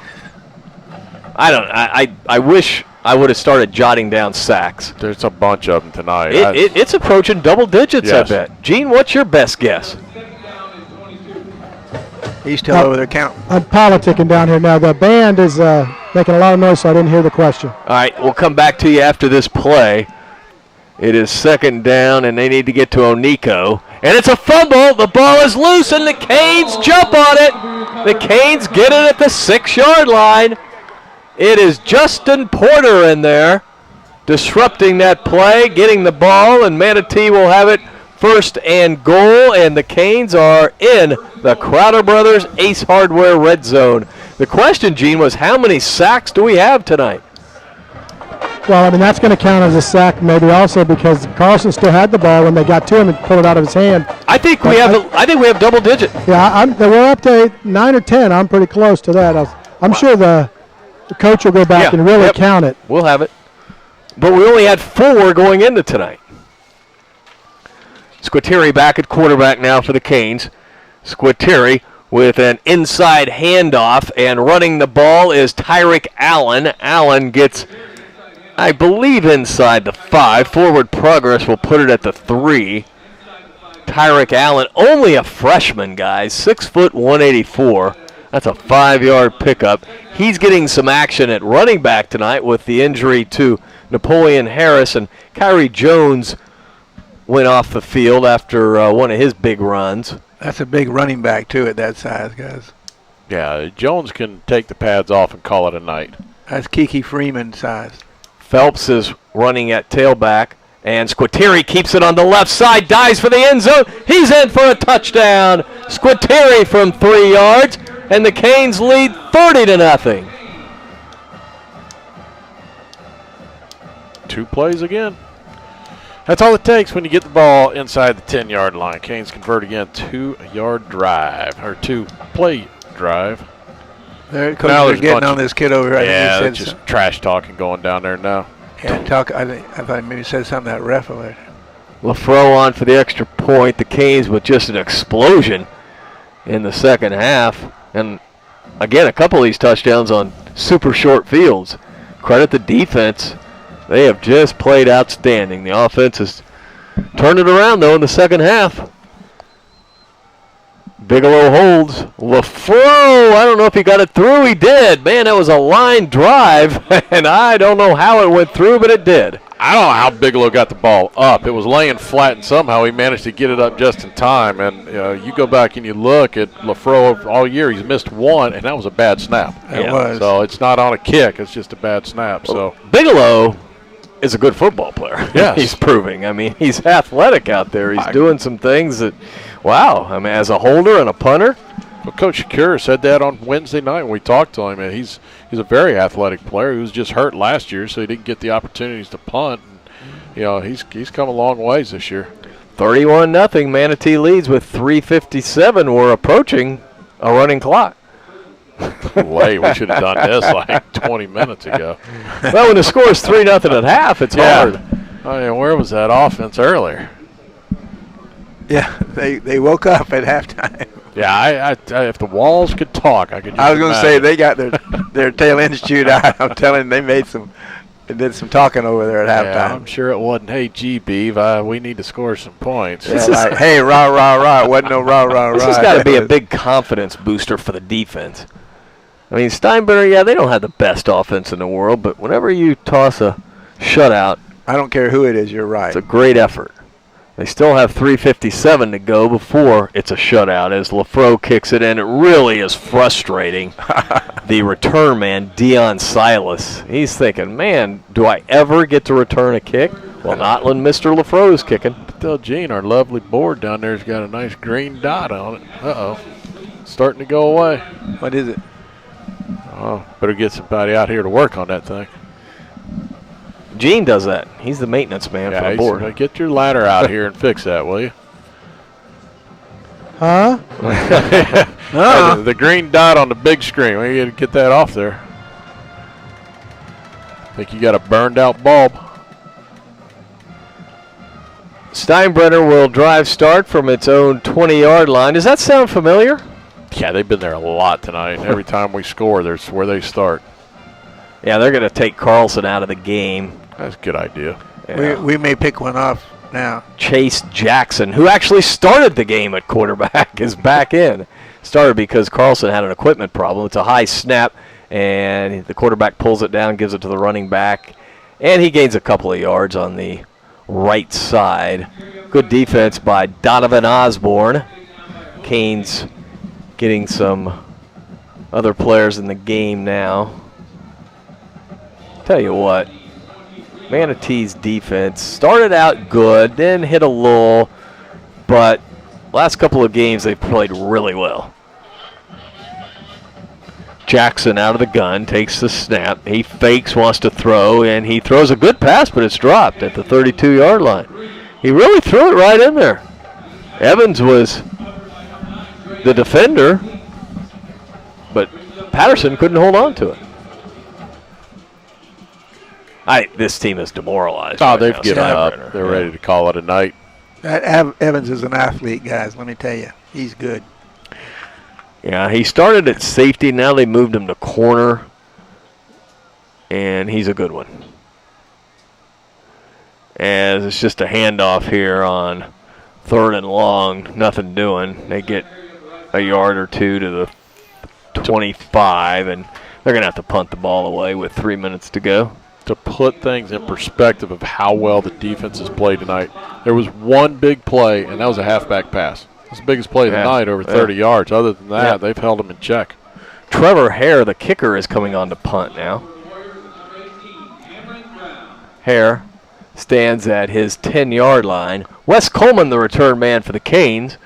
I wish I would have started jotting down sacks. There's a bunch of them tonight. It's approaching double digits, yes. I bet. Gene, what's your best guess? He's still over there counting. I'm politicking down here now. The band is making a lot of noise, so I didn't hear the question. All right, we'll come back to you after this play. It is second down, and they need to get to Onico. And it's a fumble. The ball is loose, and the Canes jump on it. The Canes get it at the 6-yard line. It is Justin Porter in there, disrupting that play, getting the ball, and Manatee will have it first and goal, and the Canes are in the Crowder Brothers Ace Hardware red zone. The question, Gene, was how many sacks do we have tonight? Well, I mean, that's going to count as a sack maybe also because Carlson still had the ball when they got to him and pulled it out of his hand. I think we have double digit. Yeah, we're up to 9 or 10. I'm pretty close to that. I'm sure the coach will go back and really count it. We'll have it. But we only had 4 going into tonight. Squitieri back at quarterback now for the Canes. Squitieri with an inside handoff, and running the ball is Tyreek Allen. Allen gets, I believe, inside the 5. Forward progress will put it at the 3. Tyreek Allen, only a freshman, guys, 6 foot 184. That's a 5-yard pickup. He's getting some action at running back tonight with the injury to Napoleon Harris, and Kyrie Jones went off the field after one of his big runs. That's a big running back, too, at that size, guys. Yeah, Jones can take the pads off and call it a night. That's Kiki Freeman size. Phelps is running at tailback, and Squitieri keeps it on the left side, dives for the end zone. He's in for a touchdown. Squitieri from 3 yards, and the Canes lead 30-0. 2 plays again. That's all it takes when you get the ball inside the 10-yard line. Canes convert again, 2-yard drive, or 2-play drive. They're getting on this kid over here. Yeah, it's just trash talking going down there now. Yeah, I thought maybe he said something to that ref over there. LaFro on for the extra point. The Canes with just an explosion in the second half. And again, a couple of these touchdowns on super short fields. Credit the defense. They have just played outstanding. The offense has turned it around, though, in the second half. Bigelow holds. LaFro, I don't know if he got it through. He did. Man, that was a line drive, and I don't know how it went through, but it did. I don't know how Bigelow got the ball up. It was laying flat, and somehow he managed to get it up just in time. And you go back and you look at LaFro all year, he's missed one, and that was a bad snap. It was. So it's not on a kick. It's just a bad snap. So Bigelow is a good football player. Yes. He's proving. I mean, he's athletic out there. He's doing some things that, wow. I mean, as a holder and a punter. Well, Coach Shakira said that on Wednesday night when we talked to him. And he's a very athletic player. He was just hurt last year, so he didn't get the opportunities to punt. And, he's come a long ways this year. 31-0. Manatee leads with 3:57. We're approaching a running clock. Wait, we should have done this like 20 minutes ago. Well, when the score is 3-0 at half, it's hard. Oh, yeah, where was that offense earlier? Yeah, they woke up at halftime. Yeah, I if the walls could talk, I could just I was going to say, they got their tail ends chewed out. I'm telling you, they did some talking over there at halftime. Yeah, I'm sure it wasn't, hey, gee, Beeve, we need to score some points. Yeah, like, hey, rah, rah, rah. It wasn't no rah, rah, rah. This has got to be a big confidence booster for the defense. I mean, Steinbrenner, yeah, they don't have the best offense in the world, but whenever you toss a shutout, I don't care who it is, you're right. It's a great effort. They still have 3:57 to go before it's a shutout as LaFro kicks it in. It really is frustrating. The return man, Deion Silas, he's thinking, man, do I ever get to return a kick? Well, not when Mr. LaFro is kicking. Tell Gene, our lovely board down there has got a nice green dot on it. Uh-oh. Starting to go away. What is it? Oh, better get somebody out here to work on that thing. Gene does that. He's the maintenance man for the board. Get your ladder out here and fix that, will you? Huh? The green dot on the big screen. We got to get that off there. I think you got a burned out bulb. Steinbrenner will drive start from its own 20-yard line. Does that sound familiar? Yeah, they've been there a lot tonight. Every time we score, there's where they start. Yeah, they're going to take Carlson out of the game. That's a good idea. Yeah. We may pick one off now. Chase Jackson, who actually started the game at quarterback, is back in. Started because Carlson had an equipment problem. It's a high snap, and the quarterback pulls it down, gives it to the running back, and he gains a couple of yards on the right side. Good defense by Donovan Osborne. Canes getting some other players in the game now. Tell you what, Manatee's defense started out good, then hit a lull, but last couple of games they've played really well. Jackson out of the gun, takes the snap. He fakes, wants to throw, and he throws a good pass, but it's dropped at the 32-yard line. He really threw it right in there. Evans was the defender, but Patterson couldn't hold on to it. This team is demoralized. Oh, they've given up. They're ready to call it a night. Evans is an athlete, guys. Let me tell you, he's good. Yeah, he started at safety. Now they moved him to corner, and he's a good one. As it's just a handoff here on 3rd and long, nothing doing. They get a yard or two to the 25, and they're going to have to punt the ball away with 3 minutes to go. To put things in perspective of how well the defense has played tonight, there was one big play, and that was a halfback pass. That's the biggest play of the night, over 30 yards. Other than that, they've held them in check. Trevor Hare, the kicker, is coming on to punt now. Hare stands at his 10-yard line. Wes Coleman, the return man for the Canes.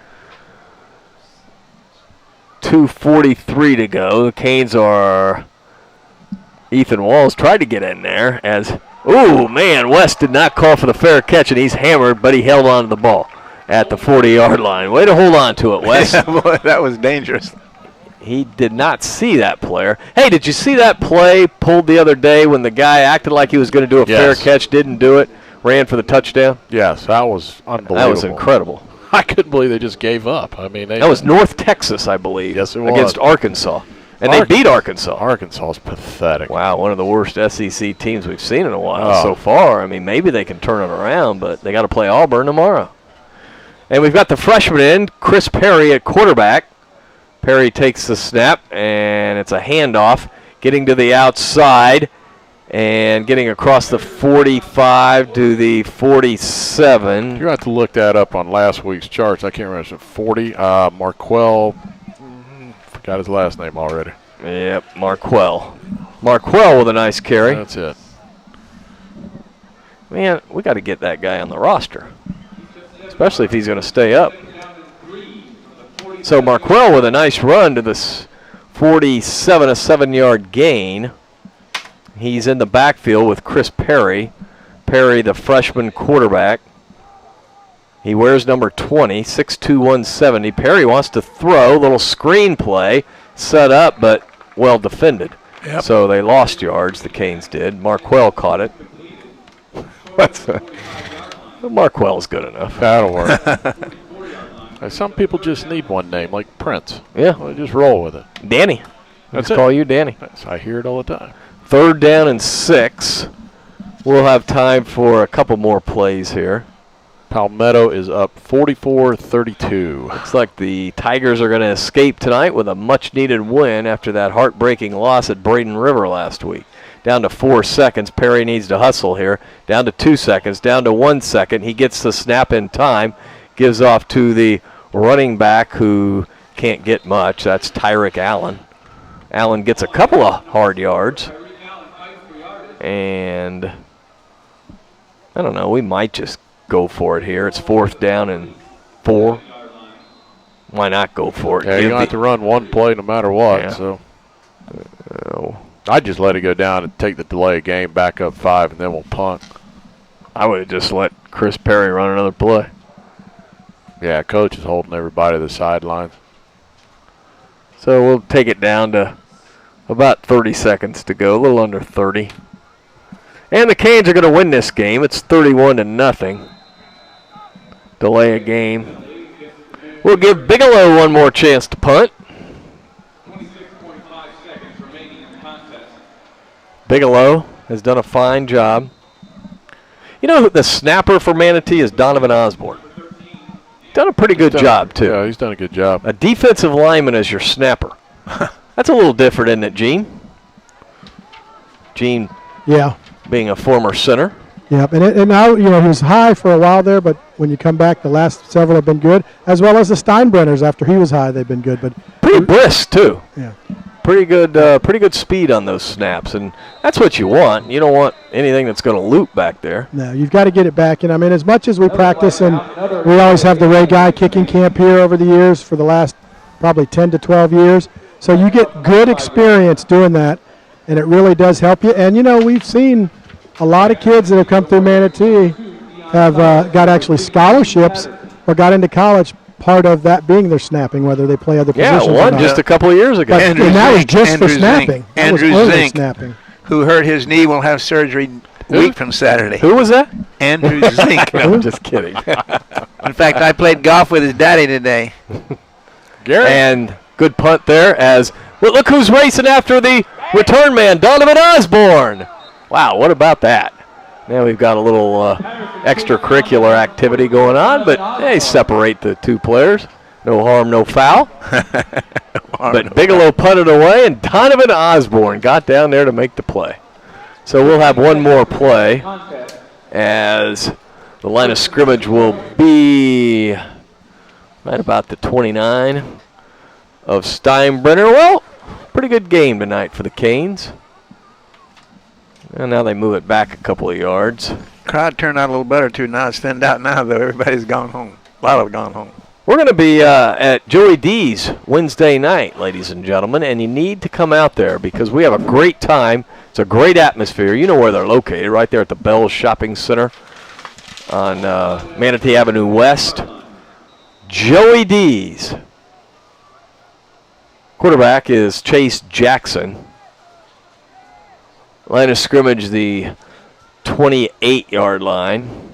2:43 to go. The Canes are... Ethan Walls tried to get in there as, ooh, man, West did not call for the fair catch, and he's hammered, but he held on to the ball at the 40-yard line. Way to hold on to it, Wes. Yeah, boy, that was dangerous. He did not see that player. Hey, did you see that play pulled the other day when the guy acted like he was going to do a fair catch, didn't do it, ran for the touchdown? Yes, that was unbelievable. That was incredible. I couldn't believe they just gave up. I mean, that was North Texas, I believe. Yes, it was. Against Arkansas. And they beat Arkansas. Arkansas is pathetic. Wow, one of the worst SEC teams we've seen in a while so far. I mean, maybe they can turn it around, but they got to play Auburn tomorrow. And we've got the freshman in, Chris Perry at quarterback. Perry takes the snap, and it's a handoff, getting to the outside and getting across the 45 to the 47. You're going to have to look that up on last week's charts. I can't remember. It's 40. Marquell. Got his last name already. Yep, Marquell. Marquell with a nice carry. That's it. Man, we got to get that guy on the roster, especially if he's going to stay up. So Marquell with a nice run to this 47, a 7-yard gain. He's in the backfield with Chris Perry. Perry, the freshman quarterback. He wears number 20, 6'2", 170. Perry wants to throw, little screen play, set up, but well defended. Yep. So they lost yards, the Canes did. Marquell caught it. Marquell's good enough. That'll work. Some people just need one name, like Prince. Yeah. Well, just roll with it. Danny. Let's call you Danny. I hear it all the time. 3rd down and 6. We'll have time for a couple more plays here. Palmetto is up 44-32. Looks like the Tigers are going to escape tonight with a much-needed win after that heartbreaking loss at Braden River last week. Down to 4 seconds. Perry needs to hustle here. Down to 2 seconds. Down to 1 second. He gets the snap in time. Gives off to the running back who can't get much. That's Tyrick Allen. Allen gets a couple of hard yards. And I don't know. We might just go for it here. It's 4th down and 4. Why not go for it? Yeah, you're going to have to run one play no matter what. Yeah. So I'd just let it go down and take the delay of game back up 5, and then we'll punt. I would have just let Chris Perry run another play. Yeah, coach is holding everybody to the sidelines. So we'll take it down to about 30 seconds to go, a little under 30. And the Canes are going to win this game. It's 31-0. Delay a game. We'll give Bigelow one more chance to punt. Bigelow has done a fine job. You know, the snapper for Manatee is Donovan Osborne. Done a pretty good job, too. Yeah, he's done a good job. A defensive lineman as your snapper. That's a little different, isn't it, Gene? Gene, yeah, being a former center. Yeah, and now, he was high for a while there, but when you come back, the last several have been good, as well as the Steinbrenners. After he was high, they've been good. But pretty brisk, too. Yeah. Pretty good speed on those snaps, and that's what you want. You don't want anything that's going to loop back there. No, you've got to get it back. And, I mean, as much as we practice, and we always have the Ray Guy kicking camp here over the years for the last probably 10 to 12 years. So you get good experience doing that, and it really does help you. And, we've seen a lot of kids that have come through Manatee have got actually scholarships or got into college, part of that being their snapping, whether they play other positions or not. Yeah, one just a couple of years ago. And that was just for snapping. Andrew Zink, who hurt his knee, will have surgery a week from Saturday. Who was that? Andrew Zink. No, I'm just kidding. In fact, I played golf with his daddy today. Gary. And good punt there as, well, look who's racing after the return man, Donovan Osborne. Wow, what about that? Now we've got a little extracurricular activity going on, but they separate the two players. No harm, no foul. But Bigelow punted away, and Donovan Osborne got down there to make the play. So we'll have one more play as the line of scrimmage will be right about the 29 of Steinbrenner. Well, pretty good game tonight for the Canes. And now they move it back a couple of yards. Crowd turned out a little better, too. Now it's thinned out now, though. Everybody's gone home. A lot have gone home. We're going to be at Joey D's Wednesday night, ladies and gentlemen, and you need to come out there because we have a great time. It's a great atmosphere. You know where they're located, right there at the Bell's Shopping Center on Manatee Avenue West. Joey D's. Quarterback is Chase Jackson. Line of scrimmage, the 28-yard line.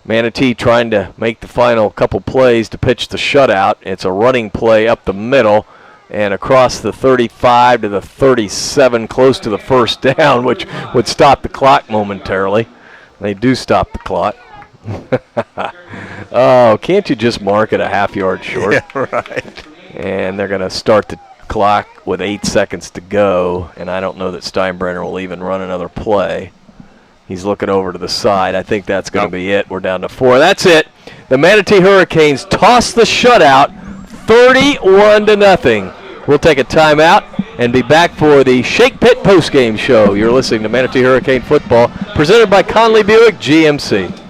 Manatee trying to make the final couple plays to pitch the shutout. It's a running play up the middle and across the 35 to the 37, close to the first down, which would stop the clock momentarily. They do stop the clock. Oh, can't you just mark it a half yard short? Yeah, right. And they're going to start the clock with 8 seconds to go, and I don't know that Steinbrenner will even run another play. He's looking over to the side. I think that's going to be it. We're down to 4. That's it. The Manatee Hurricanes toss the shutout 31-0. We'll take a timeout and be back for the Shake Pit postgame show. You're listening to Manatee Hurricane Football, presented by Conley Buick GMC.